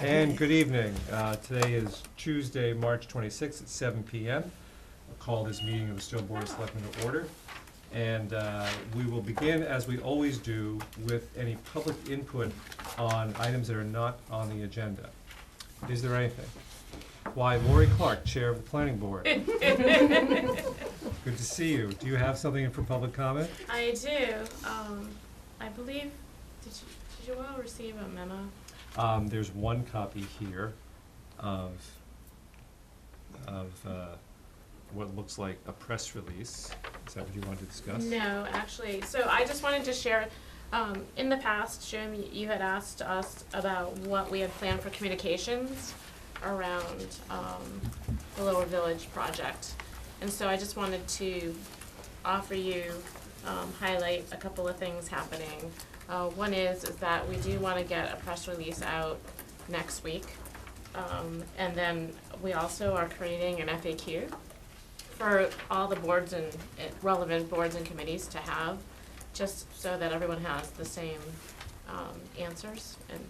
And good evening. Today is Tuesday, March 26th at 7 p.m. I'll call this meeting of the Stow Board of Selectmen to order. And we will begin, as we always do, with any public input on items that are not on the agenda. Is there anything? Why, Lori Clark, Chair of the Planning Board. Good to see you. Do you have something for public comment? I do. I believe, did you all receive a memo? There's one copy here of what looks like a press release. Is that what you wanted to discuss? No, actually, so I just wanted to share, in the past, Jim, you had asked us about what we had planned for communications around the Lower Village project. And so I just wanted to offer you, highlight a couple of things happening. One is that we do want to get a press release out next week. And then we also are creating an FAQ for all the boards and relevant boards and committees to have, just so that everyone has the same answers and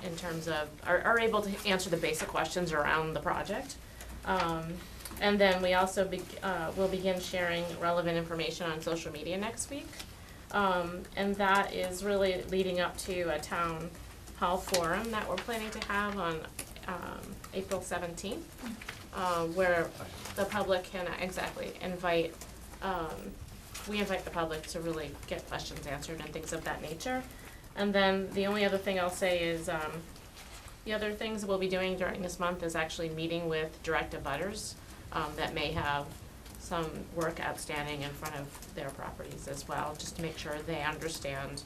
in terms of, are able to answer the basic questions around the project. And then we also will begin sharing relevant information on social media next week. And that is really leading up to a town hall forum that we're planning to have on April 17th, where the public can invite, we invite the public to really get questions answered and things of that nature. And then the only other thing I'll say is, the other things we'll be doing during this month is actually meeting with direct abutters that may have some work outstanding in front of their properties as well, just to make sure they understand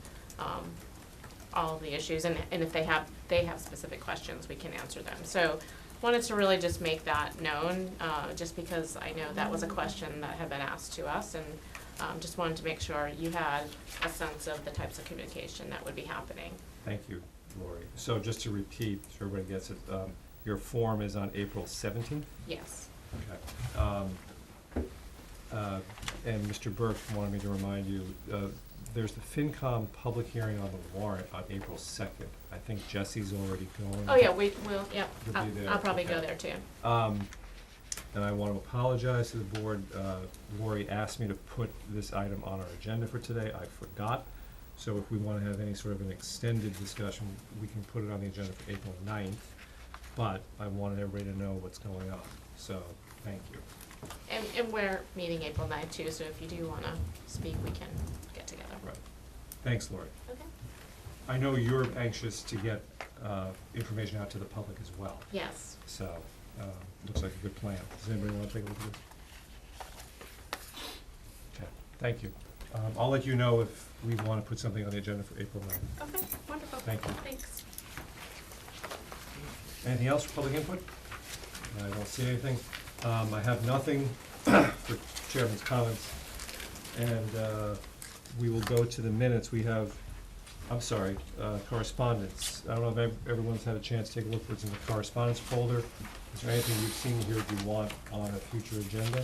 all the issues, and if they have specific questions, we can answer them. So wanted to really just make that known, just because I know that was a question that had been asked to us, and just wanted to make sure you had a sense of the types of communication that would be happening. Thank you, Lori. So just to repeat, so everybody gets it, your forum is on April 17th? Yes. Okay. And Mr. Burke wanted me to remind you, there's the FinCom public hearing on the warrant on April 2nd. I think Jesse's already going. Oh yeah, we'll, yep, You'll be there. I'll probably Okay. go there too. And I want to apologize to the board. Lori asked me to put this item on our agenda for today. I forgot. So if we want to have any sort of an extended discussion, we can put it on the agenda for April 9th. But I wanted everybody to know what's going on. So thank you. And we're meeting April 9th too, so if you do want to speak, we can get together. Right. Thanks, Lori. Okay. I know you're anxious to get information out to the public as well. Yes. So, looks like a good plan. Does anybody want to take a look at this? Okay, thank you. I'll let you know if we want to put something on the agenda for April 9th. Okay, wonderful. Thank you. Thanks. Anything else for public input? I don't see anything. I have nothing for chairman's comments. And we will go to the minutes. We have, correspondence. I don't know if everyone's had a chance to take a look what's in the correspondence folder. Is there anything you've seen here that you want on a future agenda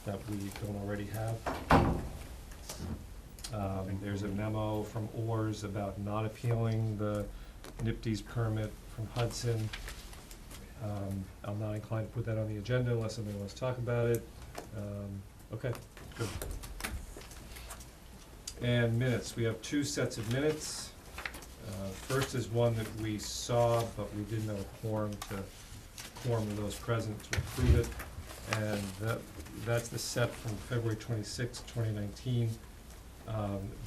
that we don't already have? There's a memo from Oars about not appealing the NIPD's permit from Hudson. I'm not inclined to put that on the agenda unless somebody wants to talk about it. Okay, good. And minutes, we have two sets of minutes. First is one that we saw, but we didn't have a quorum of those present to approve it. And that's the set from February 26, 2019.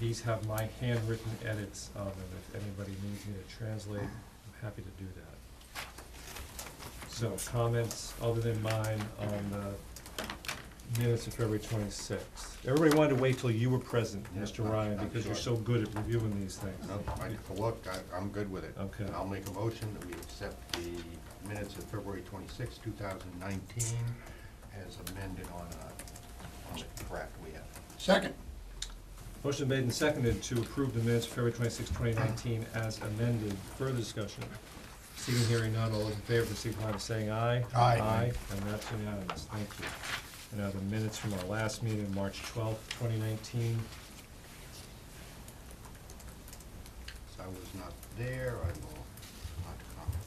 These have my handwritten edits on them. If anybody needs me to translate, I'm happy to do that. So comments other than mine on the minutes of February 26th. Everybody wanted to wait till you were present, Yeah, Mr. Ryan, I'm because sure. you're so good at reviewing these things. No, I took a look, I'm good with it. Okay. I'll make a motion that we accept the minutes of February 26, 2019 as amended on the draft we have. Second. Motion made and seconded to approve the minutes of February 26, 2019 as amended. Further discussion? Seeing, hearing none, all those in favor, signify by saying aye. Aye. Aye, and that's unanimous. Thank you. And now the minutes from our last meeting, March 12th, 2019. So I was not there, I will not comment.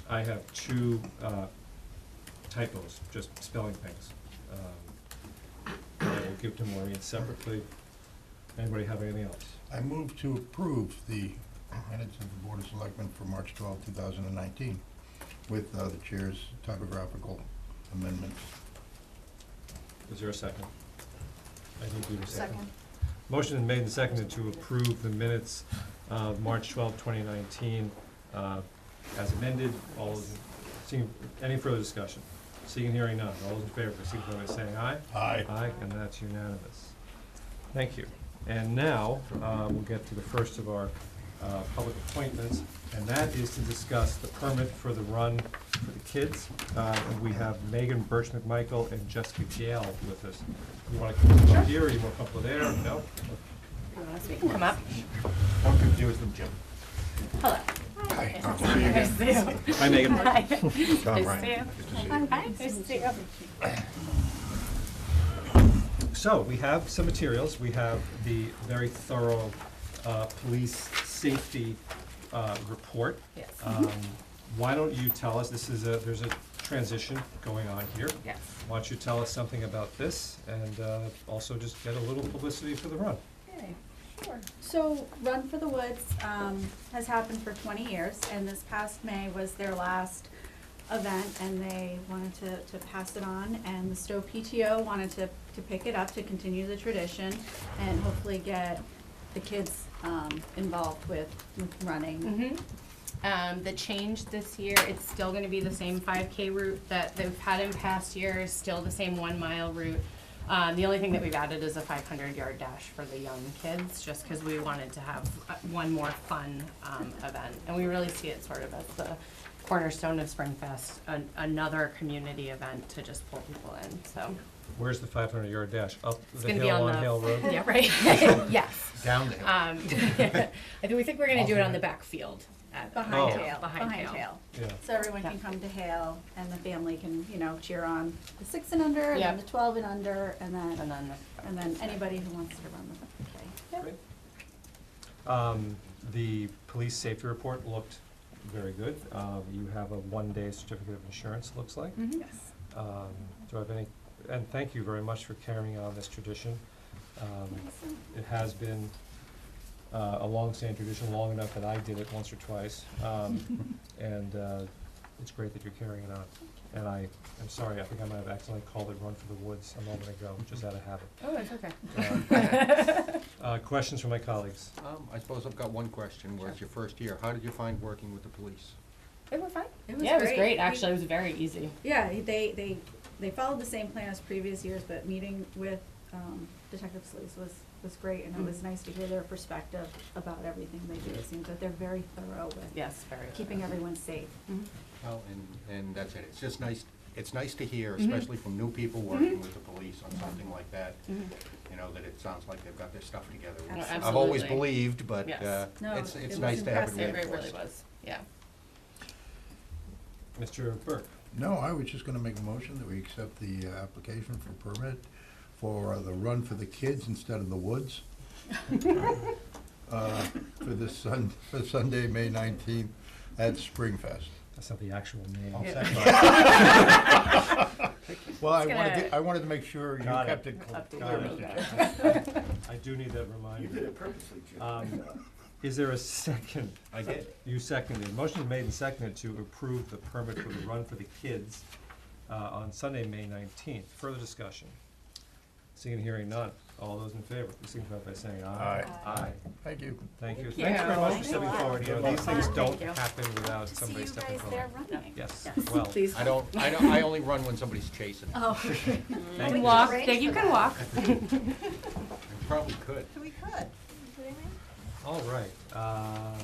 I have two typos, just spelling things. I will give to Maureen separately. Anybody have anything else? I move to approve the minutes of the Board of Selectmen for March 12, 2019, with the chair's typographical amendments. Is there a second? I think we were second. Motion is made and seconded to approve the minutes of March 12, 2019, as amended. All those, any further discussion? Seeing and hearing none. All those in favor, signify by saying aye. Aye. Aye, and that's unanimous. Thank you. And now, we'll get to the first of our public appointments, and that is to discuss the permit for the run for the kids. And we have Megan Birch-McMichael and Jessica Gale with us. You want to come up here, or you want to come up there? No? Come up. Don't confuse them, Jim. Hello. Hi. Nice to see you. Hi, Megan. Hi. Tom Nice to see Ryan. you. Good to see you. Hi, nice to see you. So, we have some materials. We have the very thorough police safety report. Yes. Why don't you tell us, there's a transition going on here. Yes. Why don't you tell us something about this, and also just get a little publicity for the run? Okay, sure. So Run for the Woods has happened for 20 years, and this past May was their last event, and they wanted to pass it on, and the Stow PTO wanted to pick it up to continue the tradition and hopefully get the kids involved with running. The change this year, it's still gonna be the same 5K route that they've had in past years, still the same 1 mile route. The only thing that we've added is a 500-yard dash for the young kids, just because we wanted to have one more fun event. And we really see it sort of as the cornerstone of Springfest, another community event to just pull people in, so. Where's the 500-yard dash? Up It's the gonna be hill on on the. Hale Road? Yeah, right, yes. Down there. We think we're gonna do it on the back field. Behind Oh. Hale, Behind behind Hale. Hale. Yeah. So everyone can come to Hale, and the family can, cheer on the 6 and under, and then Yep. the 12 and under, and And then, then anybody who wants to run the 5K. Great. The police safety report looked very good. You have a 1-day certificate of insurance, looks like. Yes. Do I have any, and thank you very much for carrying on this tradition. It has been a long-standing tradition, long enough that I did it once or twice. And it's great that you're carrying it on. And I'm sorry, I think I might have accidentally called it Run for the Woods a moment ago, just out of habit. Oh, it's okay. Questions from my colleagues? I suppose I've got one question. Was your first year, how did you find working with the police? It was fine. It was Yeah, it was great. great, actually, it was very easy. Yeah, they followed the same plan as previous years, but meeting with Detective Sleaze was great, and it was nice to hear their perspective about everything they do. It seems that they're very thorough with Yes, very. keeping everyone safe. Well, and that's it. It's just nice, it's nice to hear, especially from new people working with the police on something like that, that it sounds like they've got their stuff together. Oh, I've always absolutely. believed, but Yes. No, it's it was nice to have it impressive. It reinforced. really was, yeah. Mr. Burke? No, I was just gonna make a motion that we accept the application for permit for the Run for the Kids instead of the Woods. For this for Sunday, May 19th at Springfest. That's not the actual name. I'll Yeah. second. Well, I gonna- wanted to make sure you Got it. kept it clear, Update Mr. Chairman. I do need that reminder. it purposely, Is there a second? I did. You seconded. Motion is made and seconded to approve the permit for the Run for the Kids on Sunday, May 19th. Further discussion? Seeing and hearing none. All those in favor, please signify by saying aye. Aye. Aye. Thank you. Thank you. Thank Thanks very you. much for Thanks a stepping lot. forward. Good These things luck. don't Thank you. happen without To see somebody you stepping guys there forward. running. Yes, Yes. well, Please. I only run when somebody's chasing. Oh. thank You you. walk, yeah, you can walk. You probably could. We could. All right. I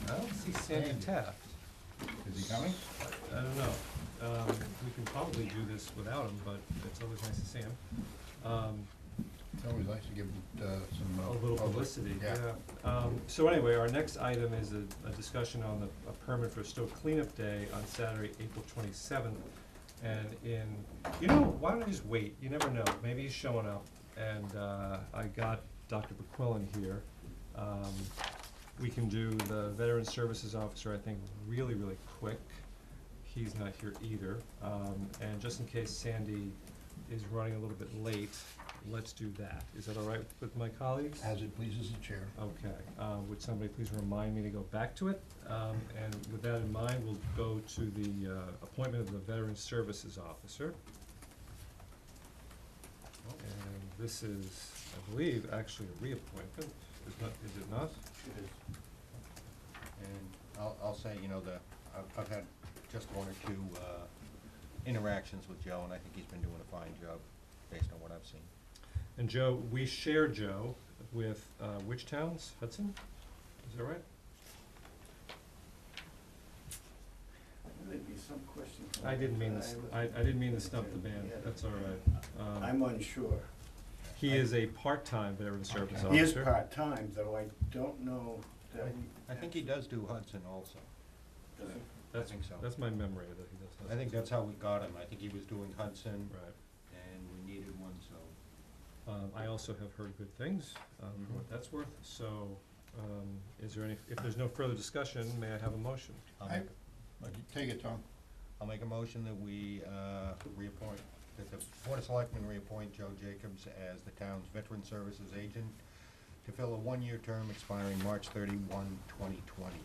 don't see Sandy Taft. Is he coming? I don't know. We can probably do this without him, but it's always nice to see him. It's always nice to give some. A little publicity, Yeah. yeah. So anyway, our next item is a discussion on a permit for Stow Cleanup Day on Saturday, April 27th. And why don't I just wait? You never know. Maybe he's showing up. And I got Dr. McQuillan here. We can do the Veteran Services Officer, I think, really, really quick. he's not here either. And just in case Sandy is running a little bit late, let's do that. Is that all right with my colleagues? As it pleases the chair. Okay, would somebody please remind me to go back to it? And with that in mind, we'll go to the appointment of the Veteran Services Officer. And this is, I believe, actually a reappointment, is it not? It is. And I'll say, you know, I've had just one or two interactions with Joe, and I think he's been doing a fine job based on what I've seen. And Joe, we share Joe with which towns? Hudson? Is that right? There'd be some question. I didn't mean this, I didn't mean to stump the band, that's all right. I'm unsure. He is a part-time veteran service officer. He is part-time, though I don't know that we. I think he does do Hudson also. Does he? That's, I think so. that's my memory that he does. I think that's how we got him. I think he was doing Hudson, Right. and we needed one, so. I also have heard good things, for what that's worth, so, is there any, if there's no further discussion, may I have a motion? Take it, Tom. I'll make a motion that we reappoint, that the Board of Selectmen reappoint Joe Jacobs as the town's Veteran Services Agent to fill a one-year term expiring March 31, 2020.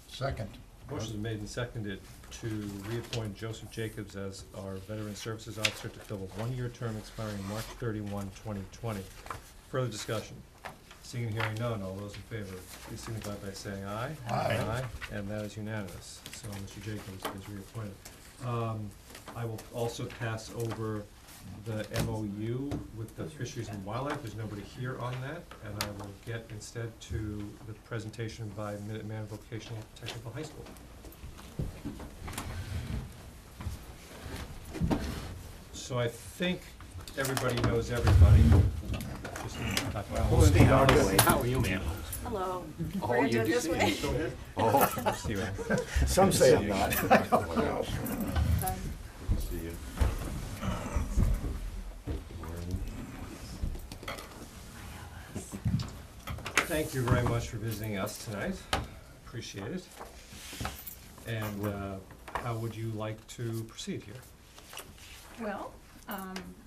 Second. Motion is made and seconded to reappoint Joseph Jacobs as our Veteran Services Officer to fill a one-year term expiring March 31, 2020. Further discussion? Seeing and hearing none, all those in favor, please signify by saying aye. Aye. And that is unanimous, so Mr. Jacobs is reappointed. I will also pass over the MOU with the Fisheries and Wildlife. There's nobody here on that, and I will get instead to the presentation by Minuteman Vocational Technical High School. So I think everybody knows everybody. Just talk about How are you, man? Hello. Oh, you do see it. See what- Some say I'm not. See you. Thank you very much for visiting us tonight. Appreciate it. And how would you like to proceed here? Well,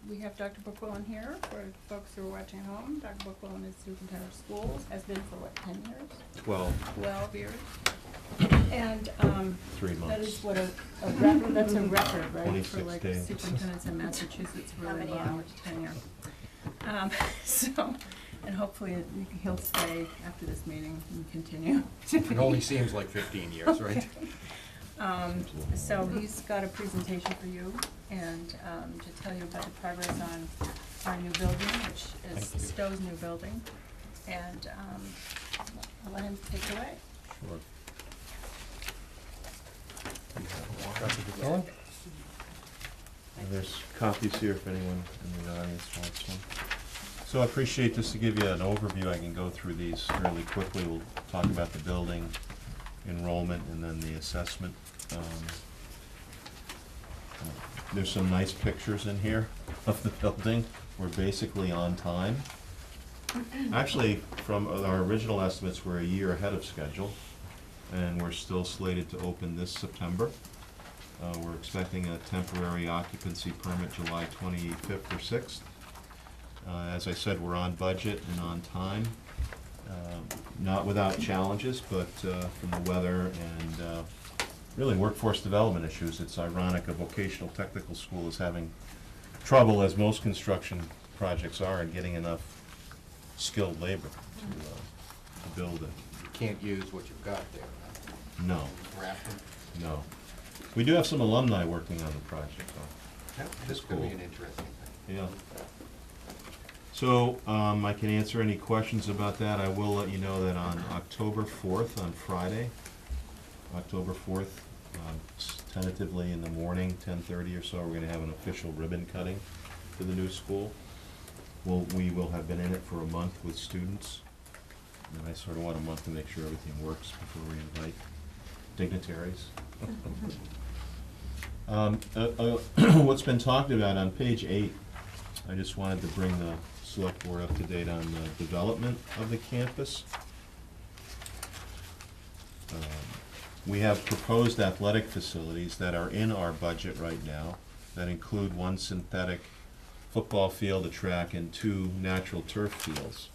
we have Dr. Bookwillen here for folks who are watching at home. Dr. Bookwillen is superintendent of schools, has been for what, 10 years? 12 years. And 3 months. that is what a record, that's a record, right? 26 For like days. superintendents in Massachusetts, How really many long hours? tenure. So, and hopefully he'll stay after this meeting and continue. It only seems like 15 years, right? So he's got a presentation for you and to tell you about the progress on our new building, which is Thank you. Stow's new building. And I'll let him take it away. Sure. Dr. Buchanan? And there's copies here if anyone in the audience wants one. So I appreciate, just to give you an overview, I can go through these fairly quickly. We'll talk about the building, enrollment, and then the assessment. There's some nice pictures in here of the building. We're basically on time. Actually, from our original estimates, we're a year ahead of schedule, and we're still slated to open this September. We're expecting a temporary occupancy permit July 25th or 6th. As I said, we're on budget and on time. Not without challenges, but from the weather and really workforce development issues. It's ironic a vocational technical school is having trouble, as most construction projects are, in getting enough skilled labor to build it. You can't use what you've got there. No, Grafton. no. We do have some alumni working on the project, though. This could be Cool. an interesting thing. Yeah. So, I can answer any questions about that. I will let you know that on October 4th, on Friday, October 4th, tentatively in the morning, 10:30 or so, we're gonna have an official ribbon cutting to the new school. We will have been in it for a month with students, and I sort of want a month to make sure everything works before we invite dignitaries. What's been talked about on page 8, I just wanted to bring the select board up to date on the development of the campus. We have proposed athletic facilities that are in our budget right now that include one synthetic football field, a track, and 2 natural turf fields.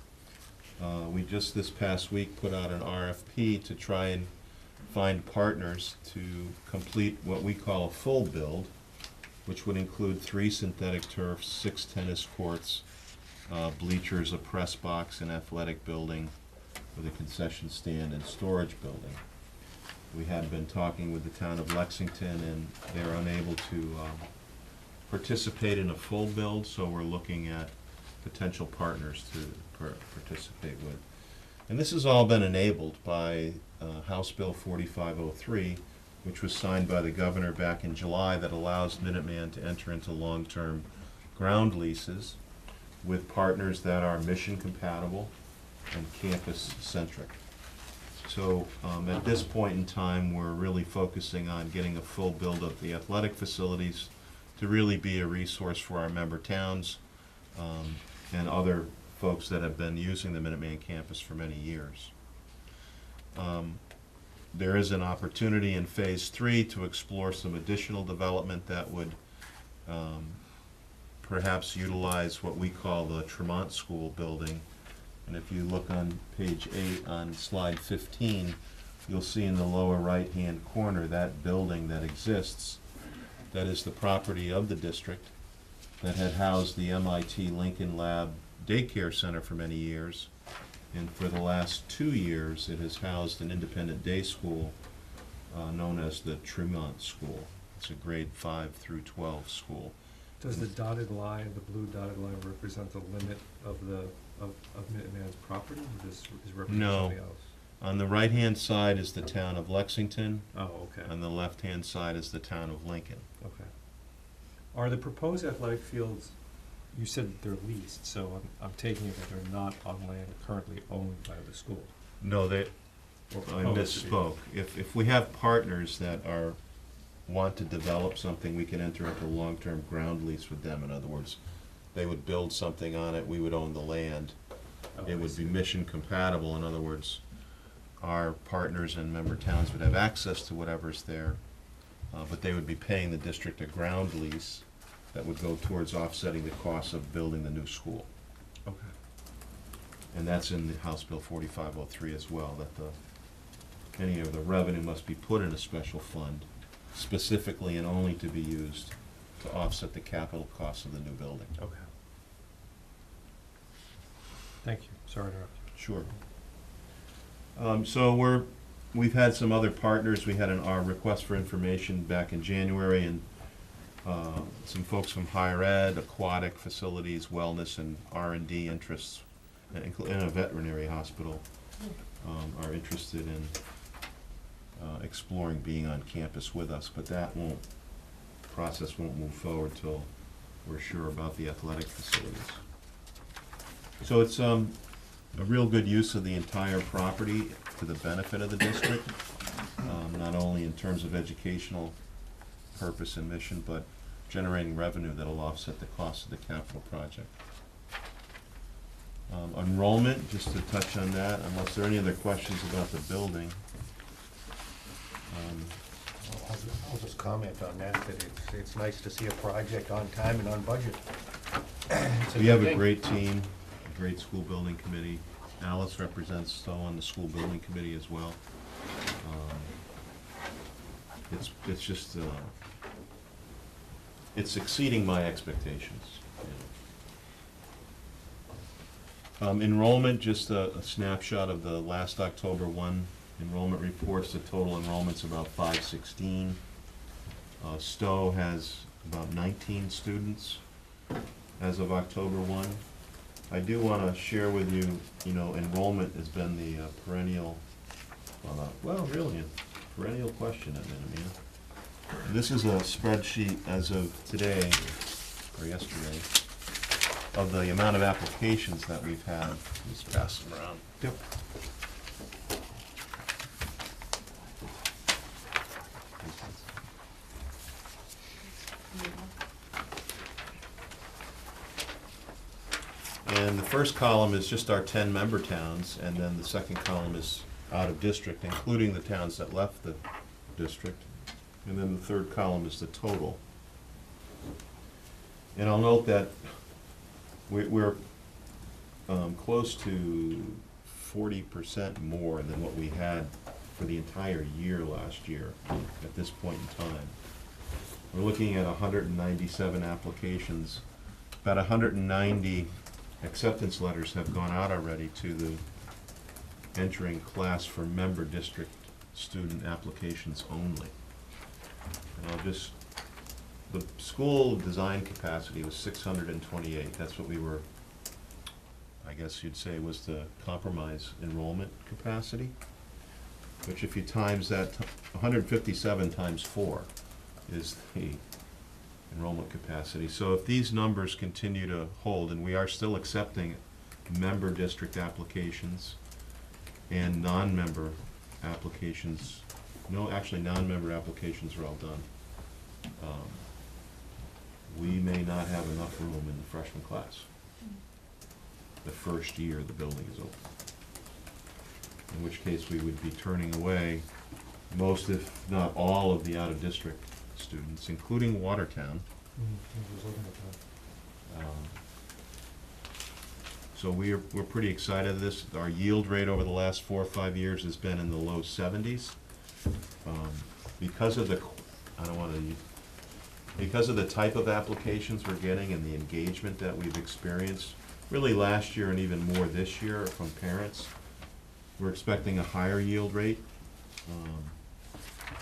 We just this past week put out an RFP to try and find partners to complete what we call a full build, which would include 3 synthetic turfs, 6 tennis courts, bleachers, a press box, an athletic building with a concession stand and storage building. We had been talking with the town of Lexington, and they're unable to participate in a full build, so we're looking at potential partners to participate with. And this has all been enabled by House Bill 4503, which was signed by the governor back in July, that allows Minuteman to enter into long-term ground leases with partners that are mission compatible and campus-centric. So at this point in time, we're really focusing on getting a full build of the athletic facilities to really be a resource for our member towns and other folks that have been using the Minuteman campus for many years. There is an opportunity in Phase 3 to explore some additional development that would perhaps utilize what we call the Tremont School building. And if you look on page 8 on slide 15, you'll see in the lower right-hand corner that building that exists, that is the property of the district, that had housed the MIT Lincoln Lab Daycare Center for many years. And for the last 2 years, it has housed an independent day school known as the Tremont School. It's a grade 5 through 12 school. Does the dotted line, the blue dotted line, represent the limit of Minuteman's property, or this is representing No. something else? On the right-hand side is the town of Lexington. Oh, okay, On the left-hand side is the town of Lincoln. okay. Are the proposed athletic fields, you said they're leased, so I'm taking it that they're not on land currently owned by the school? No, they, Or I proposed to be? misspoke. If we have partners that want to develop something, we can enter into a long-term ground lease with them. In other words, they would build something on it, we would own the land. Oh, It I would see. be mission compatible. In other words, our partners and member towns would have access to whatever's there, but they would be paying the district a ground lease that would go towards offsetting the cost of building the new school. Okay. And that's in the House Bill 4503 as well, that any of the revenue must be put in a special fund specifically and only to be used to offset the capital costs of the new building. Okay. Thank you, sorry to interrupt you. Sure. So we've had some other partners. We had our request for information back in January, and some folks from higher ed, aquatic facilities, wellness, and R&D interests, in a veterinary hospital, are interested in exploring being on campus with us, but that process won't move forward till we're sure about the athletic facilities. So it's a real good use of the entire property to the benefit of the district, not only in terms of educational purpose and mission, but generating revenue that'll offset the cost of the capital project. Enrollment, just to touch on that, unless there are any other questions about the building. I'll just comment on that, it's nice to see a project on time and on budget. It's We have good a thing. great team, a great school building committee. Alice represents Stow on the school building committee as well. It's just, it's exceeding my expectations. Enrollment, just a snapshot of the last October 1 enrollment reports. The total enrollment's about 516. Stow has about 19 students as of October 1. I do want to share with you, enrollment has been the perennial, really a perennial question at Minuteman. This is a spreadsheet as of today, or yesterday, of the amount of applications that we've had. Just pass them around. Yep. And the first column is just our 10 member towns, and then the second column is out of district, including the towns that left the district. And then the third column is the total. And I'll note that we're close to 40% more than what we had for the entire year last year at this point in time. We're looking at 197 applications. About 190 acceptance letters have gone out already to the entering class for member district student applications only. And I'll just, the school design capacity was 628. That's what we were, I guess you'd say, was the compromise enrollment capacity. Which if you times that, 157 times 4 is the enrollment capacity. So if these numbers continue to hold, and we are still accepting member district applications and non-member applications, no, actually non-member applications are all done. We may not have enough room in the freshman class the first year the building is open. In which case we would be turning away most, if not all, of the out-of-district students, including Watertown. So we're pretty excited at this. Our yield rate over the last 4 or 5 years has been in the low 70s. Because of the, I don't want to, because of the type of applications we're getting and the engagement that we've experienced, really last year and even more this year from parents, we're expecting a higher yield rate,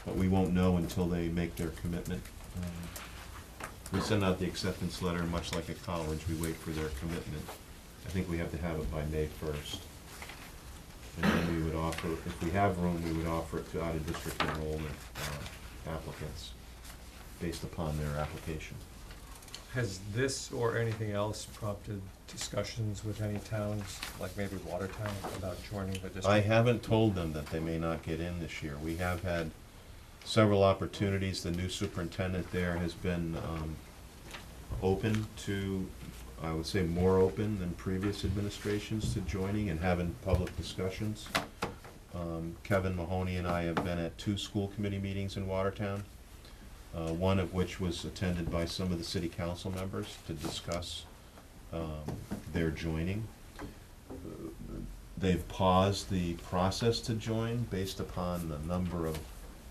but we won't know until they make their commitment. We send out the acceptance letter, much like a college, we wait for their commitment. I think we have to have it by May 1st. And then we would offer, if we have room, we would offer it to out-of-district enrollment applicants based upon their application. Has this or anything else prompted discussions with any towns, like maybe Watertown, about joining the district? I haven't told them that they may not get in this year. We have had several opportunities. The new superintendent there has been open to, I would say more open than previous administrations to joining and having public discussions. Kevin Mahoney and I have been at 2 school committee meetings in Watertown, one of which was attended by some of the city council members to discuss their joining. They've paused the process to join based upon the number of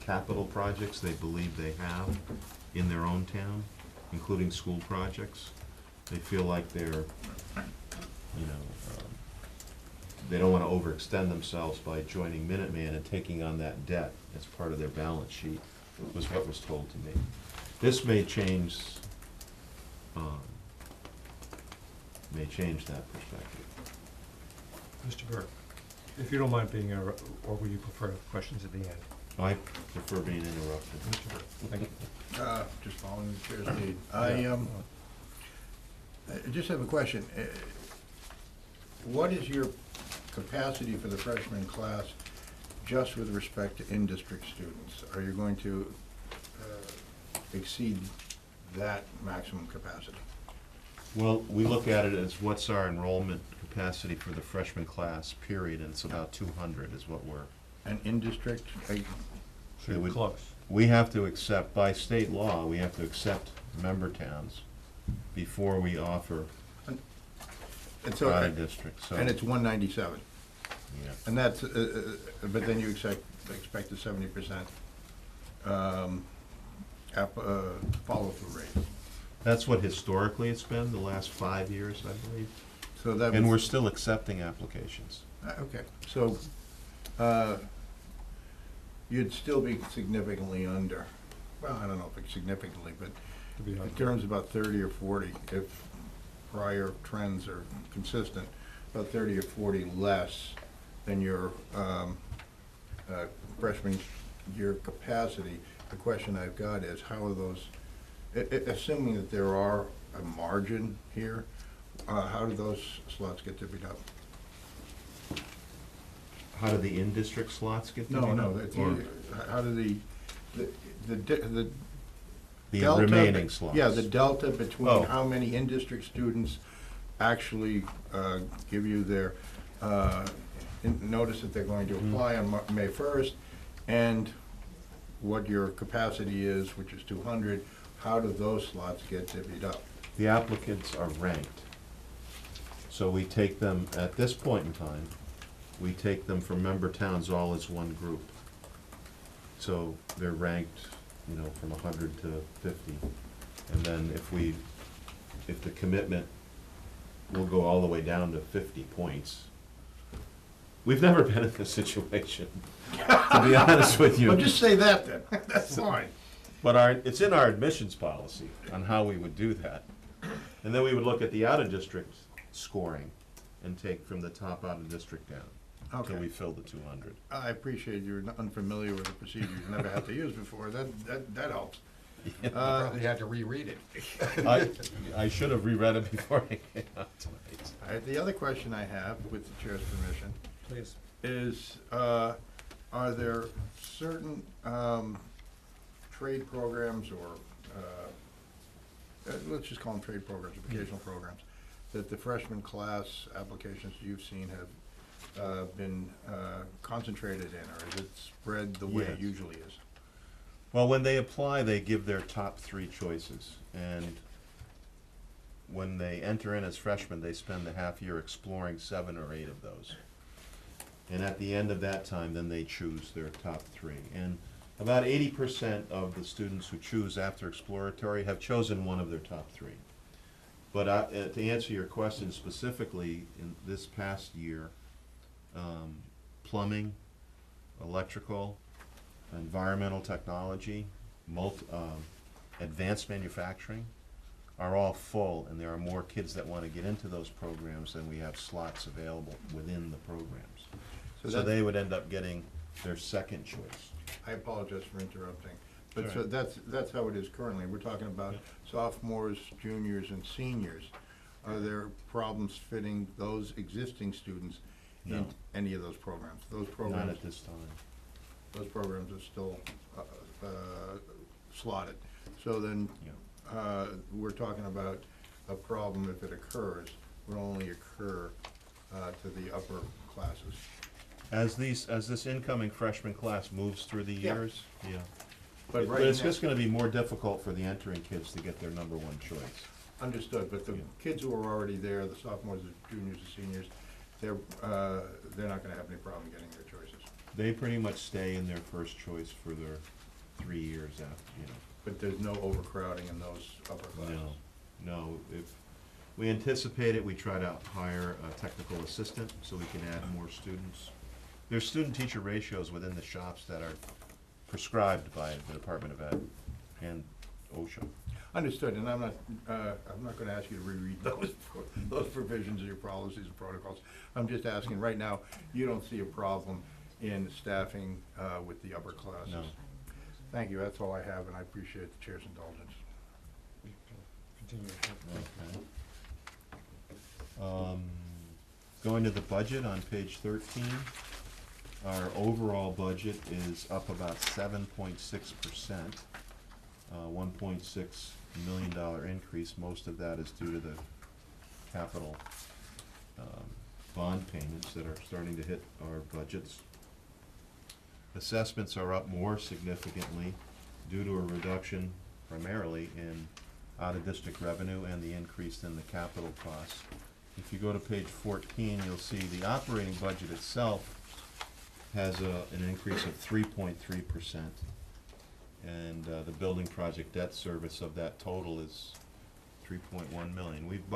capital projects they believe they have in their own town, including school projects. They feel like they're, they don't want to overextend themselves by joining Minuteman and taking on that debt as part of their balance sheet, was what was told to me. This may change that perspective. Mr. Burke, if you don't mind being interrupted, or would you prefer questions at the end? I prefer being interrupted. Mr. Burke, thank you. Just following the chair's lead. I just have a question. What is your capacity for the freshman class just with respect to in-district students? Are you going to exceed that maximum capacity? Well, we look at it as what's our enrollment capacity for the freshman class, period, and it's about 200 is what we're. And in-district, So you're would- close. We have to accept, by state law, we have to accept member towns before we offer and so, out of district, so. and it's 197. Yeah. And that's, but then you expect a 70% follow-through rate. That's what historically it's been, the last 5 years, I believe. So that And we're was, still accepting applications. okay, so you'd still be significantly under, well, I don't know if it's significantly, but To be in honest. terms about 30 or 40, if prior trends are consistent, about 30 or 40 less than your freshman year capacity. The question I've got is how are those, assuming that there are a margin here, how do those slots get divvied up? How do the in-district slots get divvied No, up? that's, Or how do the the delta, remaining slots? yeah, the delta between Oh. how many in-district students actually give you their, notice that they're going to apply on May 1st, and what your capacity is, which is 200, how do those slots get divvied up? The applicants are ranked. So we take them, at this point in time, we take them from member towns all as one group. So they're ranked, you know, from 100 to 50. And then if the commitment will go all the way down to 50 points. We've never been in this situation, to be honest with you. Well, just say that then, that's fine. But it's in our admissions policy on how we would do that. And then we would look at the out-of-district scoring and take from the top out-of-district down until we Okay. fill the 200. I appreciate you're unfamiliar with the procedure you've never had to use before, that helps. You probably had to reread it. I should have reread it before I came out tonight. All right, the other question I have, with the chair's permission, Please. is, are there certain trade programs or, let's just call them trade programs, vocational programs, that the freshman class applications you've seen have been concentrated in, or is it spread the way it Yes. usually is? Well, when they apply, they give their top 3 choices, and when they enter in as freshmen, they spend the half year exploring 7 or 8 of those. And at the end of that time, then they choose their top 3. And about 80% of the students who choose after exploratory have chosen one of their top 3. But to answer your question specifically, in this past year, plumbing, electrical, environmental technology, advanced manufacturing are all full, and there are more kids that want to get into those programs than we have slots available within the programs. So that's- they would end up getting their second choice. I apologize for interrupting, but All so right. that's how it is currently. We're talking about sophomores, juniors, and seniors. Are there problems fitting those existing students in No. any of those programs? Those Not programs, at this time. those programs are still slotted. So then, Yeah. we're talking about a problem, if it occurs, would only occur to the upper classes. As this incoming freshman class moves through the Yeah. years, yeah. But But right it's now- just gonna be more difficult for the entering kids to get their number 1 choice. Understood, but the Yeah. kids who are already there, the sophomores, the juniors, the seniors, they're not gonna have any problem getting their choices. They pretty much stay in their first choice for their 3 years after, you know. But there's no overcrowding in those upper classes? No, if we anticipate it, we try to hire a technical assistant so we can add more students. There's student-teacher ratios within the shops that are prescribed by the Department of Ed and OSHA. Understood, and I'm not gonna ask you to reread those provisions of your policies and protocols. I'm just asking, right now, you don't see a problem in staffing with the upper classes? No. Thank you, that's all I have, and I appreciate the chair's indulgence. Continue. Okay. Going to the budget on page 13, our overall budget is up about 7.6%, $1.6 million increase. Most of that is due to the capital bond payments that are starting to hit our budgets. Assessments are up more significantly due to a reduction primarily in out-of-district revenue and the increase in the capital costs. If you go to page 14, you'll see the operating budget itself has an increase of 3.3%. And the building project debt service of that total is 3.1 million. We've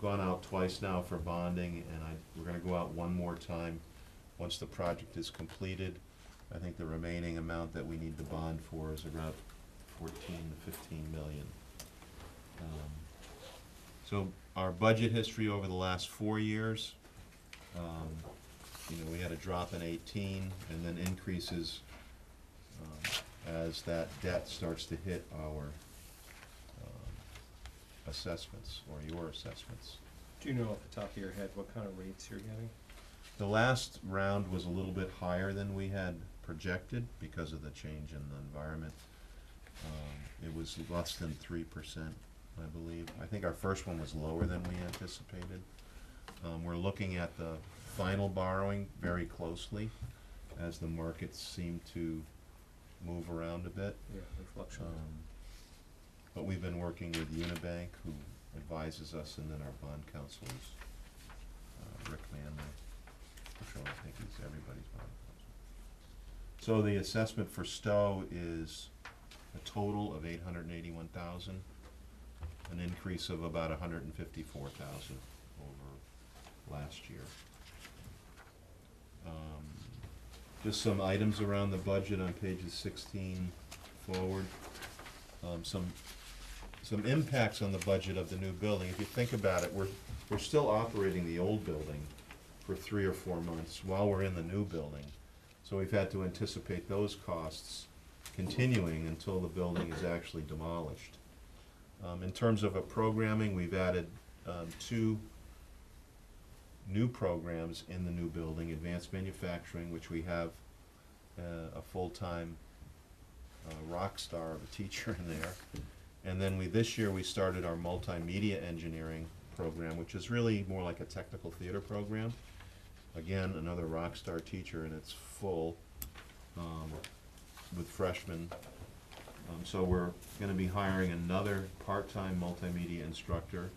gone out twice now for bonding, and we're gonna go out one more time once the project is completed. I think the remaining amount that we need to bond for is about 14 to 15 million. So our budget history over the last 4 years, we had a drop in 18 and then increases as that debt starts to hit our assessments or your assessments. Do you know off the top of your head what kind of rates you're getting? The last round was a little bit higher than we had projected because of the change in the environment. It was less than 3%, I believe. I think our first one was lower than we anticipated. We're looking at the final borrowing very closely as the markets seem to move around a bit. Yeah, they fluctuate. But we've been working with Unibank, who advises us, and then our bond counsel is Rick Manley, which I think he's everybody's bond counsel. So the assessment for Stow is a total of $881,000, an increase of about $154,000 over last year. Just some items around the budget on pages 16 forward. Some impacts on the budget of the new building. If you think about it, we're still operating the old building for 3 or 4 months while we're in the new building. So we've had to anticipate those costs continuing until the building is actually demolished. In terms of programming, we've added 2 new programs in the new building: advanced manufacturing, which we have a full-time rock star of a teacher in there. And then this year we started our multimedia engineering program, which is really more like a technical theater program. Again, another rock star teacher, and it's full with freshmen. So we're gonna be hiring another part-time multimedia instructor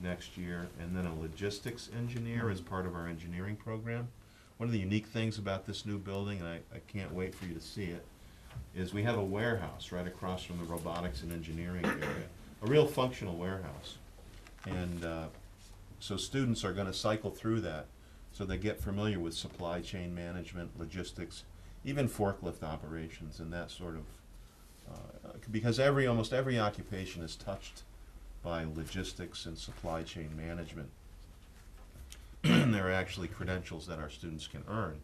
next year, and then a logistics engineer as part of our engineering program. One of the unique things about this new building, and I can't wait for you to see it, is we have a warehouse right across from the robotics and engineering area, a real functional warehouse. And so students are gonna cycle through that, so they get familiar with supply chain management, logistics, even forklift operations and that sort of, because almost every occupation is touched by logistics and supply chain management. And there are actually credentials that our students can earn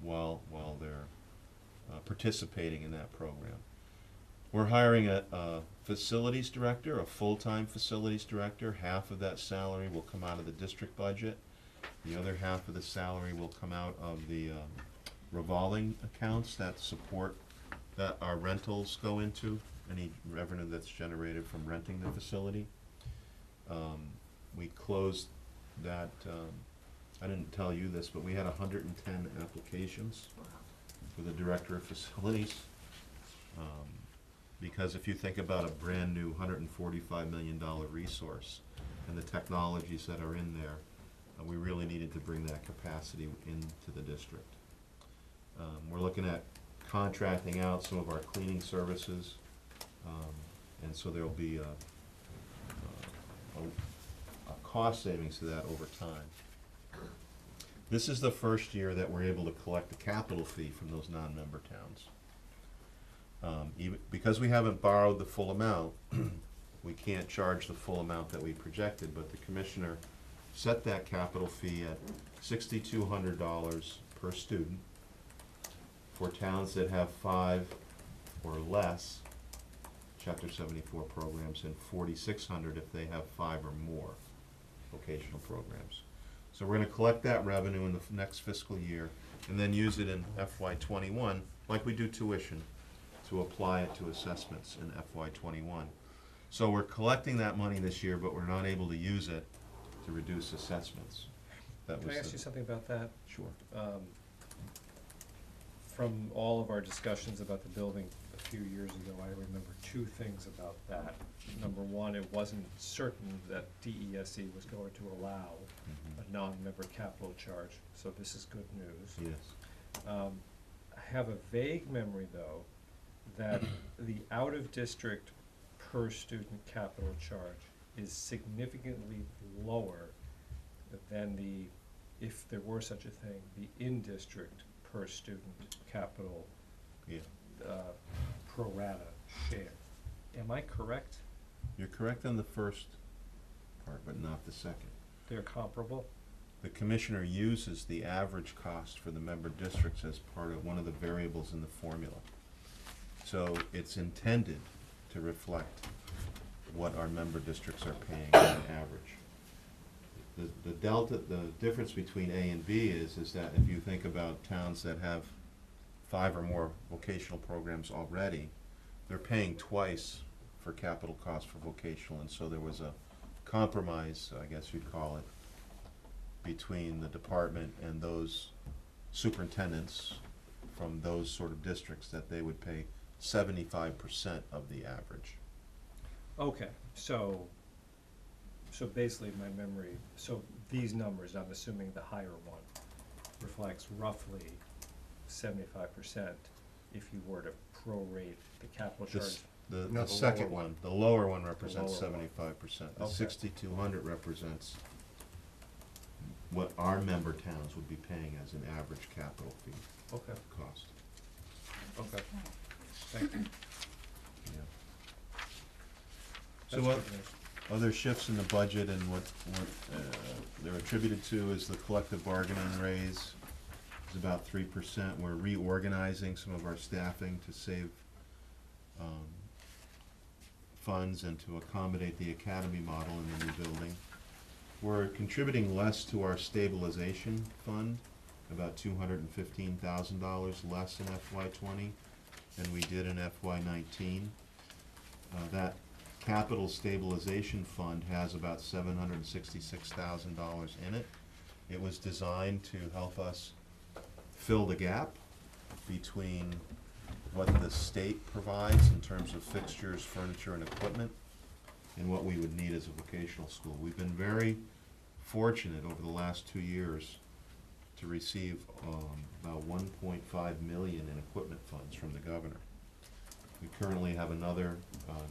while they're participating in that program. We're hiring a facilities director, a full-time facilities director. Half of that salary will come out of the district budget. The other half of the salary will come out of the revolving accounts that support, that our rentals go into, any revenue that's generated from renting the facility. We closed that, I didn't tell you this, but we had 110 applications for the director of facilities. Because if you think about a brand new $145 million resource and the technologies that are in there, we really needed to bring that capacity into the district. We're looking at contracting out some of our cleaning services, and so there'll be a cost savings to that over time. This is the first year that we're able to collect the capital fee from those non-member towns. Because we haven't borrowed the full amount, we can't charge the full amount that we projected, but the commissioner set that capital fee at $6,200 per student for towns that have 5 or less Chapter 74 programs, and $4,600 if they have 5 or more vocational programs. So we're gonna collect that revenue in the next fiscal year and then use it in FY21, like we do tuition, to apply it to assessments in FY21. So we're collecting that money this year, but we're not able to use it to reduce assessments. That Can was I ask you something about that? Sure. From all of our discussions about the building a few years ago, I remember 2 things about that. Number one, it wasn't certain that DESE was going to allow a non-member capital charge, so this is good news. Yes. I have a vague memory, though, that the out-of-district per student capital charge is significantly lower than the, if there were such a thing, the in-district per student capital Yeah. pro rata share. Am I correct? You're correct on the first part, but not the second. They're comparable? The commissioner uses the average cost for the member districts as part of one of the variables in the formula. So it's intended to reflect what our member districts are paying on average. The delta, the difference between A and B is that if you think about towns that have 5 or more vocational programs already, they're paying twice for capital costs for vocational, and so there was a compromise, I guess you'd call it, between the department and those superintendents from those sort of districts that they would pay 75% of the average. Okay, so basically my memory, so these numbers, I'm assuming the higher one reflects roughly 75% if you were to prorate the capital charge. This, the No, the second lower one, the lower one represents lower one. 75%. The Okay. 6,200 represents what our member towns would be paying as an average capital fee Okay, cost. okay, thank you. Yeah. So That's what, good news. other shifts in the budget and what they're attributed to is the collective bargaining raise is about 3%. We're reorganizing some of our staffing to save funds and to accommodate the academy model in the new building. We're contributing less to our stabilization fund, about $215,000 less in FY20 than we did in FY19. That capital stabilization fund has about $766,000 in it. It was designed to help us fill the gap between what the state provides in terms of fixtures, furniture, and equipment, and what we would need as a vocational school. We've been very fortunate over the last 2 years to receive about $1.5 million in equipment funds from the governor. We currently have another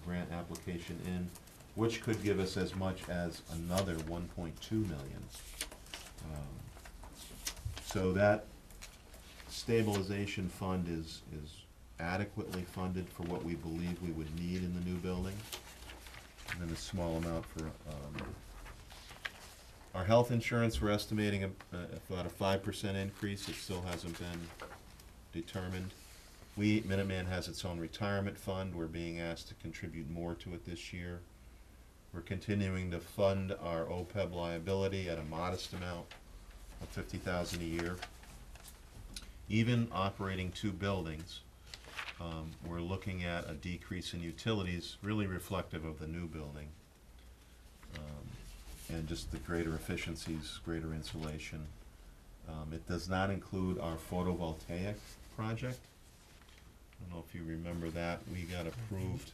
grant application in, which could give us as much as another $1.2 million. So that stabilization fund is adequately funded for what we believe we would need in the new building. And then a small amount for our health insurance. We're estimating about a 5% increase. It still hasn't been determined. Minuteman has its own retirement fund. We're being asked to contribute more to it this year. We're continuing to fund our OPEB liability at a modest amount of $50,000 a year. Even operating 2 buildings, we're looking at a decrease in utilities, really reflective of the new building, and just the greater efficiencies, greater insulation. It does not include our photovoltaic project. I don't know if you remember that. We got approved,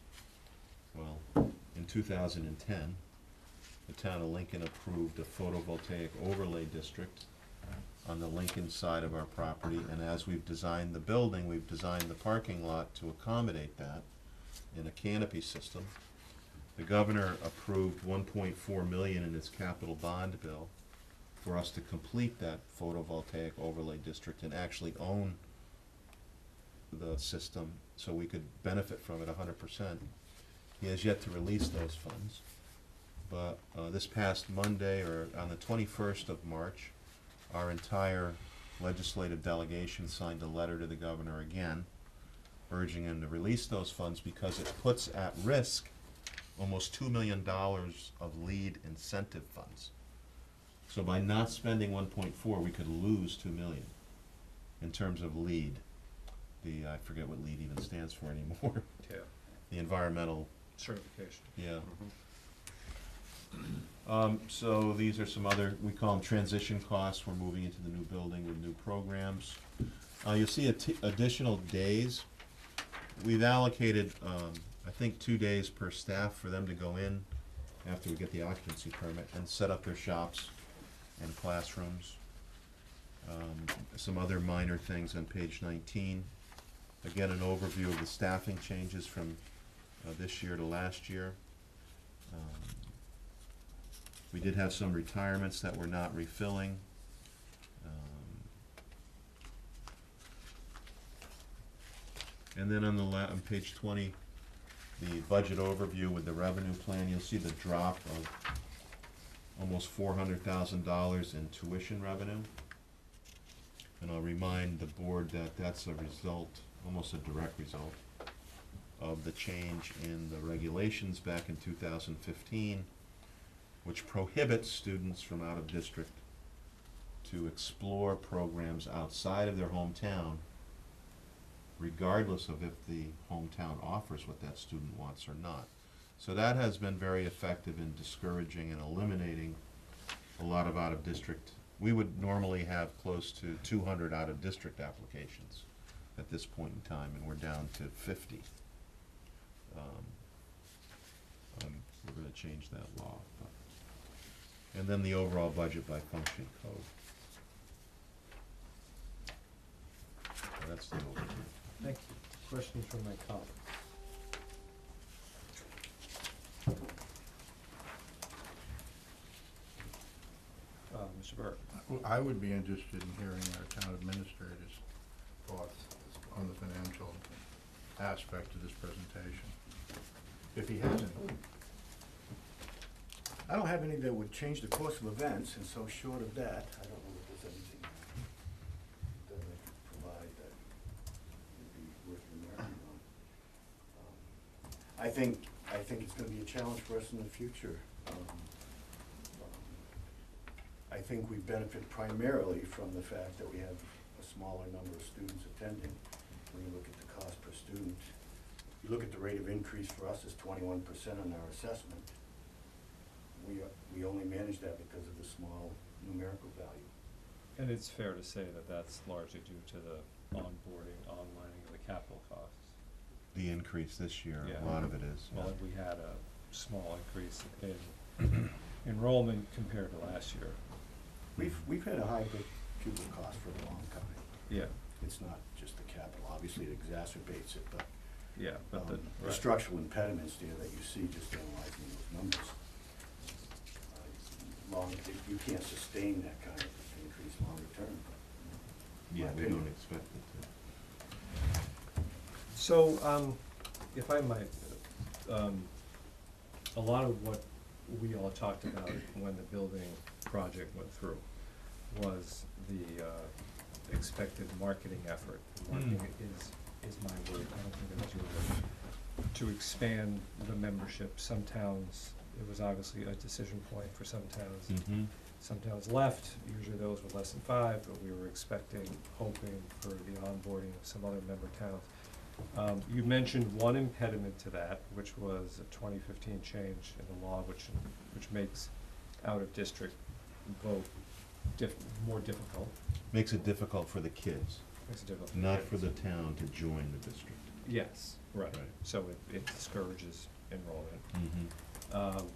well, in 2010. The town of Lincoln approved a photovoltaic overlay district on the Lincoln side of our property, and as we've designed the building, we've designed the parking lot to accommodate that in a canopy system. The governor approved $1.4 million in his capital bond bill for us to complete that photovoltaic overlay district and actually own the system so we could benefit from it 100%. He has yet to release those funds, but this past Monday, or on the 21st of March, our entire legislative delegation signed a letter to the governor again, urging him to release those funds because it puts at risk almost $2 million of LEAD incentive funds. So by not spending 1.4, we could lose $2 million in terms of LEAD. I forget what LEAD even stands for anymore. Yeah, The environmental, certification. yeah. So these are some other, we call them transition costs. We're moving into the new building with new programs. You'll see additional days. We've allocated, I think 2 days per staff for them to go in after we get the occupancy permit and set up their shops and classrooms. Some other minor things on page 19. Again, an overview of the staffing changes from this year to last year. We did have some retirements that we're not refilling. And then on on page 20, the budget overview with the revenue plan, you'll see the drop of almost $400,000 in tuition revenue. And I'll remind the board that that's a result, almost a direct result, of the change in the regulations back in 2015, which prohibits students from out of district to explore programs outside of their hometown, regardless of if the hometown offers what that student wants or not. So that has been very effective in discouraging and eliminating a lot of out of district we would normally have close to 200 out-of-district applications at this point in time, and we're down to 50. We're gonna change that law. And then the overall budget by function code. That's the overview. Thank you. Questions from my colleagues? Mr. Burke? I would be interested in hearing our town administrator's thoughts on the financial aspect of this presentation, if he has any. I don't have any that would change the course of events, and so short of that, I don't know if there's anything that I could provide that would be worth remarking on. I think it's gonna be a challenge for us in the future. I think we benefit primarily from the fact that we have a smaller number of students attending. When you look at the cost per student, you look at the rate of increase for us is 21% on our assessment. We only manage that because of the small numerical value. And it's fair to say that that's largely due to the onboarding, onlining of the capital costs. The increase this year, Yeah. a lot of it is. yeah. Well, we had a small increase in enrollment compared to last year. We've had a high pupil cost for a long time. Yeah, It's not just the capital, obviously it exacerbates it, but yeah, but the, the right. structural impediments there that you see just analyzing those numbers. You can't sustain that kind of increase longer term. Yeah, my we opinion. don't expect it to. So, if I might, a lot of what we all talked about when the building project went through was the expected marketing effort. Marketing is my word, I don't think that's your word. To expand the membership, some towns, it was obviously a decision point for some towns. Mm-hmm. Some towns left, usually those with less than 5, but we were expecting, hoping for the onboarding of some other member towns. You mentioned one impediment to that, which was a 2015 change in the law, which makes out-of-district vote more difficult. Makes it difficult for the kids, Makes it difficult. not for the town to join the district. Yes, right. Right. So it discourages enrollment. Mm-hmm.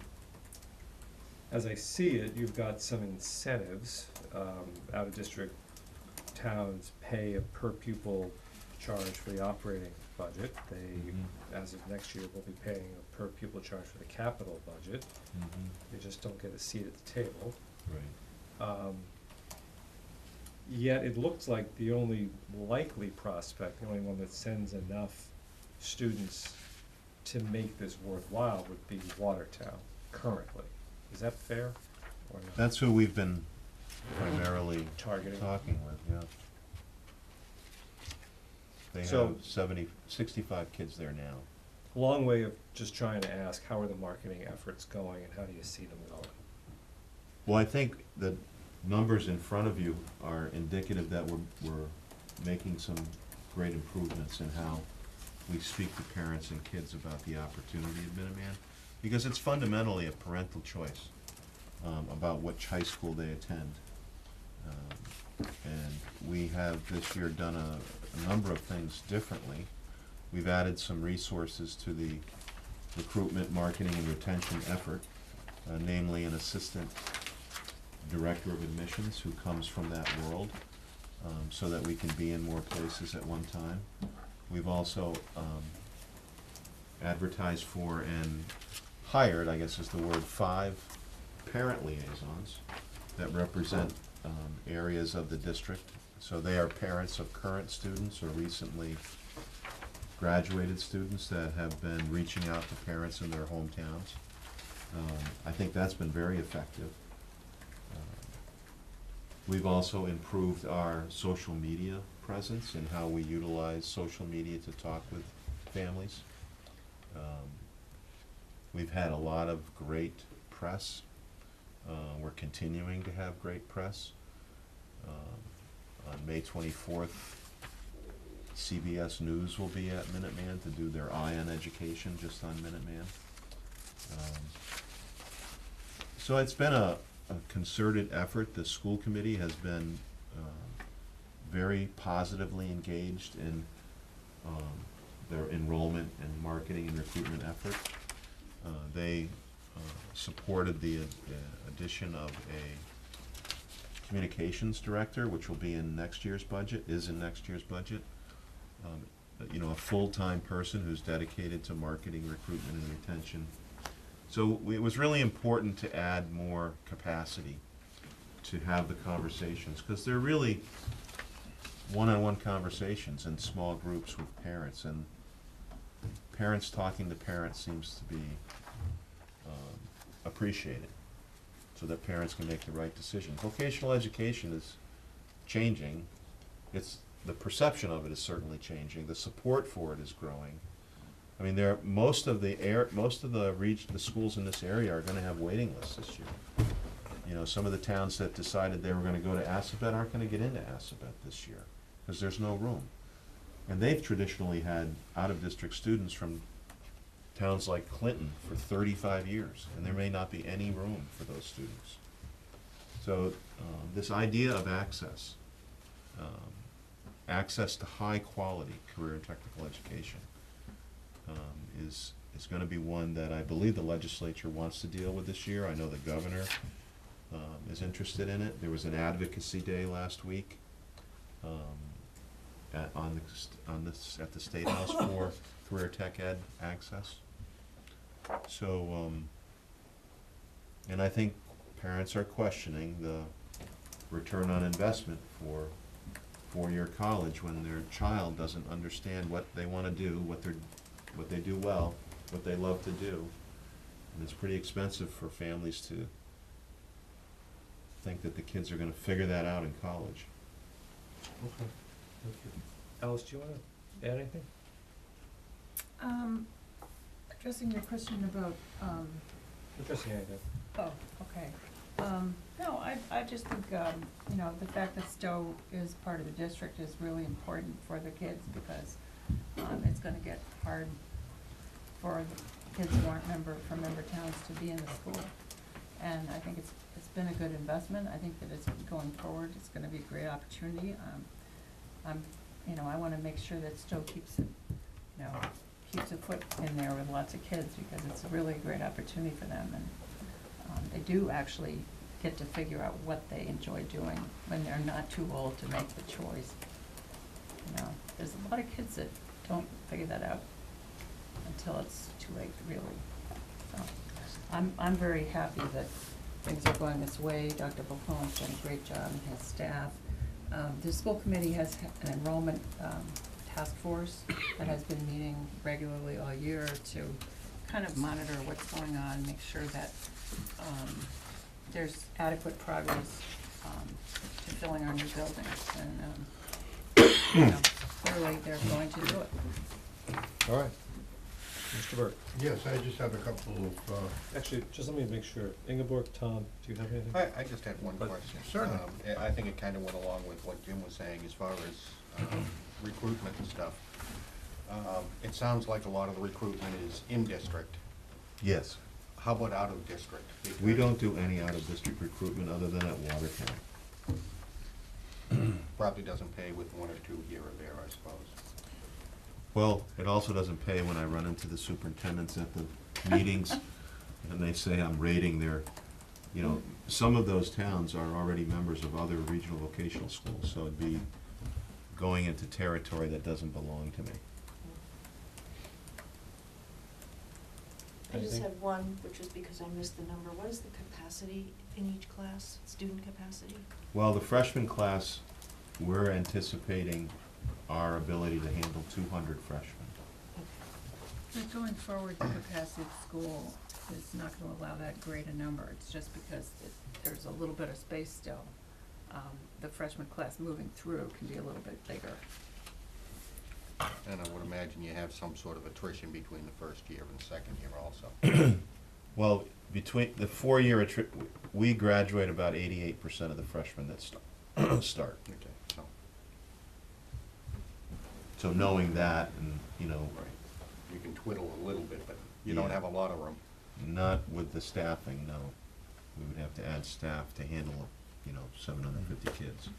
As I see it, you've got some incentives. Out-of-district towns pay a per-pupil charge for the operating budget. They, as of next year, will be paying a per-pupil charge for the capital budget. Mm-hmm. They just don't get a seat at the table. Right. Yet it looks like the only likely prospect, the only one that sends enough students to make this worthwhile would be Watertown currently. Is that fair or not? That's who we've been primarily Targeting. talking with, yeah. They So- have 65 kids there now. Long way of just trying to ask, how are the marketing efforts going and how do you see them going? Well, I think the numbers in front of you are indicative that we're making some great improvements in how we speak to parents and kids about the opportunity at Minuteman, because it's fundamentally a parental choice about which high school they attend. And we have this year done a number of things differently. We've added some resources to the recruitment, marketing, and retention effort, namely an assistant director of admissions who comes from that world, so that we can be in more places at one time. We've also advertised for and hired, I guess is the word, 5 parent liaisons that represent areas of the district. So they are parents of current students or recently graduated students that have been reaching out to parents in their hometowns. I think that's been very effective. We've also improved our social media presence and how we utilize social media to talk with families. We've had a lot of great press. We're continuing to have great press. On May 24th, CBS News will be at Minuteman to do their Eye on Education just on Minuteman. So it's been a a concerted effort. The school committee has been very positively engaged in their enrollment and marketing and recruitment effort. They supported the addition of a communications director, which will be in next year's budget, is in next year's budget. You know, a full-time person who's dedicated to marketing, recruitment, and retention. So it was really important to add more capacity to have the conversations, because they're really one-on-one conversations in small groups with parents, and parents talking to parents seems to be appreciated, so that parents can make the right decision. Vocational education is changing. The perception of it is certainly changing. The support for it is growing. I mean, most of the schools in this area are going to have waiting lists this year. You know, some of the towns that decided they were going to go to Assabet aren't going to get into Assabet this year because there's no room. And they've traditionally had out-of-district students from towns like Clinton for 35 years, and there may not be any room for those students. So this idea of access to high-quality career and technical education is going to be one that I believe the legislature wants to deal with this year. I know the governor is interested in it. There was an advocacy day last week at the State House for career tech ed access. So, and I think parents are questioning the return on investment for four-year college when their child doesn't understand what they want to do, what they do well, what they love to do. And it's pretty expensive for families to think that the kids are going to figure that out in college. Okay, thank you. Alice, do you want to add anything? Addressing your question about, Addressing anything. oh, okay. No, I just think, you know, the fact that Stow is part of the district is really important for the kids because it's gonna get hard for the kids who aren't from member towns to be in the school. And I think it's been a good investment. I think that it's going forward, it's gonna be a great opportunity. You know, I wanna make sure that Stow keeps a foot in there with lots of kids because it's really a great opportunity for them. And they do actually get to figure out what they enjoy doing when they're not too old to make the choice. You know, there's a lot of kids that don't figure that out until it's too late, really. So I'm very happy that things are going this way. Dr. McMichael's done a great job and his staff. The school committee has an enrollment task force that has been meeting regularly all year to kind of monitor what's going on, make sure that there's adequate progress to filling our new buildings. And you know, clearly they're going to do it. All right. Mr. Burke. Yes, I just have a couple of, Actually, just let me make sure. Ingeborg, Tom, do you have anything? I just had one But- question. Certainly. I think it kind of went along with what Jim was saying as far as recruitment and stuff. It sounds like a lot of the recruitment is in district. Yes. How about out of district? We don't do any out-of-district recruitment other than at Watertown. Probably doesn't pay with one or two here or there, I suppose. Well, it also doesn't pay when I run into the superintendents at the meetings and they say I'm raiding their, you know, some of those towns are already members of other regional vocational schools, so it'd be going into territory that doesn't belong to me. I just Anything? have one, which is because I missed the number. What is the capacity in each class, student capacity? Well, the freshman class, we're anticipating our ability to handle 200 freshmen. But going forward, the capacity of the school is not gonna allow that great a number. It's just because there's a little bit of space still. The freshman class moving through can be a little bit bigger. And I would imagine you have some sort of attrition between the first year and second year also. Well, between the 4-year we graduate about 88% of the freshmen that start. Okay, So knowing that, and, you know, right. You can twiddle a little bit, but you don't Yeah. have a lot of room. not with the staffing, no. we would have to add staff to handle, 750 kids.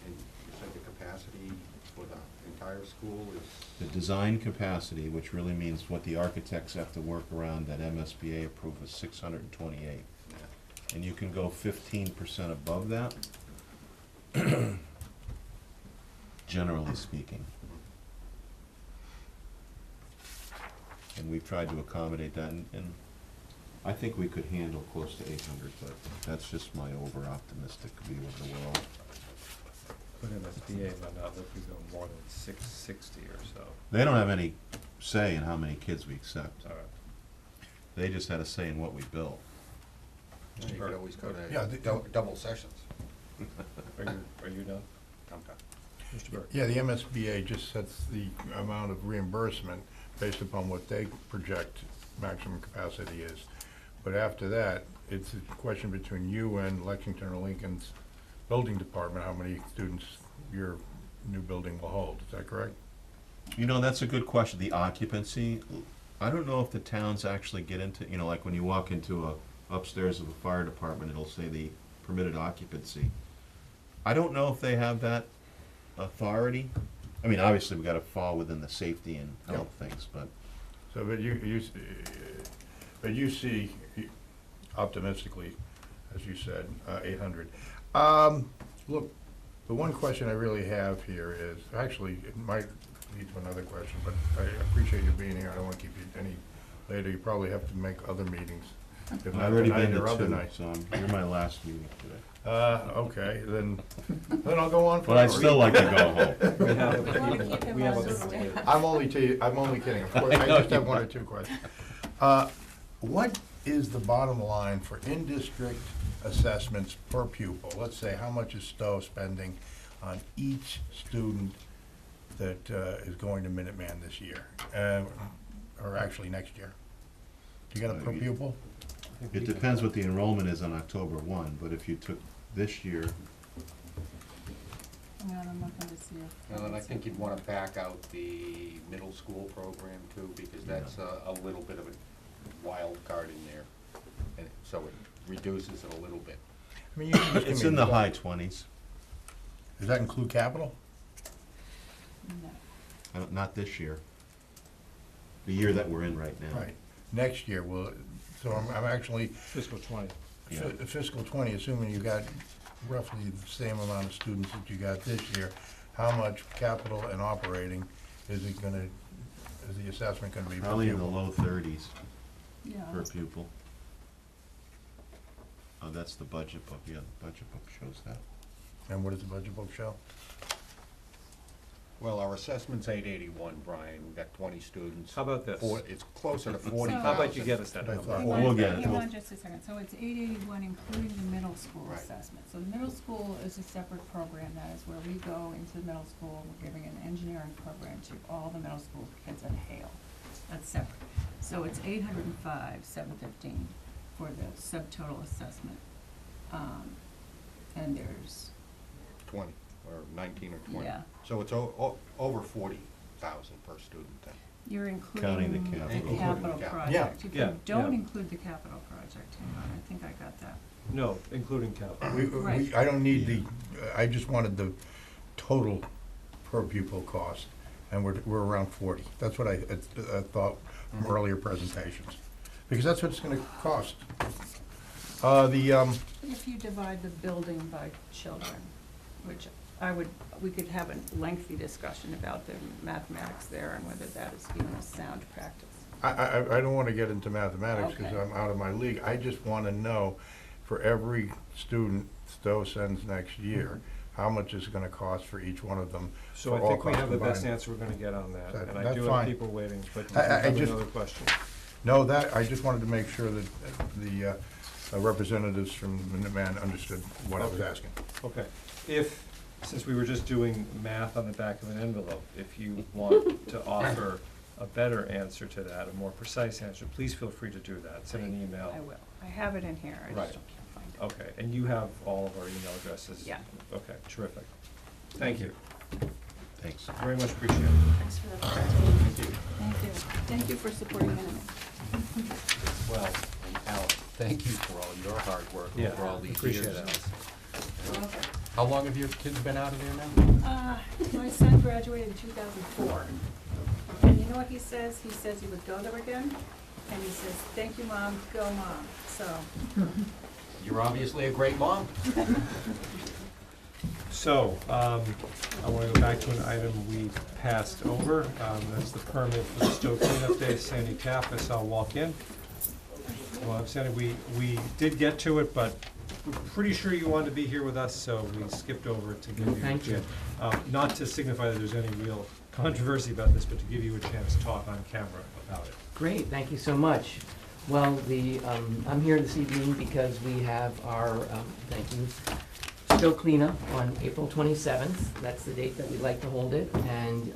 And you said the capacity for the entire school is? The design capacity, which really means what the architects have to work around that MSBA approved, is 628. And you can go 15% above that, generally speaking. And we've tried to accommodate that, and I think we could handle close to 800, but that's just my over-optimistic view of the world. But MSBA might not let you go more than 660 or so. They don't have any say in how many kids we accept. All right. They just had a say in what we built. You could always go Yeah, to double sessions. Are you done? I'm done. Mr. Burke? Yeah, the MSBA just sets the amount of reimbursement based upon what they project maximum capacity is. But after that, it's a question between you and Lexington or Lincoln's building department, how many students your new building will hold. Is that correct? That's a good question. The occupancy, I don't know if the towns actually get into, like when you walk into upstairs of the fire department, it'll say the permitted occupancy. I don't know if they have that authority. I mean, obviously, we gotta fall within the safety and health things, but So, but you see optimistically, as you said, 800. Look, the one question I really have here is, actually, it might lead to another question, but I appreciate you being here. I don't want to keep you any later. You probably have to make other meetings. If I've not already tonight been or to other 2, nights. so you're my last meeting today. Okay, then I'll go on for. But I'd still like to go home. We have, We wanna keep him we have on other the stand. committees. I'm only kidding. Of course, I just have 1 or 2 questions. What is the bottom line for in-district assessments per pupil? Let's say, how much is Stow spending on each student that is going to Minuteman this year? Or actually next year? Do you got a per pupil? It depends what the enrollment is on October 1, but if you took this year, I'm not gonna see it. And then I think you'd wanna back out the middle school program too, because that's a little bit of a wild card in there. And so it reduces it a little bit. I mean, you can just give it's me in the a- high 20s. Does that include capital? No. Not this year. The year that we're in right now. Right. Next year, so I'm actually, Fiscal 20. Yeah. fiscal 20, assuming you got roughly the same amount of students that you got this year, how much capital and operating is the assessment gonna be per Probably in the pupil? low 30s Yeah. per pupil. Oh, that's the budget book. Yeah, the budget book shows that. And what does the budget book show? Well, our assessment's 881, Brian, we've got 20 students. How about this? It's closer to 40,000. How about you get us that That's number? what I Hang thought. on, We'll get it. hang on just a second. So it's 881 including the middle school Right. assessment. So the middle school is a separate program. That is where we go into the middle school. We're giving an engineering program to all the middle school kids at Hale. That's separate. So it's 805,715 for the subtotal assessment. And there's, 20, or 19 or 20. Yeah. So it's over 40,000 per student then. you're including Counting the the capital. capital Including the capital. project. If Yeah, you don't yeah. include the capital project, hang on, I think I got that. No, including capital. Right. I don't need I just wanted the total per pupil cost, and we're around 40. That's what I thought from earlier presentations, because that's what it's gonna cost. If you divide the building by children, which we could have a lengthy discussion about the mathematics there and whether that is even a sound practice. I don't wanna get into mathematics, because Okay. I'm out of my league. I just wanna know, for every student Stowe sends next year, how much is it gonna cost for each one of them? So for I all think we costs have the best combined? answer we're gonna get on that, and I That's do have fine. people waiting, but I you have just- another question. No, I just wanted to make sure that the representatives from Minuteman understood what I was asking. Okay, since we were just doing math on the back of an envelope, if you want to offer a better answer to that, a more precise answer, please feel free to do that. Send an email. I will. I have it in here, I Right. just can't find it. Okay, and you have all of our email addresses? Yeah. Okay, terrific. Thank you. Thanks. Very much appreciated. Thanks for the presentation. Thank you. Thank you. Thank you for supporting Minuteman. Well, and Alex, Thank you for all your hard work Yeah, over all these appreciate years. it. Okay. How long have your kids been out of there now? My son graduated in 2004. And you know what he says? He says he would go there again, and he says, "Thank you, Mom, go Mom." So, You're obviously a great mom. So, I wanna go back to an item we passed over, that's the permit for the Stow cleanup day. Sandy Taft, I saw walk in. Well, Sandy, we did get to it, but we're pretty sure you wanted to be here with us, so we skipped over it to give you a Thank you. chance. Not to signify that there's any real controversy about this, but to give you a chance to talk on camera about it. Great, thank you so much. Well, I'm here this evening because we have our, thank you, Stow cleanup on April 27th. That's the date that we'd like to hold it. And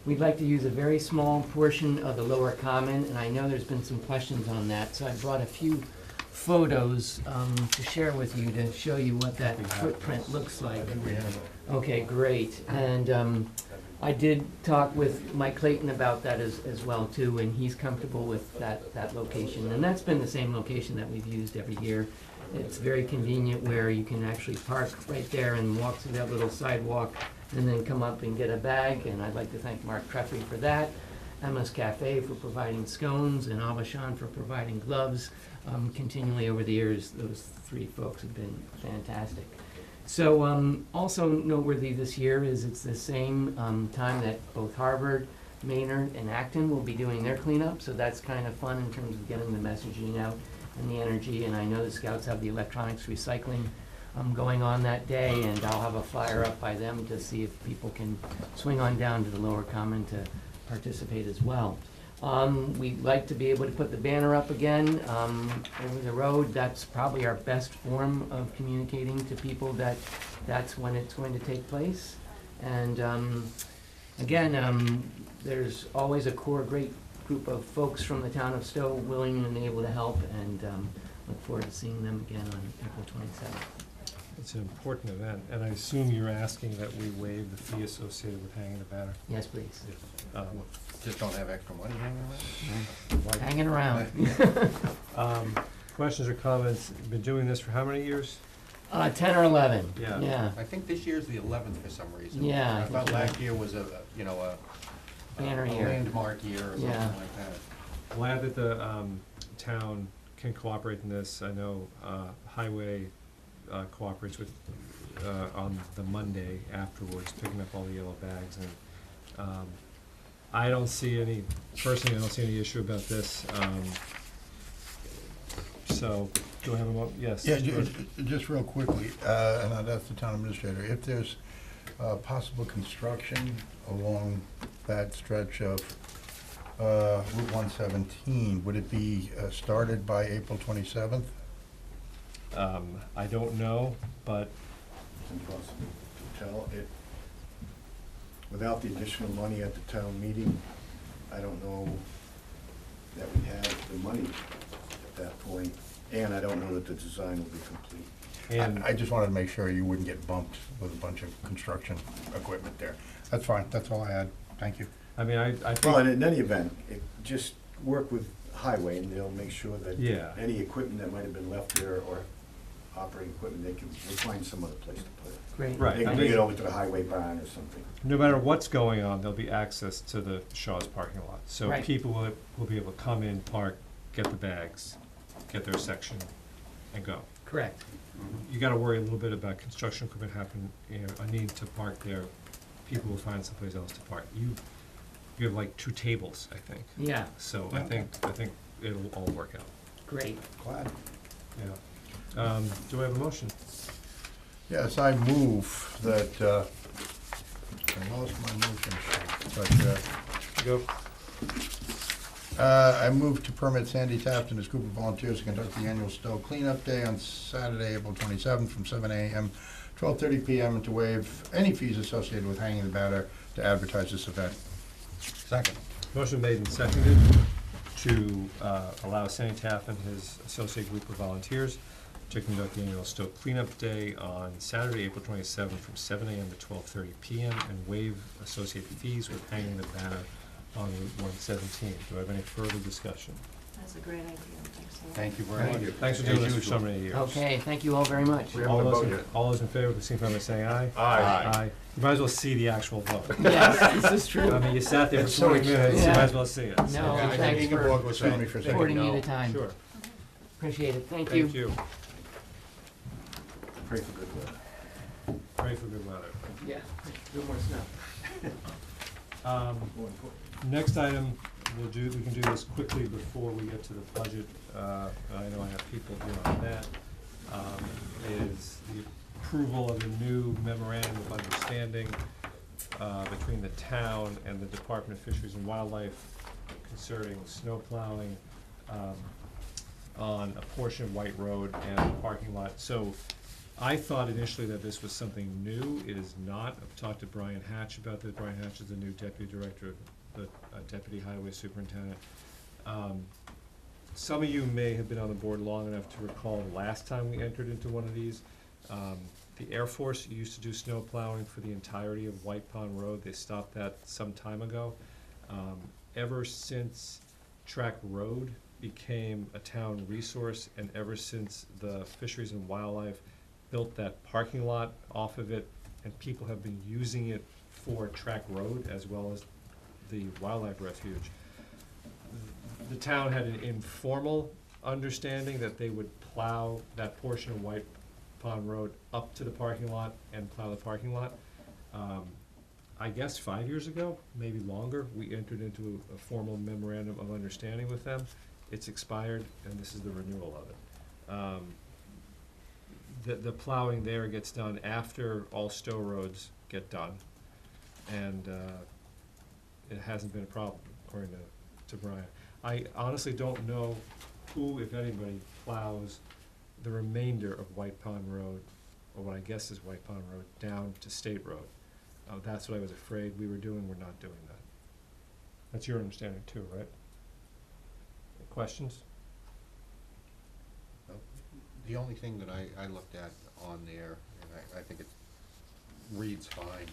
we'd like to use a very small portion of the lower common, and I know there's been some questions on that. So I brought a few photos to share with you to show you what that footprint looks like. Okay, great. And I did talk with Mike Clayton about that as well too, and he's comfortable with that location. And that's been the same location that we've used every year. It's very convenient where you can actually park right there and walk through that little sidewalk and then come up and get a bag. And I'd like to thank Mark Treffy for that, Emma's Cafe for providing scones, and Avashan for providing gloves. Continually over the years, those three folks have been fantastic. So also noteworthy this year is it's the same time that both Harvard, Maynard, and Acton will be doing their cleanup, so that's kind of fun in terms of getting the messaging out and the energy. And I know the Scouts have the electronics recycling going on that day, and I'll have a flyer up by them to see if people can swing on down to the lower common to participate as well. We'd like to be able to put the banner up again over the road. That's probably our best form of communicating to people that that's when it's going to take place. And again, there's always a core great group of folks from the town of Stow willing and able to help, and look forward to seeing them again on April 27th. It's an important event, and I assume you're asking that we waive the fee associated with hanging the banner? Yes, please. Just don't have extra money hanging around? Hanging around. Questions or comments? You've been doing this for how many years? 10 or 11. Yeah. Yeah. I think this year's the 11th for some reason. Yeah, I I thought think last year was a Banner a year. landmark year or something Yeah. like that. Glad that the town can cooperate in this. I know Highway cooperates with on the Monday afterwards, picking up all the yellow bags. And I don't see any, personally, I don't see any issue about this. So, do I have a yes? Yeah, George? just real quickly, and I'd ask the town administrator, if there's possible construction along that stretch of Route 117, would it be started by April 27th? I don't know, but It's impossible to tell. Without the additional money at the town meeting, I don't know that we have the money at that point, and I don't know that the design will be complete. and I just wanted to make sure you wouldn't get bumped with a bunch of construction equipment there. That's fine, that's all I had. Thank you. I mean, I Well, think, and in any event, just work with Highway, and they'll make sure that Yeah. any equipment that might have been left there, or operating equipment, we'll find some other place to put it. Great. Right. They I can bring mean- it over to the highway barn or something. no matter what's going on, there'll be access to the Shaw's parking lot. So Right. people will be able to come in, park, get the bags, get their section, and go. Correct. You gotta worry a little bit about construction equipment happen, a need to park there. People will find someplace else to park. You have like 2 tables, I think. Yeah, So I think it'll all work out. great. Glad. Yeah. Do I have a motion? Yes, I move that, I lost my motion sheet, but, Go. I move to permit Sandy Taft and his group of volunteers to conduct the annual Stow cleanup day on Saturday, April 27th, from 7 a.m. 12:30 p.m. and to waive any fees associated with hanging the banner to advertise this event. Second. Motion made and seconded to allow Sandy Taft and his associate group of volunteers to conduct the annual Stow cleanup day on Saturday, April 27th, from 7 a.m. to 12:30 p.m. and waive associated fees with hanging the banner on Route 117. Do I have any further discussion? That's a great idea, thanks a lot. Thank you very much. Thanks for As doing this for usual. so many years. Okay, thank you all very much. We All haven't those, voted in, yet. all those in favor, please signify by saying aye. Aye. You might as well see the actual vote. Yes, this is true. I mean, you sat there for It's so 20 minutes, you exciting. might as well see it. No, So, I think thanks Ingeborg for was with me for a second. affording me No. the time. Sure, Appreciate it, thank you. thank you. Pray for good weather. Pray for good weather. Yeah, a little more snow. More important. Next item, we can do this quickly before we get to the budget. I know I have people here on that. Is the approval of a new memorandum of understanding between the town and the Department of Fisheries and Wildlife concerning snow plowing on a portion of White Road and the parking lot. So I thought initially that this was something new. It is not. I've talked to Brian Hatch about this. Brian Hatch is the new Deputy Director, the Deputy Highway Superintendent. Some of you may have been on the board long enough to recall the last time we entered into one of these. The Air Force used to do snow plowing for the entirety of White Pond Road. They stopped that some time ago. Ever since Track Road became a town resource, and ever since the Fisheries and Wildlife built that parking lot off of it, and people have been using it for Track Road as well as the wildlife refuge, the town had an informal understanding that they would plow that portion of White Pond Road up to the parking lot and plow the parking lot. I guess 5 years ago, maybe longer, we entered into a formal memorandum of understanding with them. It's expired, and this is the renewal of it. The plowing there gets done after all Stow roads get done, and it hasn't been a problem, according to Brian. I honestly don't know who, if anybody, plows the remainder of White Pond Road, or what I guess is White Pond Road, down to State Road. That's what I was afraid we were doing. We're not doing that. That's your understanding too, right? Any questions? The only thing that I looked at on there, and I think it reads fine.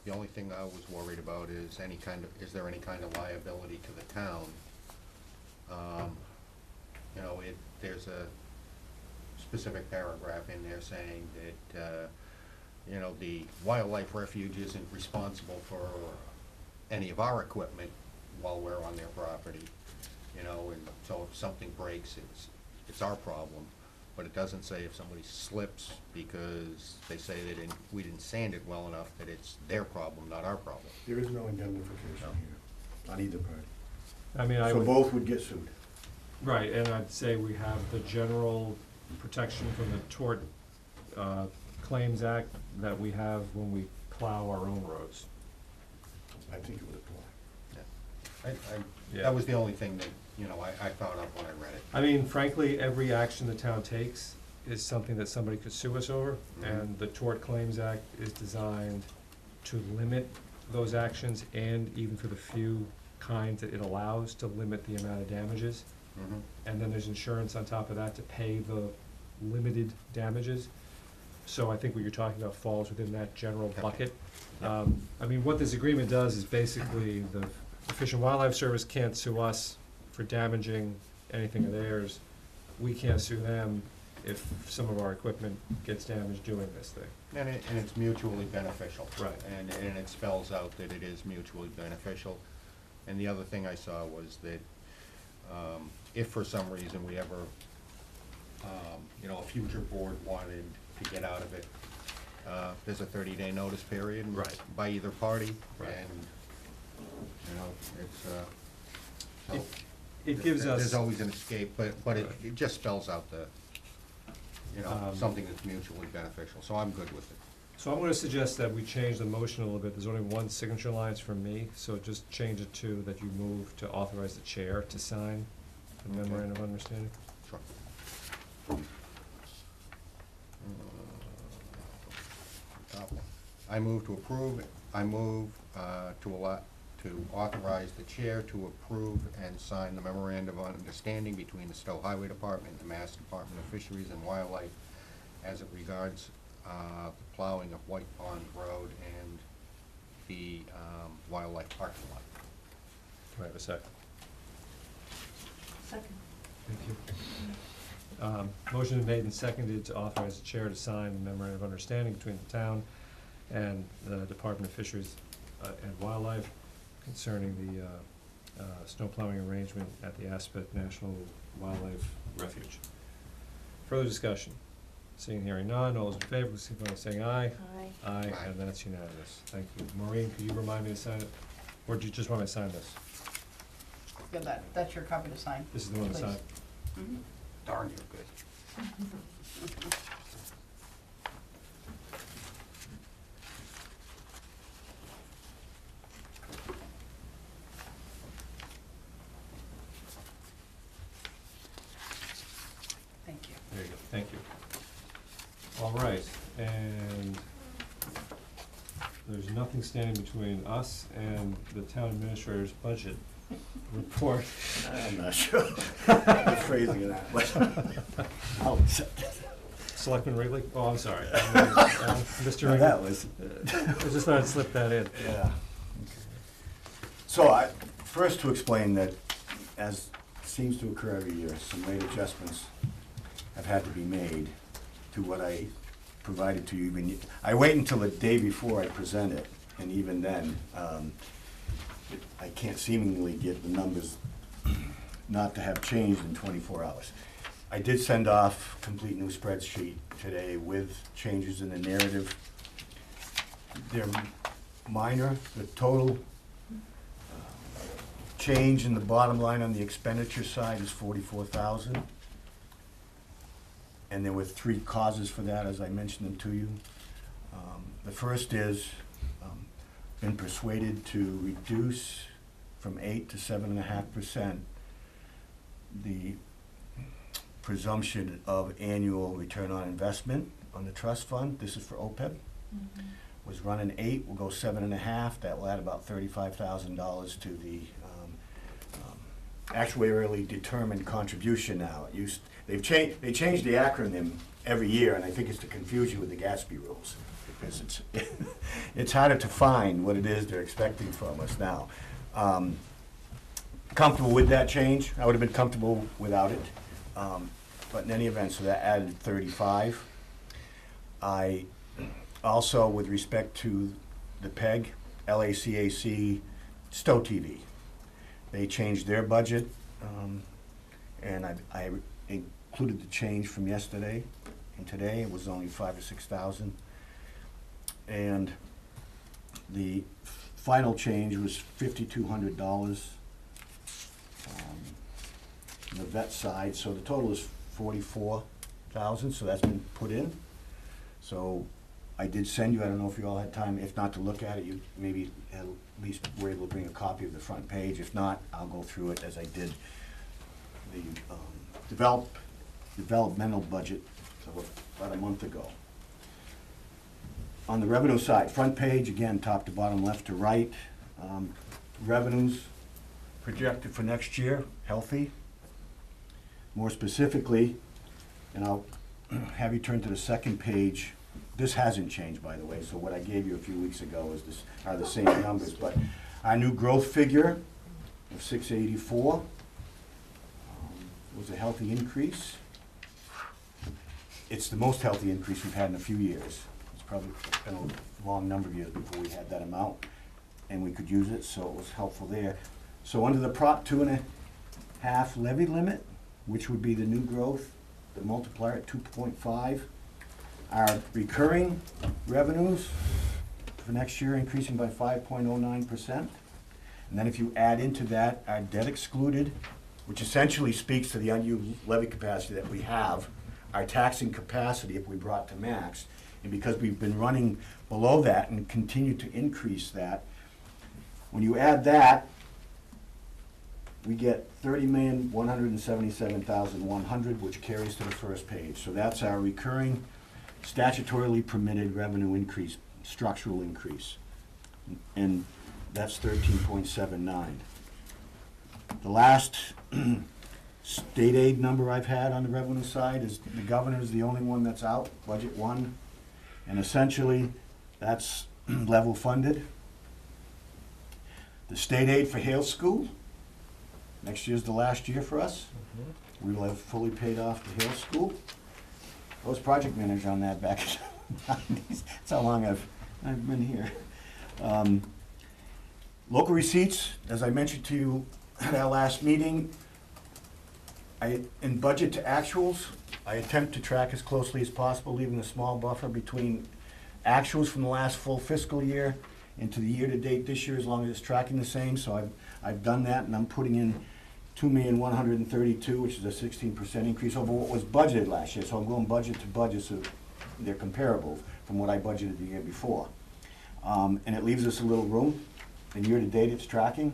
The only thing I was worried about is is there any kind of liability to the town? There's a specific paragraph in there saying that, the wildlife refuge isn't responsible for any of our equipment while we're on their property, and so if something breaks, it's our problem. But it doesn't say if somebody slips because they say we didn't sand it well enough, that it's their problem, not our problem. There is no indemnification here, on either party. I mean, So both would get sued. right, and I'd say we have the general protection from the Tort Claims Act that we have when we plow our own roads. I think it would apply. Yeah. That was the only thing that, I thought of when I read it. I mean, frankly, every action the town takes is something that somebody could sue us over, Mhm. and the Tort Claims Act is designed to limit those actions, and even for the few kinds that it allows, to limit the amount of damages. Mhm. And then there's insurance on top of that to pay the limited damages. So I think what you're talking about falls within that general bucket. I mean, what this agreement does is basically the Fish and Wildlife Service can't sue us for damaging anything of theirs. We can't sue them if some of our equipment gets damaged doing this thing. And it's mutually beneficial. Right. And it spells out that it is mutually beneficial. And the other thing I saw was that, if for some reason we ever, a future board wanted to get out of it, there's a 30-day notice period. Right. By either party. Right. And, it's, so. It gives us. There's always an escape, but it just spells out the, something that's mutually beneficial, so I'm good with it. So I'm gonna suggest that we change the motion a little bit. There's only one signature line from me, so just change it to that you move to authorize the chair to sign the Okay. memorandum of understanding. Sure. Top one. I move to approve, to authorize the chair to approve and sign the memorandum of understanding between the Stow Highway Department and the Mass Department of Fisheries and Wildlife as it regards the plowing of White Pond Road and the wildlife parking lot. Do I have a second? Second. Thank you. Motion is made and seconded to authorize the chair to sign the memorandum of understanding between the town and the Department of Fisheries and Wildlife concerning the snow plowing arrangement at the Aspet National Wildlife Refuge. Further discussion? Seeing and hearing none, all those in favor, please signify by saying aye. Aye. Aye, and that's unanimous. Thank you. Maureen, could you remind me to sign it? Or do you just want me to sign this? Yeah, that's your copy to sign. This is the one to Please. sign? Mhm. Darn, you're good. Thank you. There you go, thank you. All right, and there's nothing standing between us and the town administrator's budget report. I'm not sure. The phrasing of that, but I'll accept it. Selectman Wrigley? Oh, I'm sorry. Mr. No, Wrigley? that was, I just thought I'd slip that in. yeah. So first to explain that, as seems to occur every year, some rate adjustments have had to be made to what I provided to you. I wait until the day before I present it, and even then, I can't seemingly get the numbers not to have changed in 24 hours. I did send off a complete new spreadsheet today with changes in the narrative. They're minor. The total change in the bottom line on the expenditure side is 44,000. And there were 3 causes for that, as I mentioned them to you. The first is been persuaded to reduce from 8 to 7.5% the presumption of annual return on investment on the trust fund. This is for OPEB. Was running 8, we'll go 7.5. That will add about $35,000 to the actuarially determined contribution now. They changed the acronym every year, and I think it's to confuse you with the Gatsby rules, because it's harder to find what it is they're expecting from us now. Comfortable with that change? I would have been comfortable without it. But in any event, so that added 35. I also, with respect to the PEG, LACAC, Stow TV, they changed their budget, and I included the change from yesterday and today. It was only 5,000 or 6,000. And the final change was $5,200 on the vet side, so the total is 44,000, so that's been put in. So I did send you, I don't know if you all had time, if not to look at it, you maybe at least were able to bring a copy of the front page. If not, I'll go through it as I did the developmental budget of about a month ago. On the revenue side, front page, again, top to bottom, left to right, revenues projected for next year, healthy. More specifically, and I'll have you turn to the second page. This hasn't changed, by the way, so what I gave you a few weeks ago are the same numbers, but our new growth figure of 684 was a healthy increase. It's the most healthy increase we've had in a few years. It's probably been a long number of years before we had that amount, and we could use it, so it was helpful there. So under the Prop 2.5 levy limit, which would be the new growth, the multiplier at 2.5, our recurring revenues for next year increasing by 5.09%. And then if you add into that our debt excluded, which essentially speaks to the unused levy capacity that we have, our taxing capacity if we brought to max, and because we've been running below that and continue to increase that, when you add that, we get 30,177,100, which carries to the first page. So that's our recurring statutorily permitted revenue increase, structural increase. And that's 13.79. The last state aid number I've had on the revenue side is the governor's the only one that's out, budget 1. And essentially, that's level funded. The state aid for Hale School Next year's the last year for us. Mhm. We will have fully paid off the Hale School. I was project manager on that back in the 90s. That's how long I've been here. Local receipts, as I mentioned to you at our last meeting, in budget to actuals, I attempt to track as closely as possible, leaving a small buffer between actuals from the last full fiscal year into the year-to-date this year, as long as it's tracking the same. So I've done that, and I'm putting in 2,132,000, which is a 16% increase over what was budgeted last year. So I'm going budget to budget, so they're comparable from what I budgeted the year before. And it leaves us a little room. And year-to-date, it's tracking.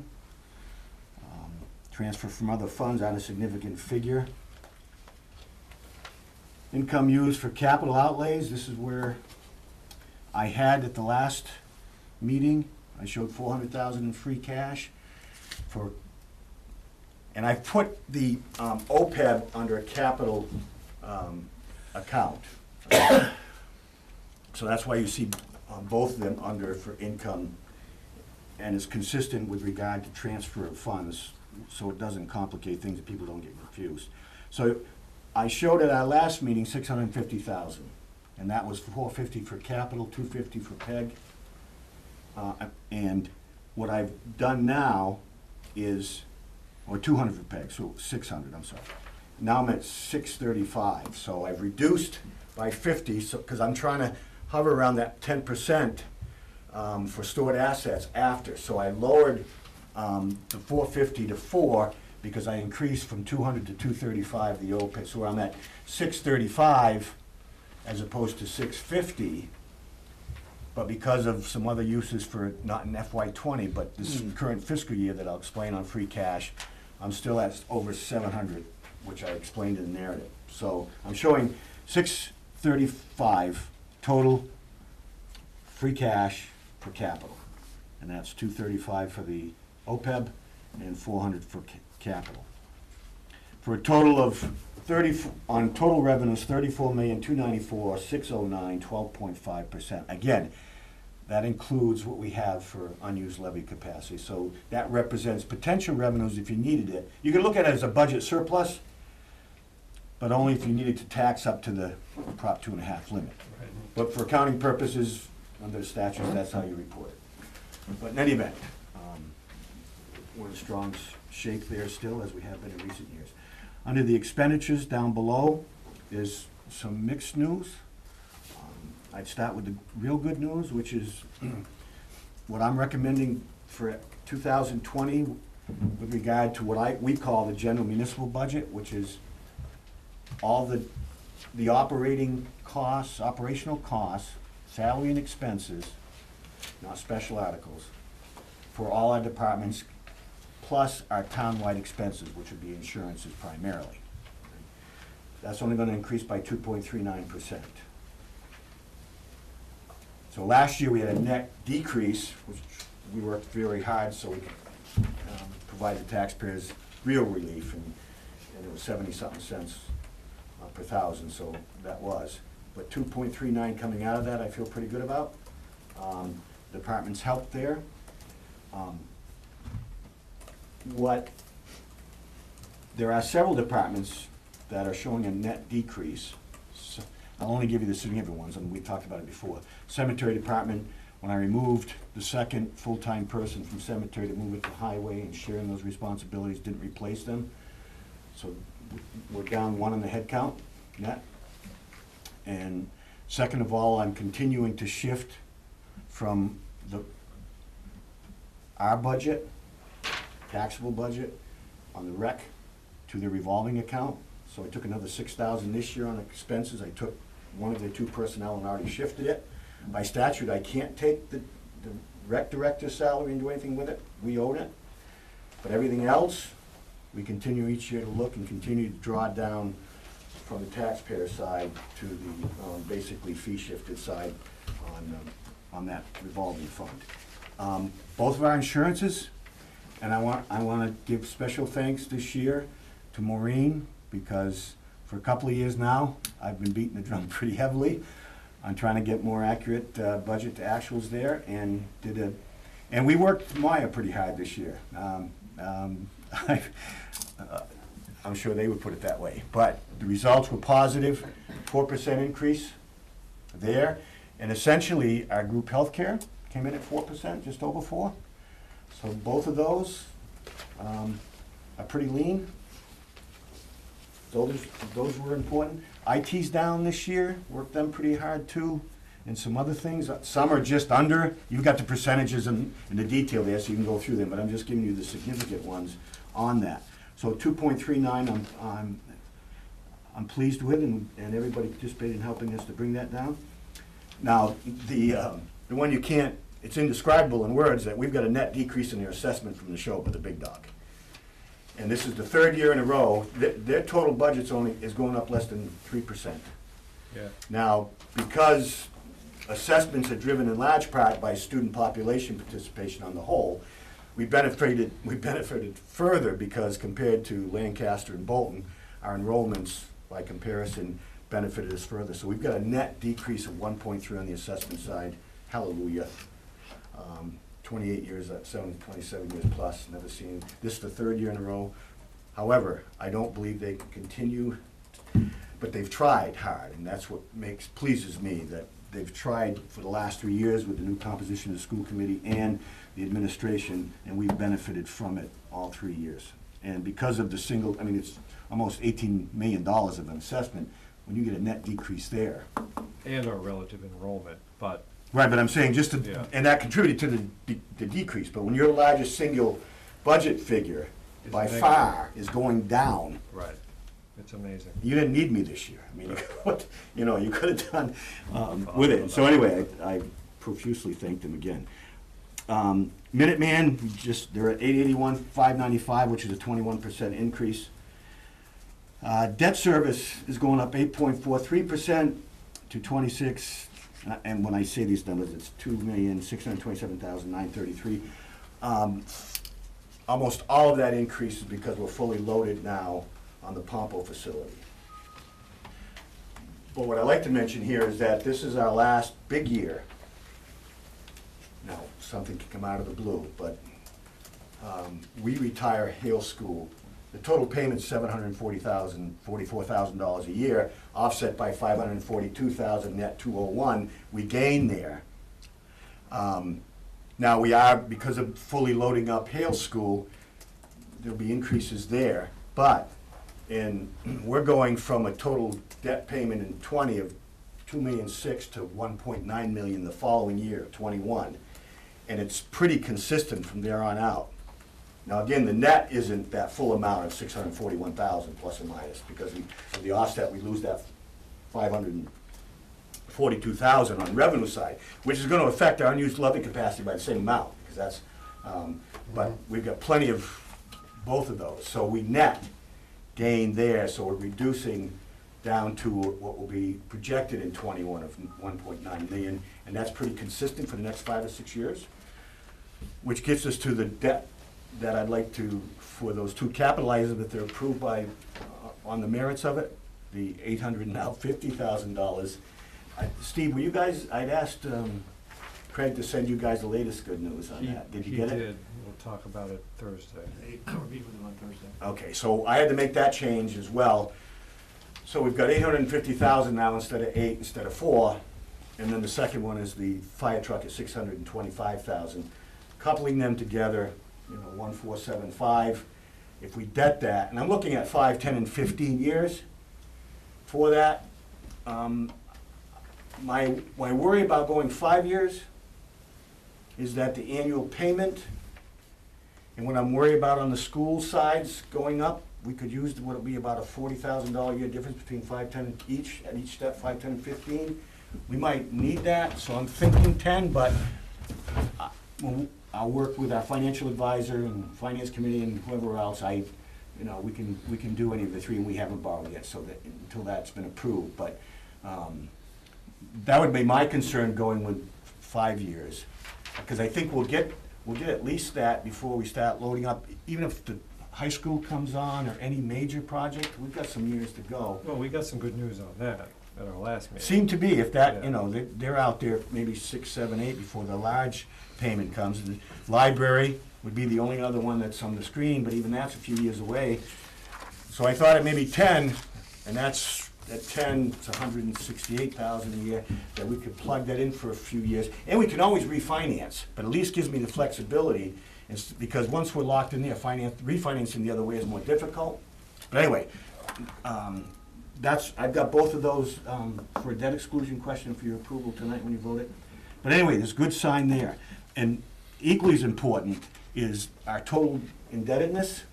Transfer from other funds, not a significant figure. Income used for capital outlays, this is where I had at the last meeting, I showed 400,000 in free cash for, and I put the OPEB under a capital account. So that's why you see both of them under for income, and it's consistent with regard to transfer of funds, so it doesn't complicate things and people don't get confused. So I showed at our last meeting 650,000, and that was 450 for capital, 250 for PEG. And what I've done now is, or 200 for PEG, so 600, I'm sorry. Now I'm at 635, so I've reduced by 50, so, because I'm trying to hover around that 10% for stored assets after. So I lowered the 450 to 4 because I increased from 200 to 235 the OPEB. So I'm at 635 as opposed to 650. But because of some other uses for, not in FY20, but this current fiscal year that I'll explain on free cash, I'm still at over 700, which I explained in the narrative. So I'm showing 635 total free cash for capital. And that's 235 for the OPEB and 400 for capital. For a total of on total revenues, 34,294,609, 12.5%. Again, that includes what we have for unused levy capacity. So that represents potential revenues if you needed it. You can look at it as a budget surplus, but only if you needed to tax up to the Prop 2.5 limit. Right. But for accounting purposes, under the statutes, that's how you report it. But in any event, we're in strong shape there still, as we have been in recent years. Under the expenditures down below, there's some mixed news. I'd start with the real good news, which is what I'm recommending for 2020 with regard to what we call the general municipal budget, which is all the operating costs, operational costs, salary and expenses, not special articles, for all our departments, plus our townwide expenses, which would be insurances primarily. That's only going to increase by 2.39%. So last year we had a net decrease, which we worked very hard so we could provide the taxpayers real relief, and it was 70-something cents per thousand, so that was. But 2.39 coming out of that, I feel pretty good about. Departments helped there. There are several departments that are showing a net decrease. So I'll only give you the significant ones, and we talked about it before. Cemetery department, when I removed the second full-time person from cemetery to move it to highway and sharing those responsibilities, didn't replace them. So we're down 1 in the head count, net. And second of all, I'm continuing to shift from our budget, taxable budget, on the rec to the revolving account. So I took another 6,000 this year on expenses. I took one of the 2 personnel and already shifted it. By statute, I can't take the rec director's salary and do anything with it. We own it. But everything else, we continue each year to look and continue to draw down from the taxpayer side to the basically fee shifted side on that revolving fund. Both of our insurances, and I want to give special thanks this year to Maureen, because for a couple of years now, I've been beating the drum pretty heavily on trying to get more accurate budget to actuals there, and we worked Maya pretty hard this year. I- I'm sure they would put it that way. But the results were positive, 4% increase there. And essentially, our group healthcare came in at 4%, just over 4. So both of those are pretty lean. Those were important. IT's down this year, worked them pretty hard too, and some other things. Some are just under. You've got the percentages and the detail there, so you can go through them, but I'm just giving you the significant ones on that. So 2.39, I'm pleased with, and everybody participated in helping us to bring that down. Now, the one you can't, it's indescribable in words, that we've got a net decrease in their assessment from the show with the big dog. And this is the third year in a row, their total budget's is going up less than 3%. Yeah. Now, because assessments are driven in large part by student population participation on the whole, we benefited further because compared to Lancaster and Bolton, our enrollments, by comparison, benefited us further. So we've got a net decrease of 1.3 on the assessment side. Hallelujah. 28 years, 27 years plus, never seen. This is the third year in a row. However, I don't believe they can continue, but they've tried hard, and that's what pleases me, that they've tried for the last 3 years with the new composition of the school committee and the administration, and we've benefited from it all 3 years. And because of the it's almost $18 million of an assessment, when you get a net decrease there. And our relative enrollment, but Right, but I'm saying Yeah. and that contributed to the decrease, but when your largest single budget figure It's by negative. far is going down, right, it's amazing. you didn't need me this year. I mean, you could have done with it. So anyway, I profusely thanked them again. Minuteman, they're at 881,595, which is a 21% increase. Debt service is going up 8.43% to 26. And when I say these numbers, it's 2,627,933. Almost all of that increase is because we're fully loaded now on the Pompo facility. But what I'd like to mention here is that this is our last big year. Now, something can come out of the blue, but we retire Hale School. The total payment's $744,000 a year, offset by $542,000 net 201. We gain there. Now we are, because of fully loading up Hale School, there'll be increases there. But we're going from a total debt payment in 20 of $2,600,000 to $1.9 million the following year, 21, and it's pretty consistent from there on out. Now, again, the net isn't that full amount of $641,000 plus or minus, because of the offset, we lose that $542,000 on revenue side, which is going to affect our unused levy capacity by the same amount, because that's, but we've got plenty of both of those. So we net gain there, so we're reducing down to what will be projected in 21 of 1.9 million, and that's pretty consistent for the next 5 or 6 years, which gets us to the debt that I'd like to, for those two capital items, if they're approved by, on the merits of it, the $850,000. Steve, were you guys, I'd asked Craig to send you guys the latest good news on that. Did you get it? He did, we'll talk about it Thursday. We'll meet with him on Thursday. Okay, so I had to make that change as well. So we've got $850,000 now instead of 8, instead of 4, and then the second one is the fire truck at $625,000. Coupling them together, 1,475. If we debt that, and I'm looking at 5, 10, and 15 years for that. My worry about going 5 years is that the annual payment, and what I'm worried about on the school sides going up, we could use what would be about a $40,000 a year difference between 5, 10 each, at each step, 5, 10, and 15. We might need that, so I'm thinking 10, but I'll work with our financial advisor and finance committee and whoever else. We can do any of the three, and we haven't borrowed yet, so that until that's been approved. But that would be my concern going with 5 years, because I think we'll get at least that before we start loading up. Even if the high school comes on or any major project, we've got some years to go. Well, we got some good news on that at our last meeting. Seem to be, if that, Yeah. they're out there maybe 6, 7, 8 before the large payment comes. The library, would be the only other one that's on the screen, but even that's a few years away. So I thought it may be 10, and that's, at 10, it's 168,000 a year, that we could plug that in for a few years. And we can always refinance, but at least gives me the flexibility, because once we're locked in there, refinancing the other way is more difficult. But anyway, I've got both of those for a debt exclusion question for your approval tonight when you vote it. But anyway, there's good sign there. And equally as important is our total indebtedness.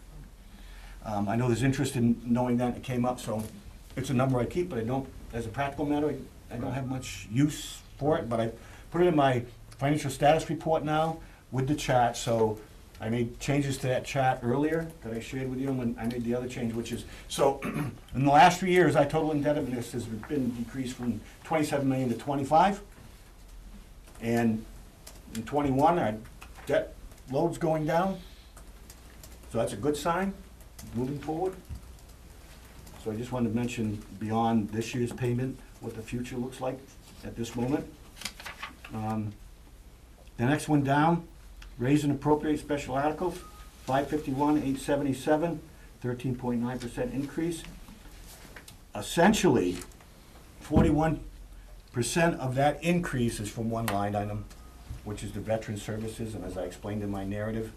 I know there's interest in knowing that, it came up, so it's a number I keep, but I don't, as a practical matter, I don't have much use for it, but I put it in my financial status report now with the chart, so I made changes to that chart earlier that I shared with you when I made the other change, which is, so in the last 3 years, our total indebtedness has been decreased from 27 million to 25. And in 21, our debt load's going down. So that's a good sign moving forward. So I just wanted to mention beyond this year's payment, what the future looks like at this moment. The next one down, raise and appropriate special articles, 551, 877, 13.9% increase. Essentially, 41% of that increase is from one line item, which is the veteran services, and as I explained in my narrative,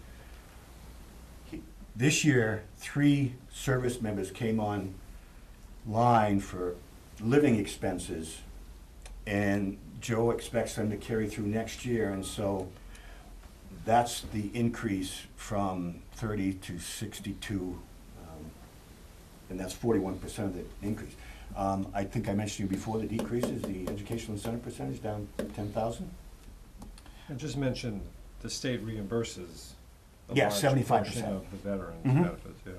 this year, 3 service members came on line for living expenses, and Joe expects them to carry through next year, and so that's the increase from 30 to 62, and that's 41% of the increase. I think I mentioned to you before, the decrease is the educational incentive percentage down 10,000. And just mention, the state reimburses a Yeah, large 75%. portion of the veterans' Mhm. benefits, yeah.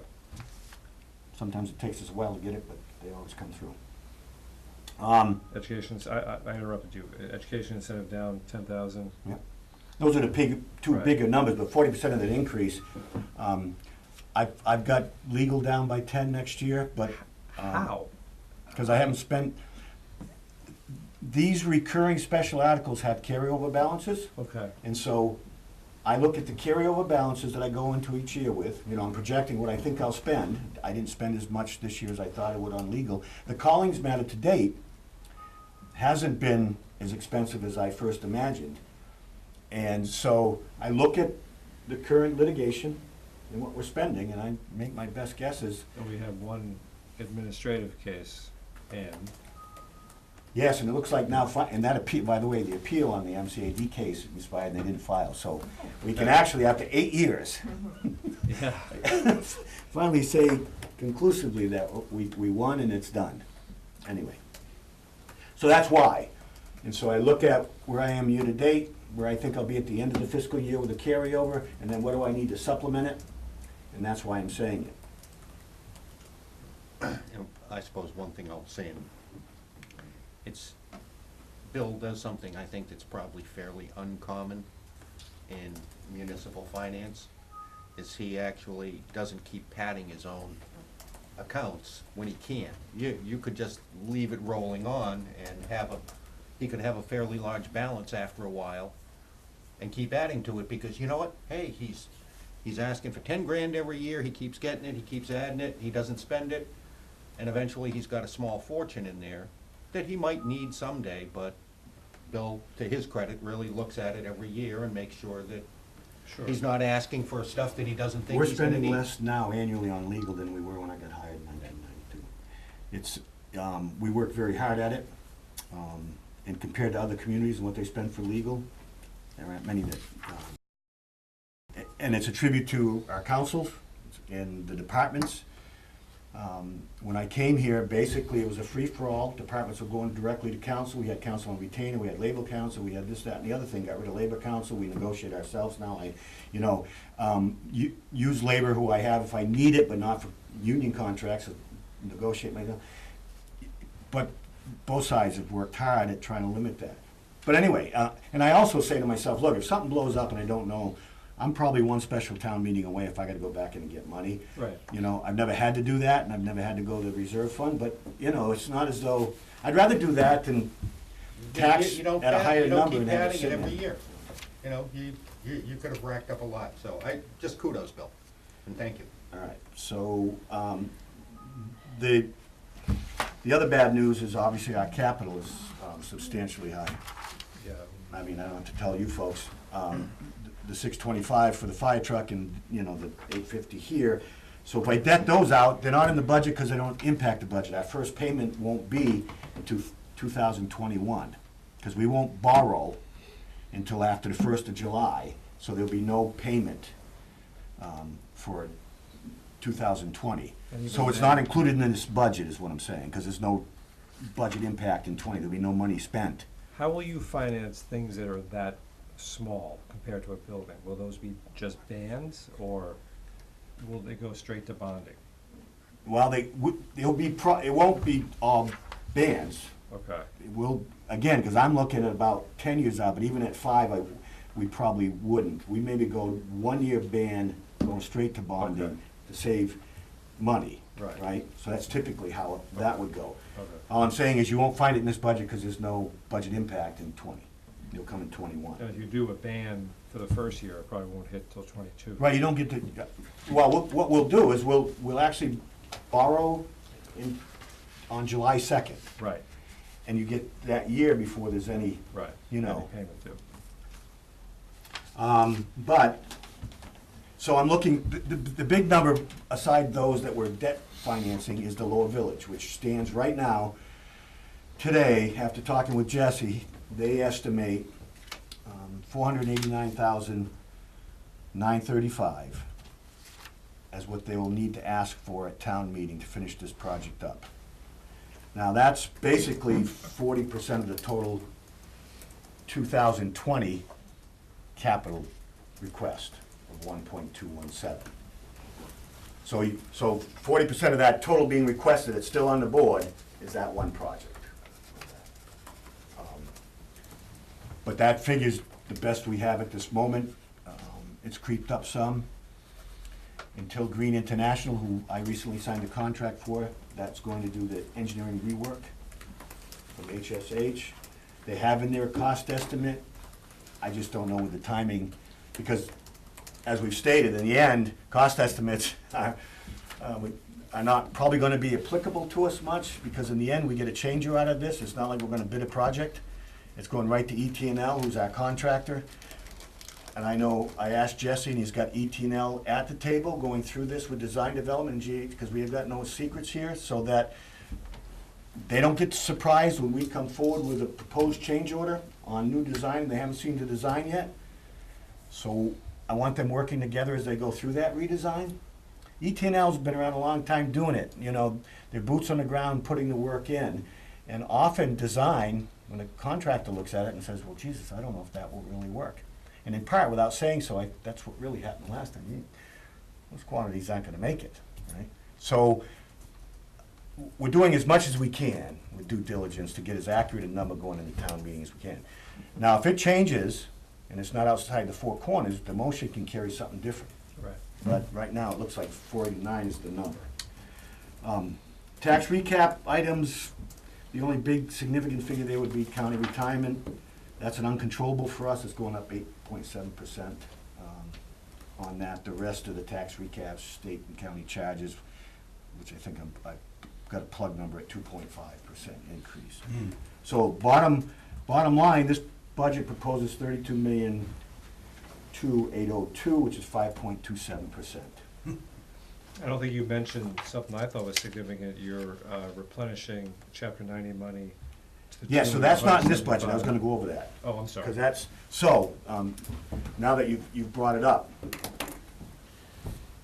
Sometimes it takes us a while to get it, but they always come through. Education, I interrupted you. Education incentive down 10,000. Those are the two Right. bigger numbers, but 40% of that increase. I've got legal down by 10 next year, but. How? Because I haven't spent, these recurring special articles have carryover balances, Okay. and so I look at the carryover balances that I go into each year with, I'm projecting what I think I'll spend. I didn't spend as much this year as I thought I would on legal. The Collings matter to date hasn't been as expensive as I first imagined. And so I look at the current litigation and what we're spending, and I make my best guesses. And we have one administrative case, and Yes, and it looks like now, and that appeal, by the way, the appeal on the MCAD case expired and they didn't file, so we can actually, after 8 years, yeah, finally say conclusively that we won and it's done. Anyway, so that's why. And so I look at where I am year to date, where I think I'll be at the end of the fiscal year with a carryover, and then what do I need to supplement it? And that's why I'm saying it. And I suppose one thing I'll say, and Bill does something I think that's probably fairly uncommon in municipal finance, is he actually doesn't keep padding his own accounts when he can. You could just leave it rolling on and he could have a fairly large balance after a while and keep adding to it, because you know what? Hey, he's asking for 10 grand every year, he keeps getting it, he keeps adding it, he doesn't spend it, and eventually he's got a small fortune in there that he might need someday, but Bill, to his credit, really looks at it every year and makes sure that sure. he's not asking for stuff that he doesn't think We're he's gonna need. spending less now annually on legal than we were when I got hired in 1992. It's, we work very hard at it, and compared to other communities and what they spend for legal, there aren't many that, and it's a tribute to our councils and the departments. When I came here, basically it was a free-for-all. Departments were going directly to council. We had council on retainer, we had labor council, we had this, that, and the other thing. Got rid of labor council, we negotiate ourselves now. Use labor who I have if I need it, but not for union contracts, negotiate myself. But both sides have worked hard at trying to limit that. But anyway, and I also say to myself, look, if something blows up and I don't know, I'm probably one special town meeting away if I gotta go back in and get money. Right. I've never had to do that, and I've never had to go to the reserve fund, but, it's not as though, I'd rather do that than tax You don't at a pad- higher you don't number keep and have it padding it sitting every there. year. you know, you could have racked up a lot, so just kudos, Bill, and thank you. All right, so, the other bad news is obviously our capital is substantially high. Yeah, I mean, I don't have to tell you folks, the 625 for the fire truck and, you know, the 850 here. So if I debt those out, they're not in the budget because they don't impact the budget. Our first payment won't be until 2021, because we won't borrow until after the 1st of July, so there'll be no payment for 2020. And So even it's then- not included in this budget, is what I'm saying, because there's no budget impact in 20, there'll be no money spent. how will you finance things that are that small compared to a building? Will those be just bands, or will they go straight to bonding? Well, it'll be, it won't be all bands. Okay, It will, again, because I'm looking at about 10 years out, but even at 5, we probably wouldn't. We maybe go 1-year ban, going straight to bonding Okay. to save money, Right. right? So that's typically how that would go. okay. All I'm saying is you won't find it in this budget because there's no budget impact in 20. It'll come in 21. And if you do a band for the first year, it probably won't hit till 22. Right, you don't get to, well, what we'll do is we'll actually borrow on July 2nd, Right, and you get that year before there's any, right. You know. Any payment due. but, so I'm looking, the big number, aside those that were debt financing, is the Lower Village, which stands right now, today, after talking with Jesse, they estimate $489,935 as what they will need to ask for at town meeting to finish this project up. Now, that's basically 40% of the total 2020 capital request of 1.217. So 40% of that total being requested, it's still on the board, is that one project. But that figure's the best we have at this moment. It's creeped up some. Until Green International, who I recently signed a contract for, that's going to do the engineering rework from HSH. They have in their cost estimate. I just don't know with the timing, because as we've stated, in the end, cost estimates are not probably gonna be applicable to us much, because in the end, we get a changer out of this. It's not like we're gonna bid a project. It's going right to ET&L, who's our contractor. And I know, I asked Jesse, and he's got ET&L at the table, going through this with design development and GH, because we have got no secrets here, so that they don't get surprised when we come forward with a proposed change order on new design, they haven't seen the design yet. So I want them working together as they go through that redesign. ET&L's been around a long time doing it, you know, they're boots on the ground, putting the work in. And often design, when the contractor looks at it and says, well, Jesus, I don't know if that will really work. And in part, without saying so, that's what really happened last time. Those quantities aren't gonna make it, right? So we're doing as much as we can with due diligence to get as accurate a number going into town meeting as we can. Now, if it changes, and it's not outside the four corners, the motion can carry something different. Right. But right now, it looks like 489 is the number. Tax recap items, the only big significant figure there would be county retirement. That's an uncontrollable for us, it's going up 8.7% on that. The rest of the tax recaps, state and county charges, which I think I've got a plug number at 2.5% increase. So bottom line, this budget proposes 32,208,002, which is 5.27%. I don't think you mentioned something I thought was significant, you're replenishing chapter 90 money to the Yeah, tune so of that's not in this budget, I was 175. gonna go over that. Oh, I'm sorry. Because that's, so, now that you've brought it up,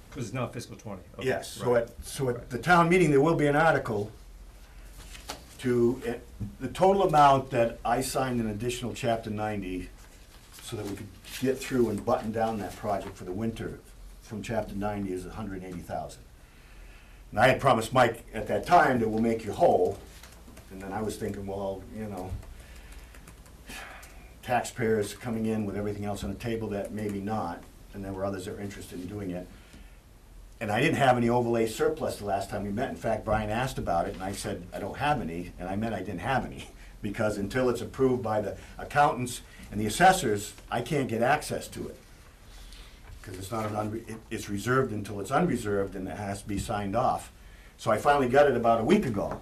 Because it's not fiscal 20. Okay, yes, so right. at the town meeting, there will be an article to, the total amount that I signed an additional chapter 90 so that we could get through and button down that project for the winter from chapter 90 is 180,000. And I had promised Mike at that time that we'll make you whole, and then I was thinking, well, you know, taxpayers coming in with everything else on the table that maybe not, and there were others that were interested in doing it. And I didn't have any overlay surplus the last time we met. In fact, Brian asked about it, and I said, I don't have any, and I meant I didn't have any. because until it's approved by the accountants and the assessors, I can't get access to it. Because it's not it's reserved until it's unreserved, and it has to be signed off. So I finally got it about a week ago.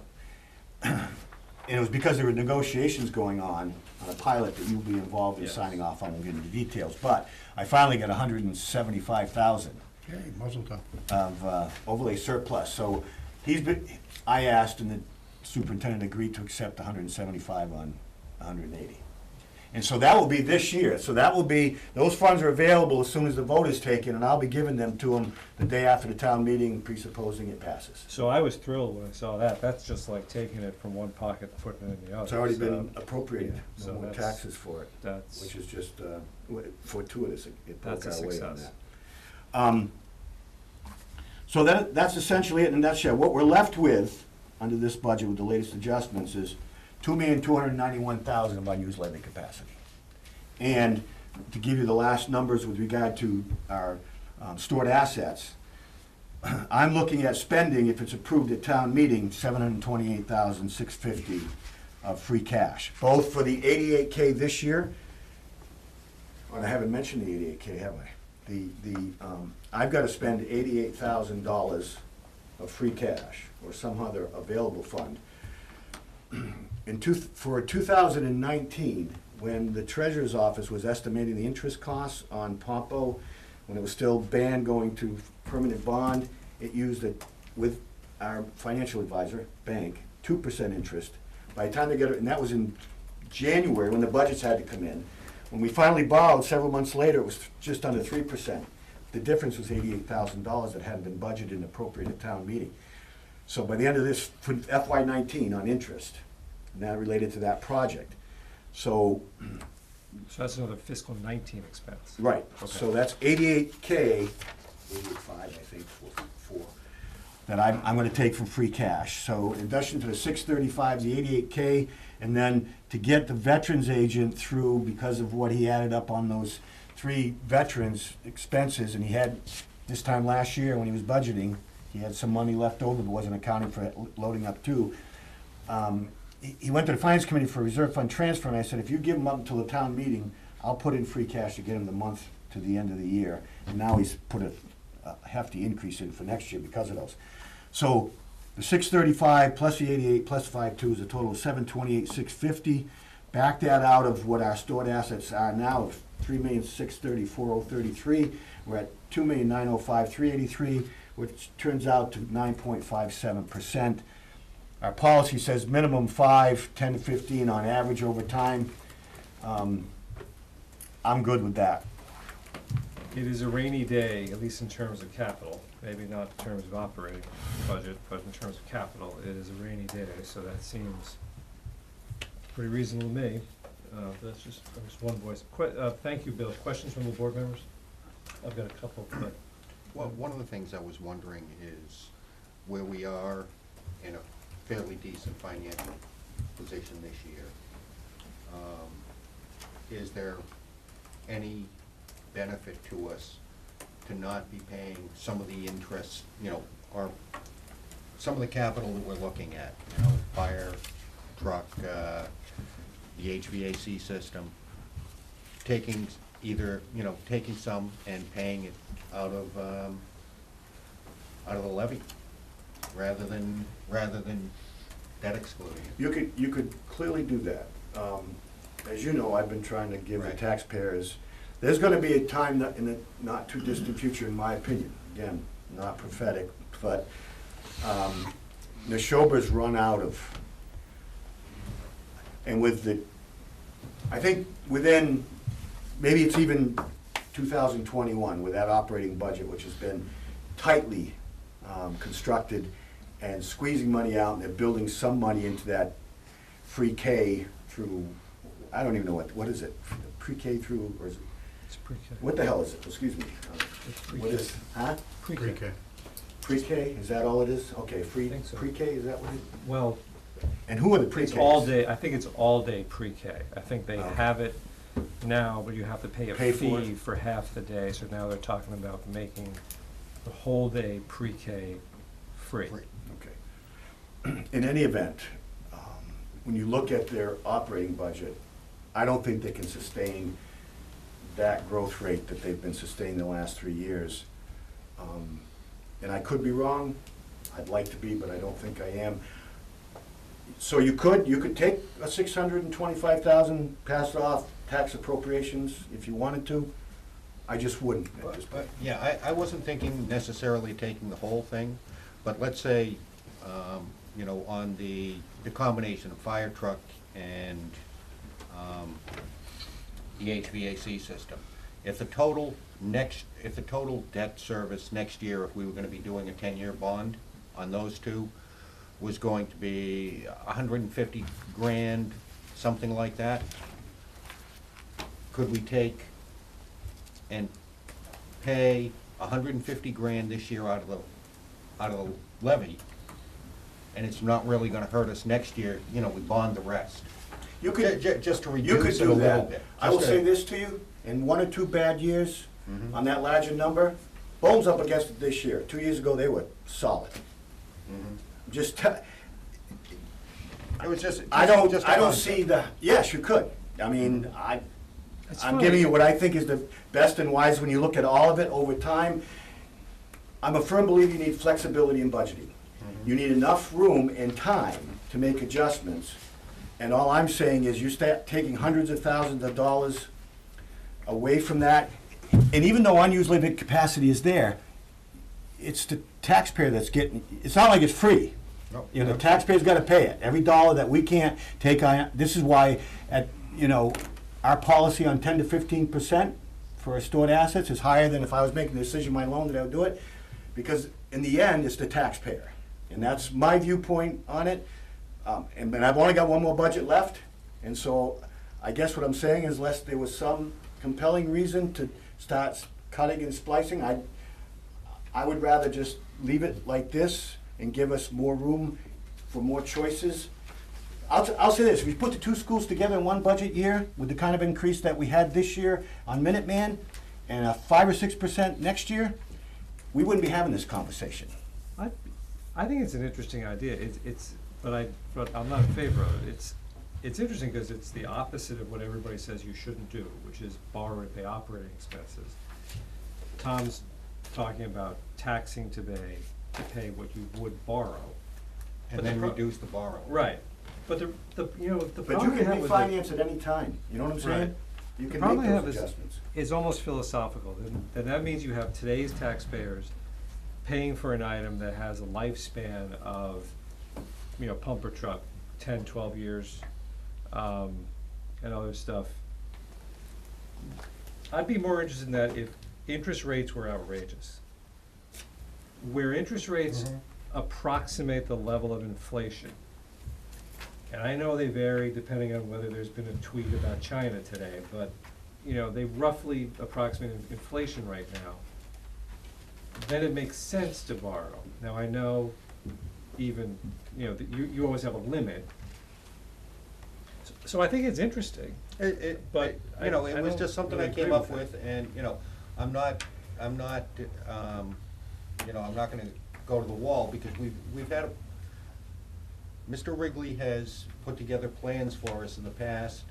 And it was because there were negotiations going on a pilot that you'll be involved in Yes. signing off on. We'll get into details. But I finally got 175,000 Okay, muzzle tough. of overlay surplus. So I asked, and the superintendent agreed to accept 175 on 180. And so that will be this year. So that will be, those funds are available as soon as the vote is taken, and I'll be giving them to them the day after the town meeting, presupposing it passes. So I was thrilled when I saw that. That's just like taking it from one pocket and putting it in the other. It's already So been appropriated, yeah, no so more that's- taxes for it, That's, which is just fortuitous. It broke that's a our way on success. that. So that's essentially it in a nutshell. What we're left with, under this budget with the latest adjustments, is $2,291,000 of unused levy capacity. And to give you the last numbers with regard to our stored assets, I'm looking at spending, if it's approved at town meeting, $728,650 of free cash, both for the 88K this year, and I haven't mentioned the 88K, have I? I've got to spend $88,000 of free cash or some other available fund. For 2019, when the treasurer's office was estimating the interest costs on Pompo, when it was still banned going to permanent bond, it used it with our financial advisor, bank, 2% interest. By the time they got it, and that was in January when the budgets had to come in. When we finally borrowed several months later, it was just under 3%. The difference was $88,000 that hadn't been budgeted and appropriated at town meeting. So by the end of this, for FY19 on interest, and that related to that project. So, So that's another fiscal 19 expense. right, Okay. so that's 88K, 88.5, I think, for that I'm gonna take from free cash. So in addition to the 635, the 88K, and then to get the veterans agent through, because of what he added up on those 3 veterans expenses, and he had, this time last year when he was budgeting, he had some money left over but wasn't accounting for it, loading up too. He went to the finance committee for a reserve fund transfer, and I said, if you give him up until the town meeting, I'll put in free cash to get him the month to the end of the year. And now he's put a hefty increase in for next year because of those. So the 635 plus the 88 plus 52 is a total of 728,650. Back that out of what our stored assets are now of 3,634,033. We're at 2,905,383, which turns out to 9.57%. Our policy says minimum 5, 10 to 15 on average over time. I'm good with that. It is a rainy day, at least in terms of capital, maybe not in terms of operating budget, but in terms of capital, it is a rainy day, so that seems pretty reasonable to me. That's just one voice. Thank you, Bill. Questions from the board members? I've got a couple, but. Well, one of the things I was wondering is where we are in a fairly decent financial position this year. Is there any benefit to us to not be paying some of the interest, or some of the capital that we're looking at, fire, truck, the HVAC system, taking some and paying it out of the levy, rather than debt excluding it. You could clearly do that. As you know, I've been trying to give the Right. taxpayers, there's gonna be a time in the not too distant future, in my opinion, again, not prophetic, but Neshoba's run out of, and I think within, maybe it's even 2021 with that operating budget, which has been tightly constructed and squeezing money out, and they're building some money into that free K through, I don't even know what is it? Pre-K through, or is it, It's pre-K. what the hell is it? Excuse me. It's What pre-K. is, huh? Pre-K. Pre-K, is that all it is? Okay, I think so. pre-K, is that what it? Well, And who are the pre-Ks? it's all day, I think it's all day pre-K. I think they Okay. have it now, but you have to pay a Pay for fee it. for half the day, so now they're talking about making the whole day pre-K free. Free. Okay. In any event, when you look at their operating budget, I don't think they can sustain that growth rate that they've been sustaining the last 3 years. And I could be wrong, I'd like to be, but I don't think I am. So you could take a 625,000, pass it off tax appropriations if you wanted to. I just wouldn't at this point. Yeah, I wasn't thinking necessarily taking the whole thing, but let's say, you know, on the combination of fire truck and the HVAC system. If the total debt service next year, if we were gonna be doing a 10-year bond on those two, was going to be 150 grand, something like that, could we take and pay 150 grand this year out of the levy, and it's not really gonna hurt us next year, you know, we bond the rest? You could, Just to you could reduce it a do little that. bit. I will Just say to- this to you, in 1 or 2 bad years, Mhm. on that larger number, Bone's up against it this year. 2 years ago, they were solid. Mhm. Just, It was just. I don't just a see the, yes, you could. I mean, It's I'm fine. giving you what I think is the best and wise when you look at all of it over time. I'm a firm believer you need flexibility in budgeting. You need enough room and time to make adjustments. And all I'm saying is you start taking hundreds of thousands of dollars away from that. And even though unused living capacity is there, it's the taxpayer that's getting, it's not like it's free. No. You know, the taxpayer's gotta pay it. Every dollar that we can't take on, this is why, our policy on 10 to 15% for our stored assets is higher than if I was making the decision my loan that I would do it. Because in the end, it's the taxpayer. And that's my viewpoint on it. And I've only got one more budget left. And so I guess what I'm saying is unless there was some compelling reason to start cutting and splicing, I would rather just leave it like this and give us more room for more choices. I'll say this, if we put the 2 schools together in one budget year with the kind of increase that we had this year on Minuteman and a 5 or 6% next year, we wouldn't be having this conversation. I think it's an interesting idea. But I'm not in favor of it. It's interesting because it's the opposite of what everybody says you shouldn't do, which is borrow and pay operating expenses. Tom's talking about taxing to pay what you would borrow. And But then the reduce the borrow. Right. But the But you problem I can have with it refinance at any time, you know what I'm saying? Right. You The can problem make I have those is- adjustments. is almost philosophical. Then that means you have today's taxpayers paying for an item that has a lifespan of, pumper truck, 10, 12 years, and other stuff. I'd be more interested in that if interest rates were outrageous. Where interest rates approximate the level of inflation. And I know they vary depending on whether there's been a tweet about China today, but, they roughly approximate inflation right now. Then it makes sense to borrow. Now, I know even, that you always have a limit. So I think it's interesting. But You know, it I was don't just something I really came agree up with with, and, I'm not, I'm not gonna go to the wall, because we've had Mr. Wrigley has put together plans for us in the past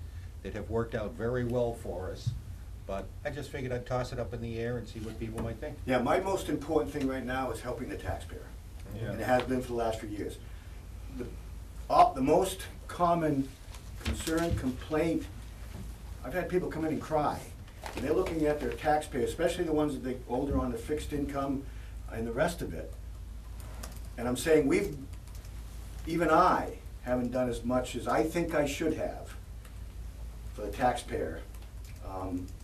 that have worked out very well for us, but I just figured I'd toss it up in the air and see what people might think. Yeah, my most important thing right now is helping the taxpayer. Yeah. And it has been for the last few years. The most common concern, complaint, I've had people come in and cry. And they're looking at their taxpayers, especially the ones that they older on the fixed income and the rest of it. And I'm saying even I haven't done as much as I think I should have for the taxpayer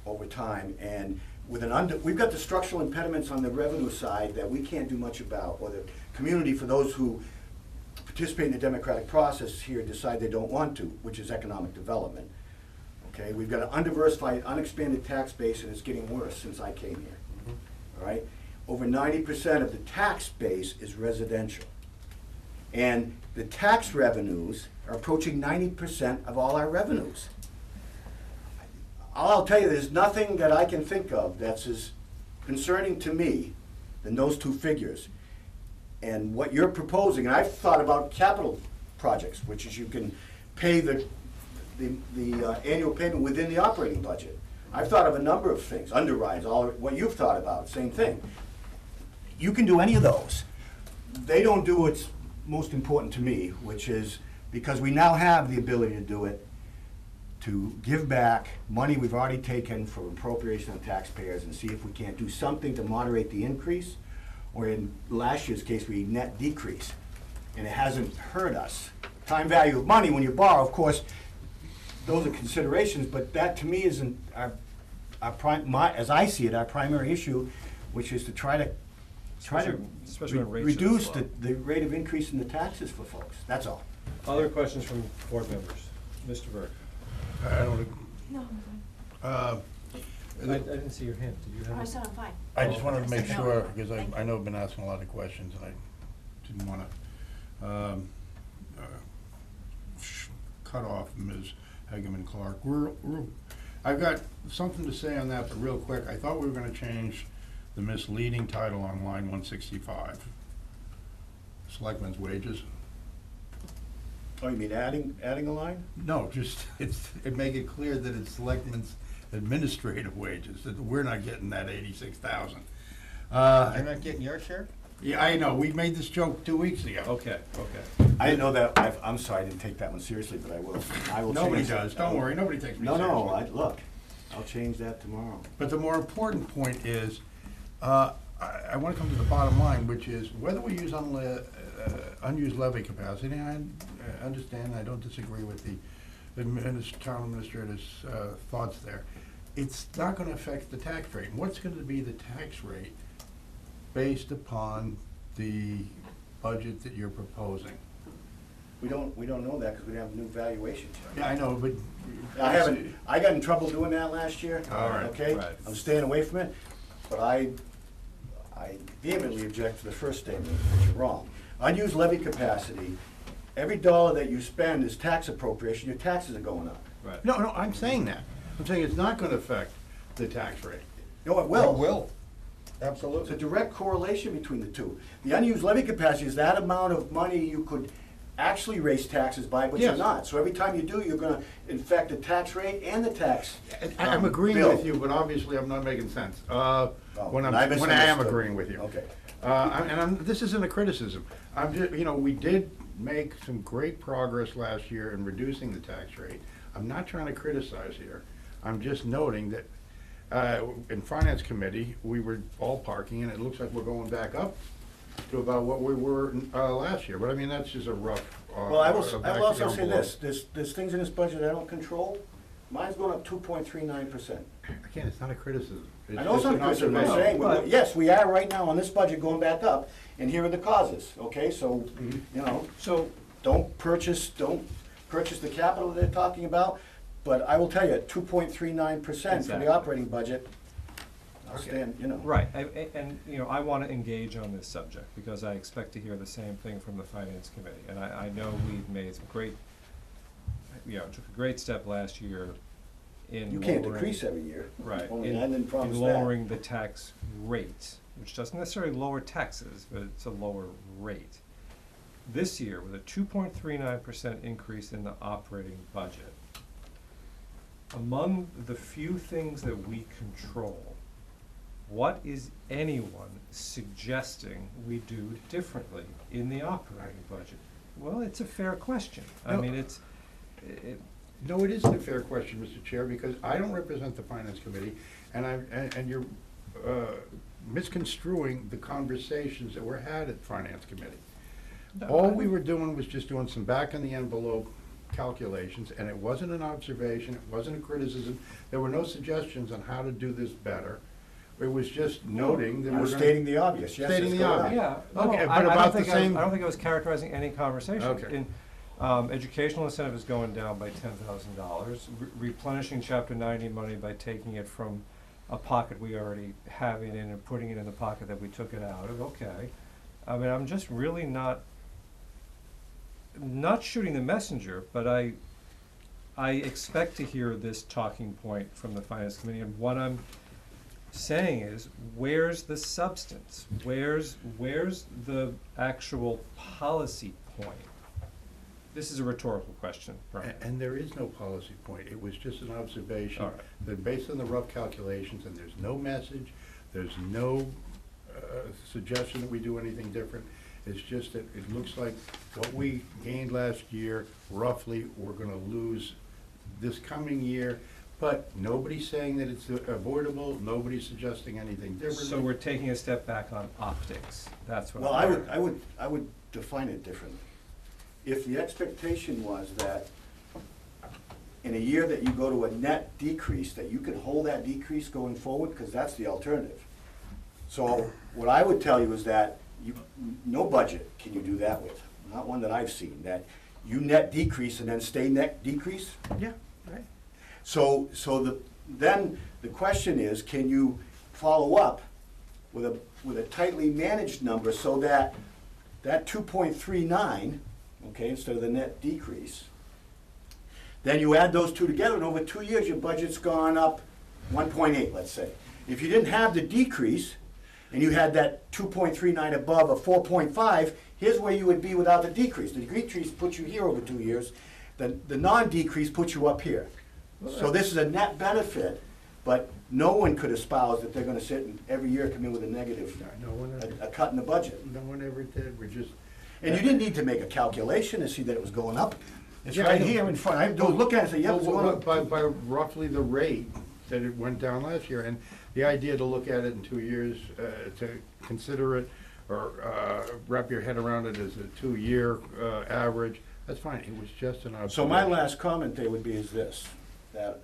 over time. And with we've got the structural impediments on the revenue side that we can't do much about, or the community, for those who participate in the democratic process here, decide they don't want to, which is economic development. Okay, we've got an undiversified, unexpanded tax base, and it's getting worse since I came here. All right, over 90% of the tax base is residential, and the tax revenues are approaching 90% of all our revenues. I'll tell you, there's nothing that I can think of that's as concerning to me than those 2 figures. And what you're proposing, and I've thought about capital projects, which is you can pay the annual payment within the operating budget. I've thought of a number of things, underwrites, all what you've thought about, same thing. You can do any of those. They don't do what's most important to me, which is, because we now have the ability to do it, to give back money we've already taken for appropriation of taxpayers and see if we can't do something to moderate the increase, or in last year's case, we net decrease. And it hasn't hurt us. Time value of money, when you borrow, of course, those are considerations, but that to me isn't as I see it, our primary issue, which is to try to Especially when rates are reduce low. the rate of increase in the taxes for folks, that's all. Other questions from board members? Mr. Burke? I don't, No, I didn't see your hand. Did you have? I said I'm fine. I just wanted to make No. sure, because Thank I know I've been asking a lot of questions, and I didn't wanna, cut off Ms. Hageman Clark. I've got something to say on that, but real quick, I thought we were gonna change the misleading title on line 165. Selectmen's wages. Oh, you mean adding a line? No, just, make it clear that it's selectmen's administrative wages, that we're not getting that 86,000. You're not getting your share? Yeah, I know, we made this joke 2 weeks ago. Okay. I didn't know that, I'm sorry, I didn't take that one seriously, but I will Nobody change that. does, don't worry, nobody takes me seriously. No, look, I'll change that tomorrow. But the more important point is, I want to come to the bottom line, which is whether we use unused levy capacity. I understand, I don't disagree with the town administrator's thoughts there. It's not going to affect the tax rate. What's going to be the tax rate based upon the budget that you're proposing? We don't know that because we don't have new valuations yet. Yeah, I know, but I got in trouble doing that last year. All right, okay? right. I'm staying away from it, but I vehemently object to the first statement, which is wrong. Unused levy capacity, every dollar that you spend is tax appropriation, your taxes are going up. Right. no, I'm saying that. I'm saying it's not going to affect the tax rate. No, it will. It will, It's a absolutely. direct correlation between the two. The unused levy capacity is that amount of money you could actually raise taxes by, but you're Yes. not. So every time you do, you're gonna infect the tax rate and the tax. I'm agreeing bill. with you, but obviously I'm not making sense. When I I am misunderstood. agreeing with you. Okay. This isn't a criticism. I'm just, we did make some great progress last year in reducing the tax rate. I'm not trying to criticize here. I'm just noting that in Finance Committee, we were ballparking, and it looks like we're going back up to about what we were last year. But I mean, that's just a rough. Well, I will also say back-of-the-envelope. this, there's things in this budget I don't control. Mine's going up 2.39%. Again, it's not a criticism. I know it's not just an criticism, I'm observation. saying, yes, we are right now on this budget going back up, and here are the causes, okay? So, So, don't purchase the capital they're talking about, but I will tell you, 2.39% for Exactly. the operating budget, I'll stand, right, and, I want to engage on this subject, because I expect to hear the same thing from the Finance Committee. And I know we've made some great, took a great step last year in You can't lowering- decrease every year. Right, Only I didn't promise in that. lowering the tax rate, which doesn't necessarily lower taxes, but it's a lower rate. This year, with a 2.39% increase in the operating budget, among the few things that we control, what is anyone suggesting we do differently in the operating budget? Well, it's a fair question. I No. mean, No, it isn't a fair question, Mr. Chair, because I don't represent the Finance Committee, and you're misconstruing the conversations that were had at Finance Committee. All we were doing was just doing some back-in-the-envelope calculations, and it wasn't an observation, it wasn't a criticism. There were no suggestions on how to do this better. It was just noting that I we're was gonna. stating the obvious, yes, Stating it's the going up. obvious. yeah, Okay, no, but I don't about the think I was- same- I don't think I was characterizing any conversation. Okay. Educational incentive is going down by $10,000. Replenishing Chapter 90 money by taking it from a pocket we already have it in and putting it in the pocket that we took it out of, okay. I mean, I'm just really not shooting the messenger, but I expect to hear this talking point from the Finance Committee, and what I'm saying is, where's the substance? Where's the actual policy point? This is a rhetorical question, Brian. And there is no policy point. It was just an observation All right. that based on the rough calculations, and there's no message, there's no suggestion that we do anything different. It's just that it looks like what we gained last year, roughly, we're gonna lose this coming year. But nobody's saying that it's avoidable, nobody's suggesting anything different. So we're taking a step back on optics, that's what. Well, I'm I would define it differently. If the expectation was that in a year that you go to a net decrease, that you could hold that decrease going forward, because that's the alternative. So what I would tell you is that no budget can you do that with, not one that I've seen, that you net decrease and then stay net decrease. Yeah, right. So then the question is, can you follow up with a tightly managed number so that 2.39, okay, instead of the net decrease, then you add those two together, and over 2 years, your budget's gone up 1.8, let's say. If you didn't have the decrease, and you had that 2.39 above a 4.5, here's where you would be without the decrease. The decrease puts you here over 2 years, the non-decrease puts you up here. So this is a net benefit, but no one could espouse that they're gonna sit and every year come in with a negative, No one ever, a cut in the budget. no one ever did, we're just. And you didn't need to make a calculation to see that it was going up. It's Yeah, I right know. here in front. I do look at it and say, yep, it's going up. By roughly the rate that it went down last year, and the idea to look at it in 2 years, to consider it, or wrap your head around it as a 2-year average, that's fine, it was just an observation. So my last comment there would be is this, that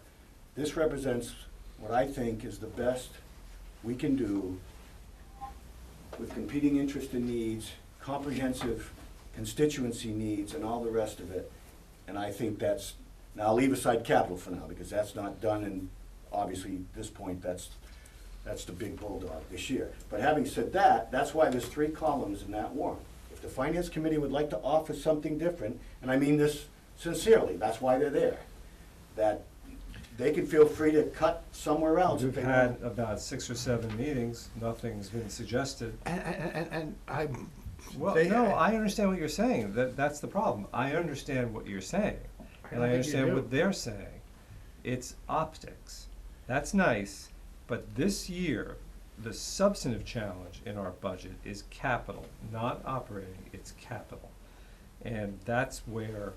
this represents what I think is the best we can do with competing interest and needs, comprehensive constituency needs, and all the rest of it. And I think that's, now I'll leave aside capital for now, because that's not done, and obviously, at this point, that's the big bulldog this year. But having said that, that's why there's 3 columns in that warrant. If the Finance Committee would like to offer something different, and I mean this sincerely, that's why they're there, that they can feel free to cut somewhere else. if We've they had want. about 6 or 7 meetings, nothing's been suggested. And I. Well, no, I understand what you're saying, that's the problem. I understand what you're saying, and I don't think you understand do. what they're saying. It's optics. That's nice, but this year, the substantive challenge in our budget is capital, not operating, it's capital. And that's where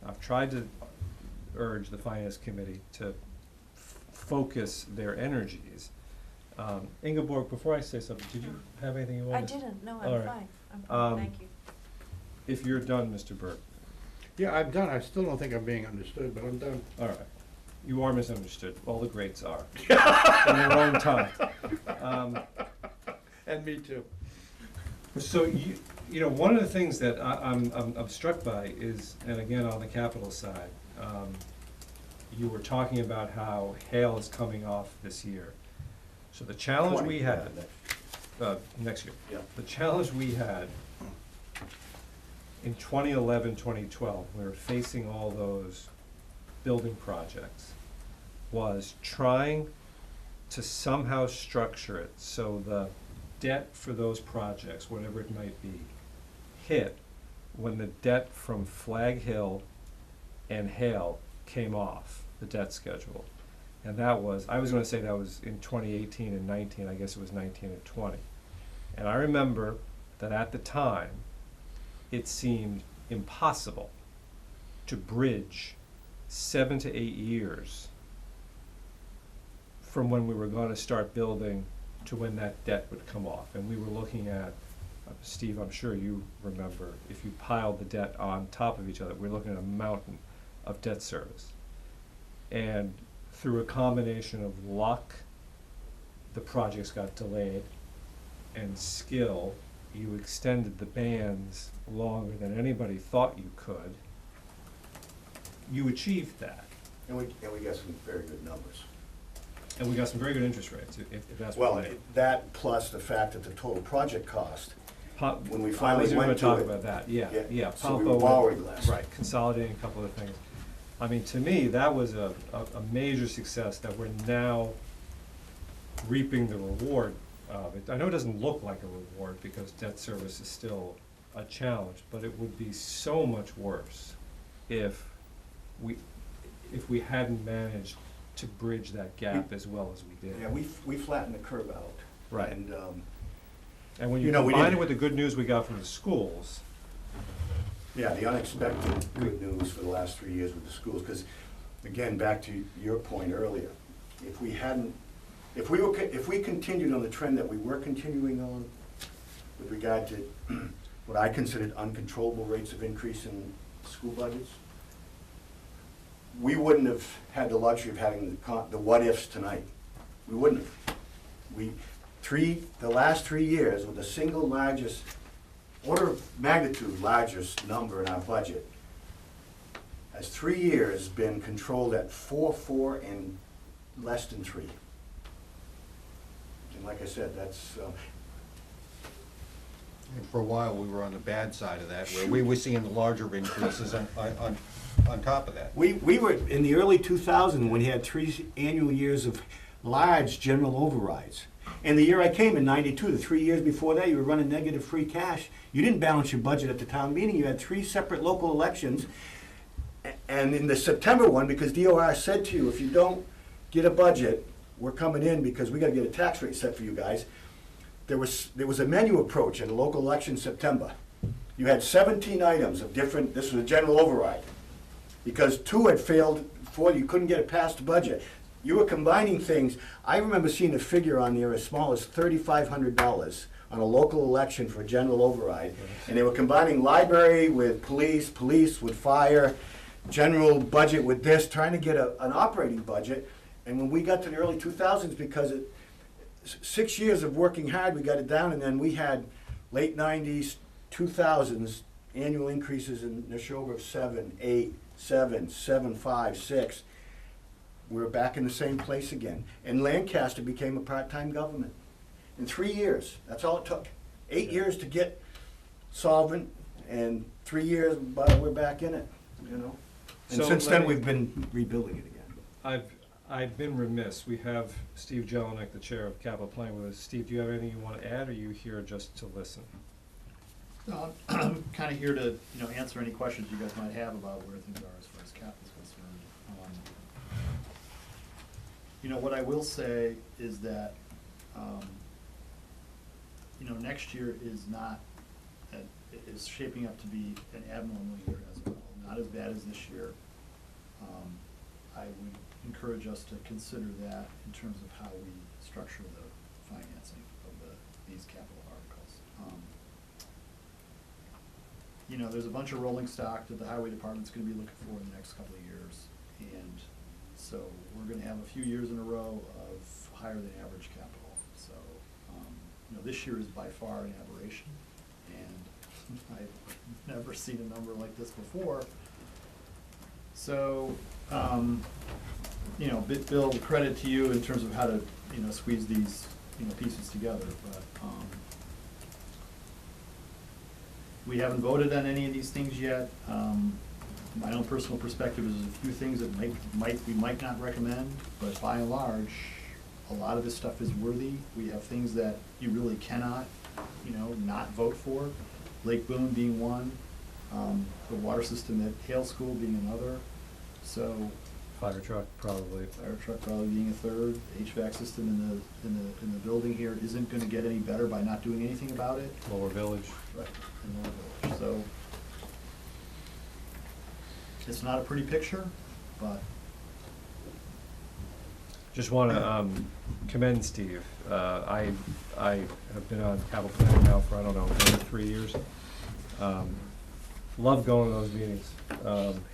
I've tried to urge the Finance Committee to focus their energies. Ingeborg, before I say something, did you have anything you I wanted? didn't, no, All I'm right. fine, I'm fine, thank you. If you're done, Mr. Burke. Yeah, I'm done, I still don't think I'm being understood, but I'm done. All right. You are misunderstood. All the greats are. In their own time. And me too. So you know, one of the things that I'm struck by is, and again, on the capital side, you were talking about how Hale is coming off this year. So the challenge 20, we had, yeah, next year. Yeah. The challenge we had in 2011, 2012, we were facing all those building projects, was trying to somehow structure it so the debt for those projects, whatever it might be, hit when the debt from Flag Hill and Hale came off the debt schedule. And that was, I was gonna say that was in 2018 and 19, I guess it was 19 and 20. And I remember that at the time, it seemed impossible to bridge 7 to 8 years from when we were gonna start building to when that debt would come off. And we were looking at, Steve, I'm sure you remember, if you piled the debt on top of each other, we're looking at a mountain of debt service. And through a combination of luck, the projects got delayed, and skill, you extended the bands longer than anybody thought you could. You achieved that. And we got some very good numbers. And we got some very good interest rates, if that's Well, what they. that plus the fact that the total project cost, when we I finally was gonna went to talk it. about that, yeah. So we Pampo were borrowing less. Right, consolidating a couple of things. I mean, to me, that was a major success that we're now reaping the reward of it. I know it doesn't look like a reward because debt service is still a challenge, but it would be so much worse if we hadn't managed to bridge that gap as well as we did. Yeah, we flattened the curve out. Right. And, when you you know, we combine it didn't- with the good news we got from the schools, yeah, the unexpected good news for the last 3 years with the schools, because, again, back to your point earlier, if we continued on the trend that we were continuing on with regard to what I considered uncontrollable rates of increase in school budgets, we wouldn't have had the luxury of having the what-ifs tonight. We wouldn't have. The last 3 years, with the single largest, order of magnitude largest number in our budget, has 3 years been controlled at 4, and less than 3. And like I said, that's, And for a while, we were on the bad side of that, where we were seeing the larger increases on top of that. we were in the early 2000s when we had 3 annual years of large general overrides. And the year I came in '92, the 3 years before that, you were running negative free cash. You didn't balance your budget at the town meeting. You had 3 separate local elections. And in the September one, because DOR said to you, if you don't get a budget, we're coming in because we gotta get a tax rate set for you guys. There was a menu approach in the local election in September. You had 17 items of different, this was a general override. Because 2 had failed, 4, you couldn't get it past the budget. You were combining things. I remember seeing a figure on there as small as $3,500 on a local election for a general override. And they were combining library with police, police with fire, general budget with this, trying to get an operating budget. And when we got to the early 2000s, because 6 years of working hard, we got it down, and then we had late 90s, 2000s, annual increases in Neshoba of 7, 8, 7, 7, 5, 6. We're back in the same place again. And Lancaster became a part-time government. In 3 years, that's all it took. 8 years to get solvent, and 3 years, but we're back in it, you know? And So since let then, me- we've been rebuilding it again. I've been remiss. We have Steve Jelinek, the chair of capital planning, with us. Steve, do you have anything you want to add, or are you here just to listen? I'm kind of here to, answer any questions you guys might have about where things are as far as capital is concerned. What I will say is that, next year is shaping up to be an abnormal year as well. Not as bad as this year. I would encourage us to consider that in terms of how we structure the financing of these capital articles. There's a bunch of rolling stock that the highway department's gonna be looking for in the next couple of years. And so we're gonna have a few years in a row of higher than average capital. So, this year is by far an aberration. And I've never seen a number like this before. So, Bill, credit to you in terms of how to, squeeze these, pieces together, but, we haven't voted on any of these things yet. My own personal perspective is there's a few things that we might not recommend, but by and large, a lot of this stuff is worthy. We have things that you really cannot, not vote for. Lake Boone being one, the water system at Hale School being another. So Fire truck, probably. fire truck probably being a third. The HVAC system in the building here isn't gonna get any better by not doing anything about it. Lower Village. Right. In Lower Village. So it's not a pretty picture, but Just want to commend Steve. I have been on capital planning now for, I don't know, maybe 3 years. Love going to those meetings.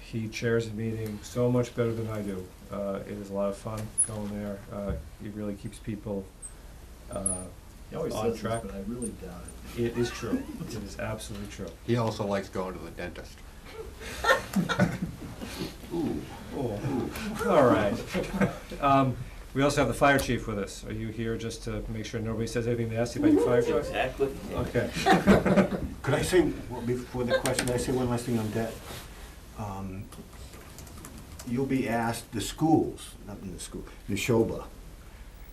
He chairs the meeting so much better than I do. It is a lot of fun going there. He really keeps people he always on says this, track. but I really doubt it. It is true. It is absolutely true. He also likes going to the dentist. All right. We also have the fire chief with us. Are you here just to make sure nobody says anything nasty about your fire truck? Exactly. Okay. Could I say, before the question, could I say one last thing on debt? You'll be asked, the schools, not in the school, Neshoba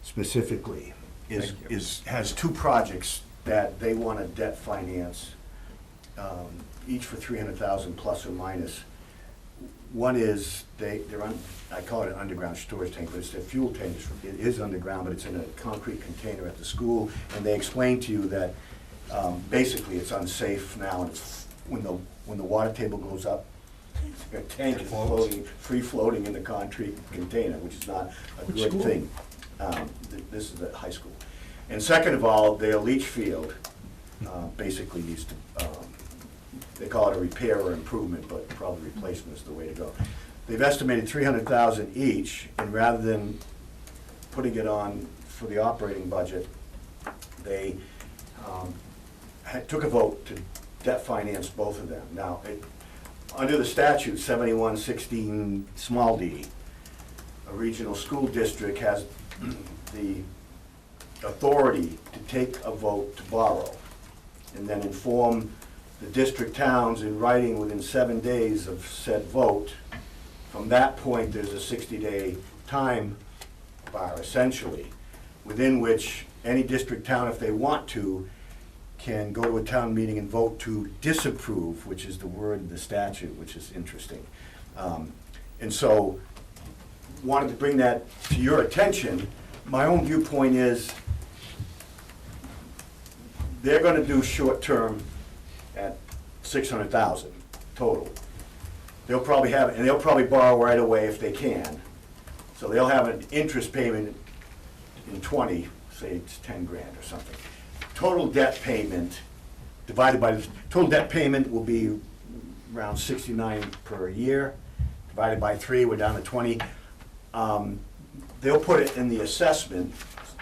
specifically, Thank you. has 2 projects that they want to debt finance, each for $300,000 plus or minus. One is, they're on, I call it an underground storage tank, but it's their fuel tank. It is underground, but it's in a concrete container at the school. And they explain to you that, basically it's unsafe now, and it's, when the water table goes up, the tank is floating, free floating in the concrete container, which is not a good thing. This is at high school. And second of all, their leach field, basically needs to, they call it a repair or improvement, but probably replacement is the way to go. They've estimated $300,000 each, and rather than putting it on for the operating budget, they took a vote to debt finance both of them. Now, under the statute 7116 small d, a regional school district has the authority to take a vote to borrow, and then inform the district towns in writing within 7 days of said vote. From that point, there's a 60-day time bar, essentially, within which any district town, if they want to, can go to a town meeting and vote to disapprove, which is the word in the statute, which is interesting. And so, wanted to bring that to your attention. My own viewpoint is, they're gonna do short-term at $600,000 total. They'll probably have, and they'll probably borrow right away if they can. So they'll have an interest payment in 20, say it's 10 grand or something. Total debt payment divided by, the total debt payment will be around 69 per year. Divided by 3, we're down to 20. They'll put it in the assessment,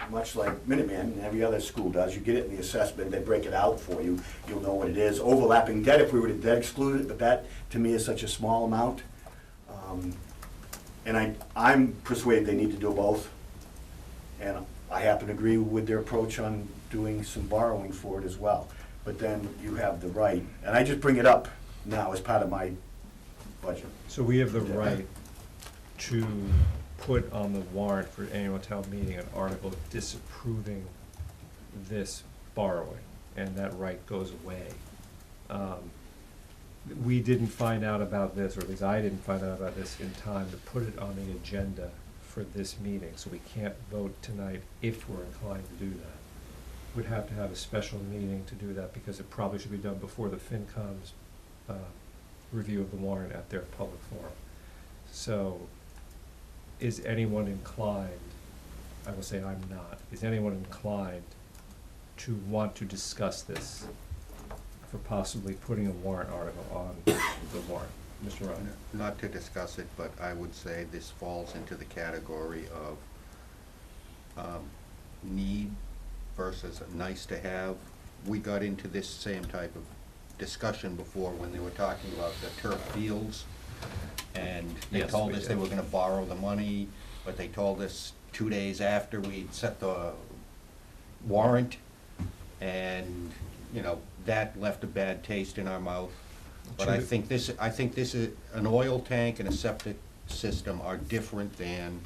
much like Minuteman and every other school does. You get it in the assessment, they break it out for you, you'll know what it is. Overlapping debt, if we were to debt exclude it, but that, to me, is such a small amount. And I'm persuaded they need to do both. And I happen to agree with their approach on doing some borrowing for it as well. But then you have the right, and I just bring it up now as part of my budget. So we have the right to put on the warrant for annual town meeting an article disapproving this borrowing, and that right goes away. We didn't find out about this, or at least I didn't find out about this in time to put it on the agenda for this meeting, so we can't vote tonight if we're inclined to do that. We'd have to have a special meeting to do that, because it probably should be done before the FinCom's review of the warrant at their public forum. So, is anyone inclined, I will say I'm not, is anyone inclined to want to discuss this for possibly putting a warrant article on the warrant? Mr. Ryan? Not to discuss it, but I would say this falls into the category of need versus nice to have. We got into this same type of discussion before when they were talking about the turf fields. And they Yes, told we us they did. were gonna borrow the money, but they told us 2 days after we'd set the warrant. And, you know, that left a bad taste in our mouth. But I think this is, an oil tank and a septic system are different than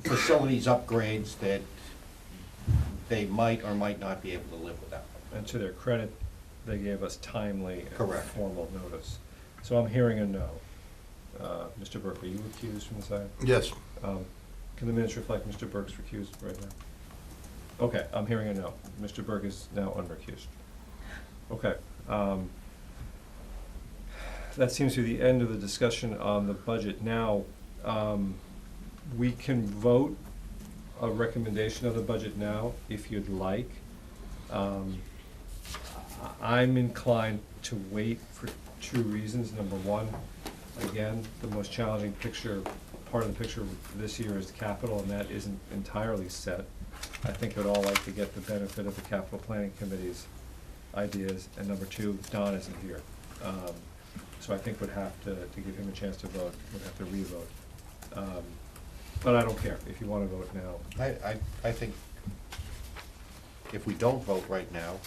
facilities upgrades that they might or might not be able to live without. And to their credit, they gave us timely and Correct. formal notice. So I'm hearing a no. Mr. Burke, are you recused from this item? Yes. Can the minutes reflect Mr. Burke's recused right now? Okay, I'm hearing a no. Mr. Burke is now unrecused. Okay. That seems to be the end of the discussion on the budget. Now, we can vote a recommendation of the budget now, if you'd like. I'm inclined to wait for 2 reasons. Number one, again, the most challenging part of the picture this year is capital, and that isn't entirely set. I think we'd all like to get the benefit of the capital planning committee's ideas. And number two, Don isn't here. So I think we'd have to give him a chance to vote, we'd have to re-vote. But I don't care if you want to vote now. I think if we don't vote right now,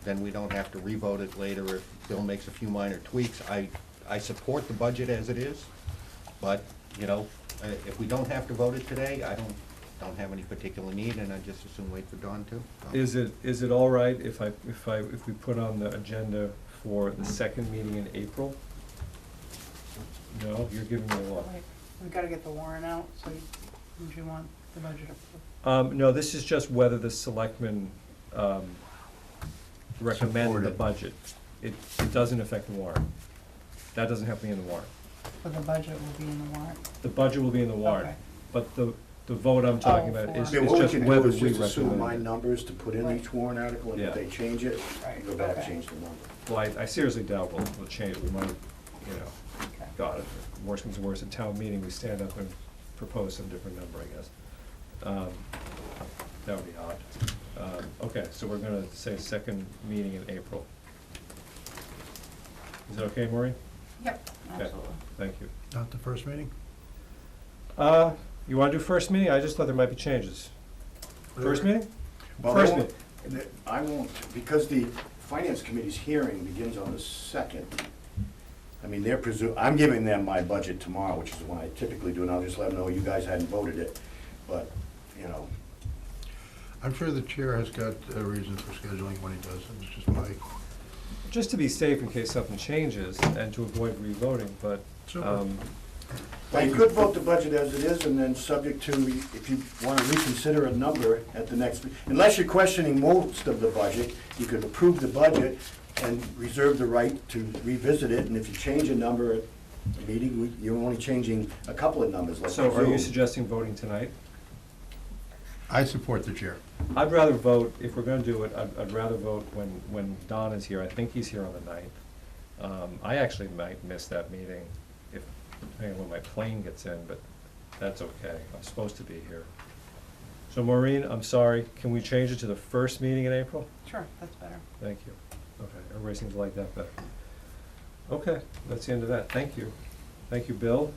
then we don't have to re-vote it later if Bill makes a few minor tweaks. I support the budget as it is, but, you know, if we don't have to vote it today, I don't have any particular need, and I just assume wait for Dawn to. Is it all right if we put on the agenda for the second meeting in April? No, you're giving me a lot. We've gotta get the warrant out, so would you want the budget approved? No, this is just whether the selectmen, recommend Support the it. budget. It doesn't affect the warrant. That doesn't have to be in the warrant. But the budget will be in the warrant. The budget will be in the warrant, Okay. but the vote I'm talking Oh, about is for- Yeah, is what we just can whether do we is just assume my recommend it. numbers to put in Right. each warrant article, and Yeah. if they change it, Right, go back, okay. change the number. Well, I seriously doubt we'll change, we might, Okay. God, if worse comes to worse, at town meeting, we stand up and propose some different number, I guess. That would be odd. Okay, so we're gonna say second meeting in April. Is that okay, Maureen? Yep, Okay. absolutely. Thank you. Not the first meeting? You wanna do first meeting? I just thought there might be changes. First meeting? Well, First they won't- I won't, because the finance committee's hearing begins on the 2nd. I mean, I'm giving them my budget tomorrow, which is when I typically do, and I'll just let them know you guys hadn't voted it, but, you know. I'm sure the chair has got reasons for scheduling when he does, it's just my. Just to be safe in case something changes and to avoid re-voting, but, Super. Well, you could vote the budget as it is, and then subject to, if you want to reconsider a number at the next, unless you're questioning most of the budget, you could approve the budget and reserve the right to revisit it, and if you change a number at the meeting, you're only changing a couple of numbers, like so are you Zoom. suggesting voting tonight? I support the chair. I'd rather vote, if we're gonna do it, I'd rather vote when Don is here. I think he's here on the 9th. I actually might miss that meeting if, depending on when my plane gets in, but that's okay. I'm supposed to be here. So Maureen, I'm sorry, can we change it to the first meeting in April? Sure, that's better. Thank you. Okay, everybody seems to like that better. Okay, that's the end of that. Thank you. Thank you, Bill.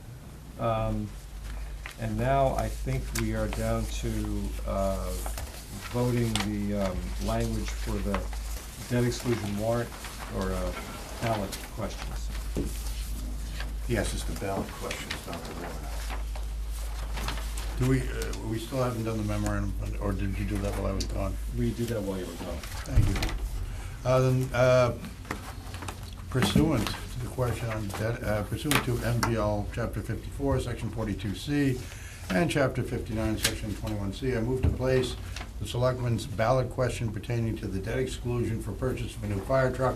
And now I think we are down to voting the language for the debt exclusion warrant or ballot questions. Yes, it's the ballot question, it's not the warrant. Do we still haven't done the memorandum, or did you do that while I was gone? We do that while you were gone. Thank you. Pursuant to the question on debt, pursuant to MGL Chapter 54, Section 42C, and Chapter 59, Section 21C, I move to place the Selectmen's ballot question pertaining to the debt exclusion for purchase of a new fire truck,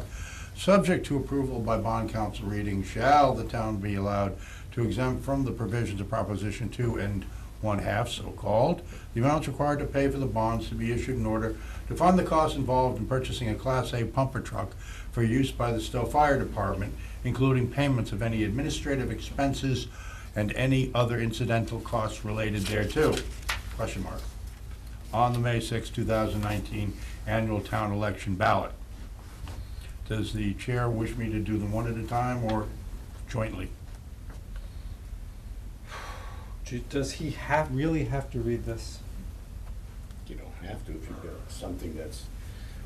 subject to approval by bond council reading, shall the town be allowed to exempt from the provisions of Proposition 2 and 1/2, so-called, the amounts required to pay for the bonds to be issued in order to fund the costs involved in purchasing a Class A pumper truck for use by the Stow Fire Department, including payments of any administrative expenses and any other incidental costs related thereto, question mark, on the May 6, 2019 annual town election ballot. Does the chair wish me to do them one at a time or jointly? Does he really have to read this? You don't have to if you've got something that's,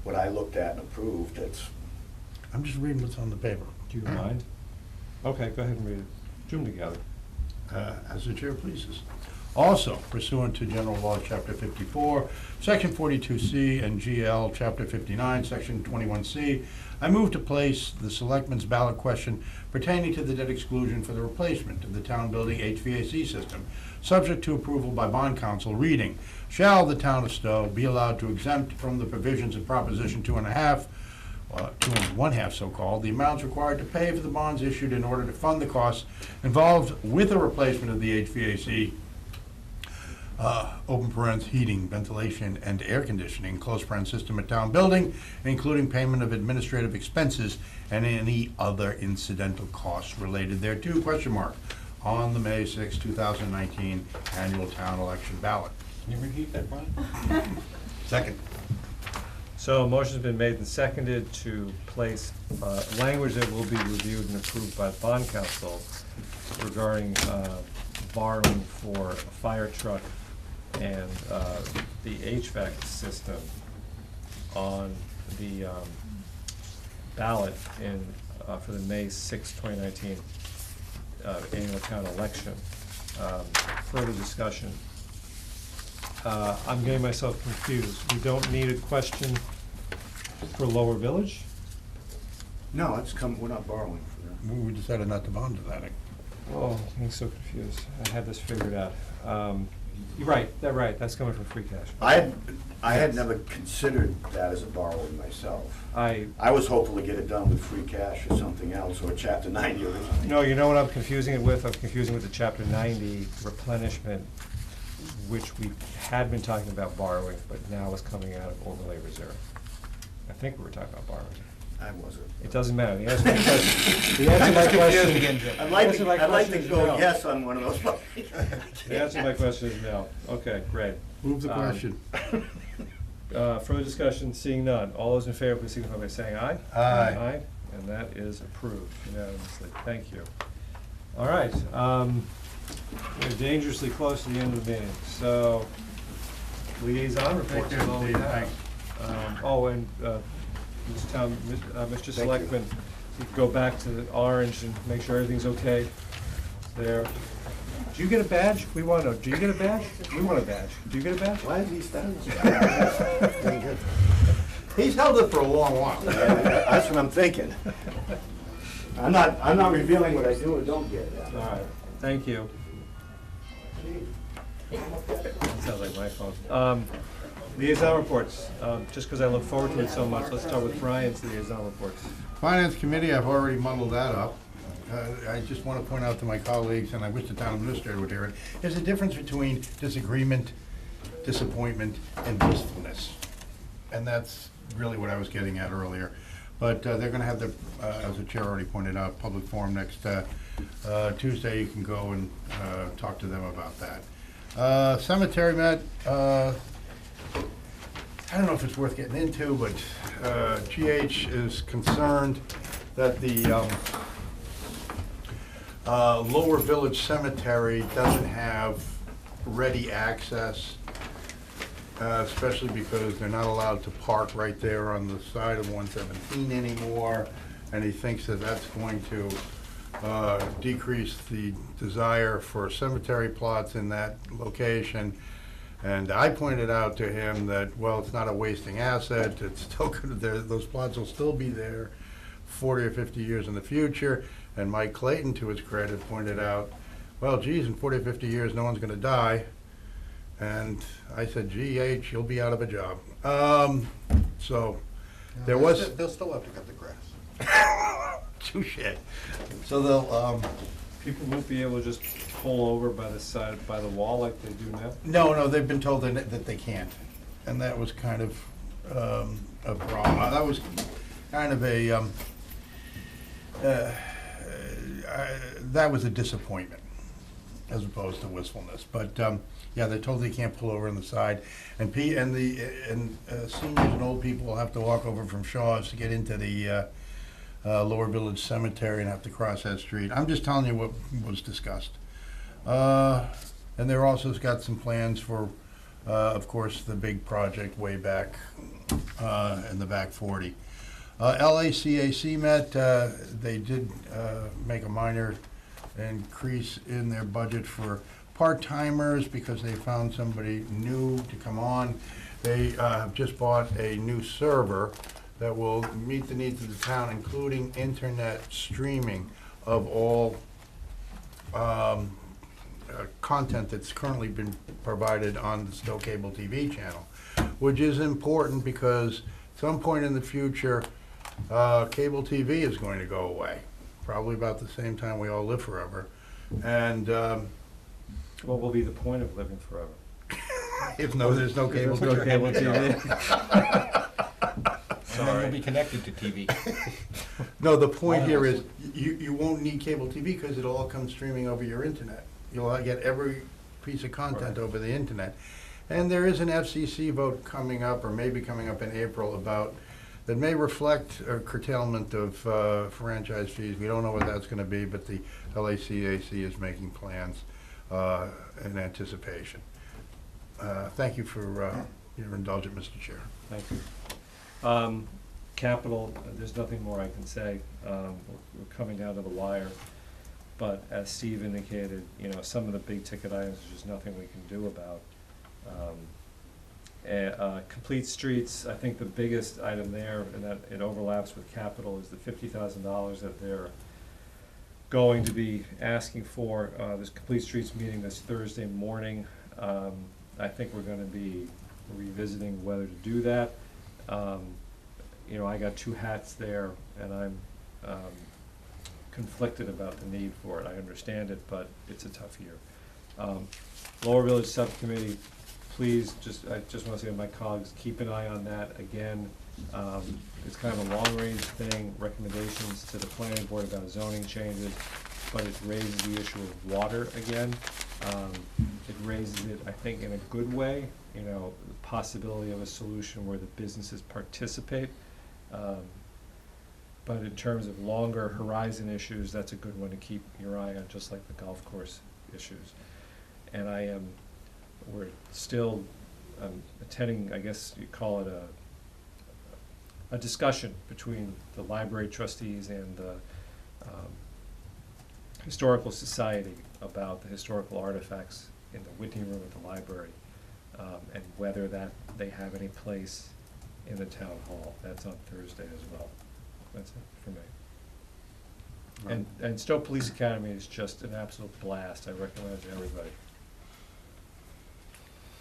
what I looked at and approved, that's, I'm just reading what's on the paper. Do you mind? Okay, go ahead and read it. Do them together. As the chair pleases. Also pursuant to General Law, Chapter 54, Section 42C, and GL, Chapter 59, Section 21C, I move to place the Selectmen's ballot question pertaining to the debt exclusion for the replacement of the town building HVAC system, subject to approval by bond council, reading, shall the town of Stow be allowed to exempt from the provisions of Proposition 2.5, 2 1/2 so-called, the amounts required to pay for the bonds issued in order to fund the costs involved with the replacement of the HVAC, open parens, heating, ventilation, and air conditioning, close parens system at town building, including payment of administrative expenses and any other incidental costs related thereto, question mark, on the May 6, 2019 annual town election ballot. Can you repeat that, Brian? Second. So a motion's been made and seconded to place language that will be reviewed and approved by the bond council regarding borrowing for a fire truck and the HVAC system on the ballot for the May 6, 2019 annual town election. Further discussion. I'm getting myself confused. We don't need a question for Lower Village? no, we're not borrowing for that. We decided not to bond to that. Oh, I'm getting so confused. I had this figured out. You're right, that's coming from free cash. I had never considered that as a borrowing myself. I was hopeful to get it done with free cash or something else, or chapter 90 originally. No, you know what I'm confusing it with? I'm confusing with the chapter 90 replenishment, which we had been talking about borrowing, but now is coming out of overlay reserve. I think we were talking about borrowing. I wasn't. It doesn't matter. The answer to my question, the answer to my question, I'd like the answer to, my I'd like question to is go no. yes on one of those. The answer to my question is no. Okay, great. Move the question. Further discussion, seeing none. All those in favor, please signify by saying aye. Aye. Aye, and that is approved unanimously. Thank you. All right, we're dangerously close to the end of the meeting, so liaison reports is all we have. Mr. Selectman, you can go back to the orange and make sure everything's okay there. Do you get a badge? We want to know. Do you get a badge? We want a badge. Do you get a badge? Why is he standing? He's held it for a long while. That's what I'm thinking. I'm not revealing what I do or don't get. All right, thank you. That sounds like my phone. Liaison reports, just because I look forward to it so much, let's start with Brian's liaison reports. Finance Committee, I've already muddled that up. I just want to point out to my colleagues, and I wish the town administrator would hear it, there's a difference between disagreement, disappointment, and wistfulness. And that's really what I was getting at earlier. But they're going to have the, as the chair already pointed out, public forum next Tuesday. You can go and talk to them about that. Cemetery met, I don't know if it's worth getting into, but GH is concerned that the Lower Village Cemetery doesn't have ready access, especially because they're not allowed to park right there on the side of 117 anymore, and he thinks that that's going to decrease the desire for cemetery plots in that location. And I pointed out to him that, well, it's not a wasting asset, it's still good, those plots will still be there 40 or 50 years in the future. And Mike Clayton, to his credit, pointed out, well, geez, in 40 or 50 years, no one's gonna die. And I said, GH, you'll be out of a job. So, there was. They'll still have to cut the grass. Touche. So they'll, People won't be able to just pull over by the side, by the wall like they do now? no, they've been told that they can't. And that was kind of a problem. That was kind of a, that was a disappointment as opposed to wistfulness. But, yeah, they're told they can't pull over on the side. And seniors and old people will have to walk over from Shaw's to get into the Lower Village Cemetery and have to cross that street. I'm just telling you what was discussed. And they're also got some plans for, of course, the big project way back in the back 40. LACAC met, they did make a minor increase in their budget for part-timers because they found somebody new to come on. They have just bought a new server that will meet the needs of the town, including internet streaming of all content that's currently been provided on the Stow Cable TV channel, which is important because at some point in the future, cable TV is going to go away, probably about the same time we all live forever. And What will be the point of living forever? if there's no cable There's no cable TV. And then you'll be connected to TV. No, the point here is you won't need cable TV because it'll all come streaming over your internet. You'll get every piece of content over the internet. And there is an FCC vote coming up, or maybe coming up in April, that may reflect a curtailment of franchise fees. We don't know what that's going to be, but the LACAC is making plans in anticipation. Thank you for your indulgence, Mr. Chair. Thank you. Capital, there's nothing more I can say. We're coming down to the wire. But as Steve indicated, some of the big ticket items, there's just nothing we can do about. Complete streets, I think the biggest item there, and that it overlaps with capital, is the $50,000 that they're going to be asking for, this Complete Streets meeting this Thursday morning. I think we're gonna be revisiting whether to do that. You know, I got two hats there, and I'm conflicted about the need for it. I understand it, but it's a tough year. Lower Village Subcommittee, please, I just wanna say to my colleagues, keep an eye on that. Again, it's kind of a long-range thing, recommendations to the planning board about zoning changes, but it raises the issue of water again. It raises it, I think, in a good way, you know, the possibility of a solution where the businesses participate. But in terms of longer horizon issues, that's a good one to keep your eye on, just like the golf course issues. And we're still attending, I guess you call it a discussion between the library trustees and the Historical Society about the historical artifacts in the Whitney room at the library, and whether they have any place in the town hall. That's on Thursday as well. That's it for me. And Stow Police Academy is just an absolute blast. I recommend it to everybody.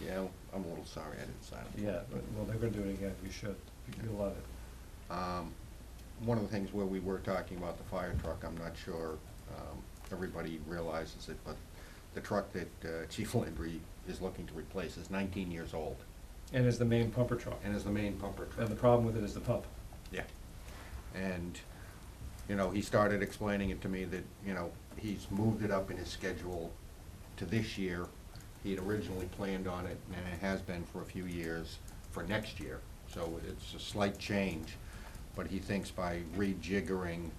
Yeah, I'm a little sorry I didn't sign up. Yeah, well, they're gonna do it again. You should. You'll love it. One of the things where we were talking about the fire truck, I'm not sure everybody realizes it, but the truck that Chief Landry is looking to replace is 19 years old. And is the main pumper truck. And is the main pumper truck. And the problem with it is the pump. Yeah. And, you know, he started explaining it to me that, you know, he's moved it up in his schedule to this year. He had originally planned on it, and it has been for a few years, for next year. So it's a slight change, but he thinks by rejiggering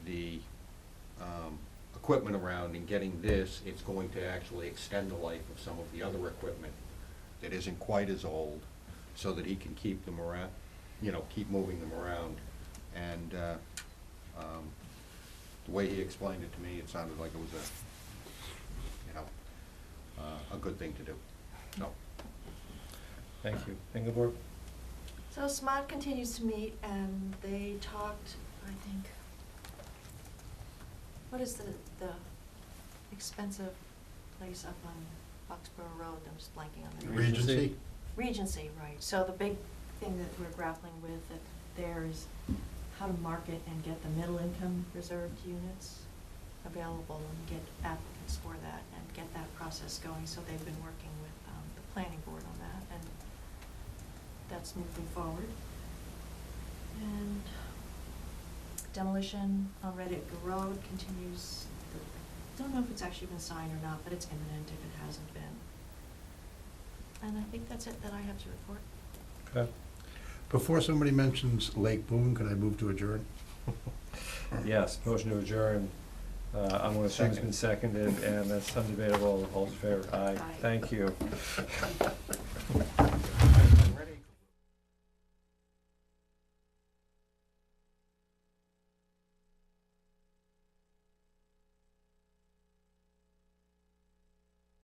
the equipment around and getting this, it's going to actually extend the life of some of the other equipment that isn't quite as old, so that he can keep them around, you know, keep moving them around. And the way he explained it to me, it sounded like it was a good thing to do. So. Thank you. Ingeborg? So SMOT continues to meet, and they talked, I think, what is the expensive place up on Foxborough Road? I'm just blanking on the name. Regency? Regency, right. So the big thing that we're grappling with there is how to market and get the middle income reserved units available and get applicants for that and get that process going. So they've been working with the planning board on that, and that's moving forward. And demolition on Red Acre Road continues. Don't know if it's actually been signed or not, but it's imminent if it hasn't been. And I think that's it that I have to report. Okay. Before somebody mentions Lake Boone, can I move to adjourn? Yes, motion to adjourn. I'm gonna assume it's been seconded, and that's undebatable. All in favor? Aye. Aye. Thank you.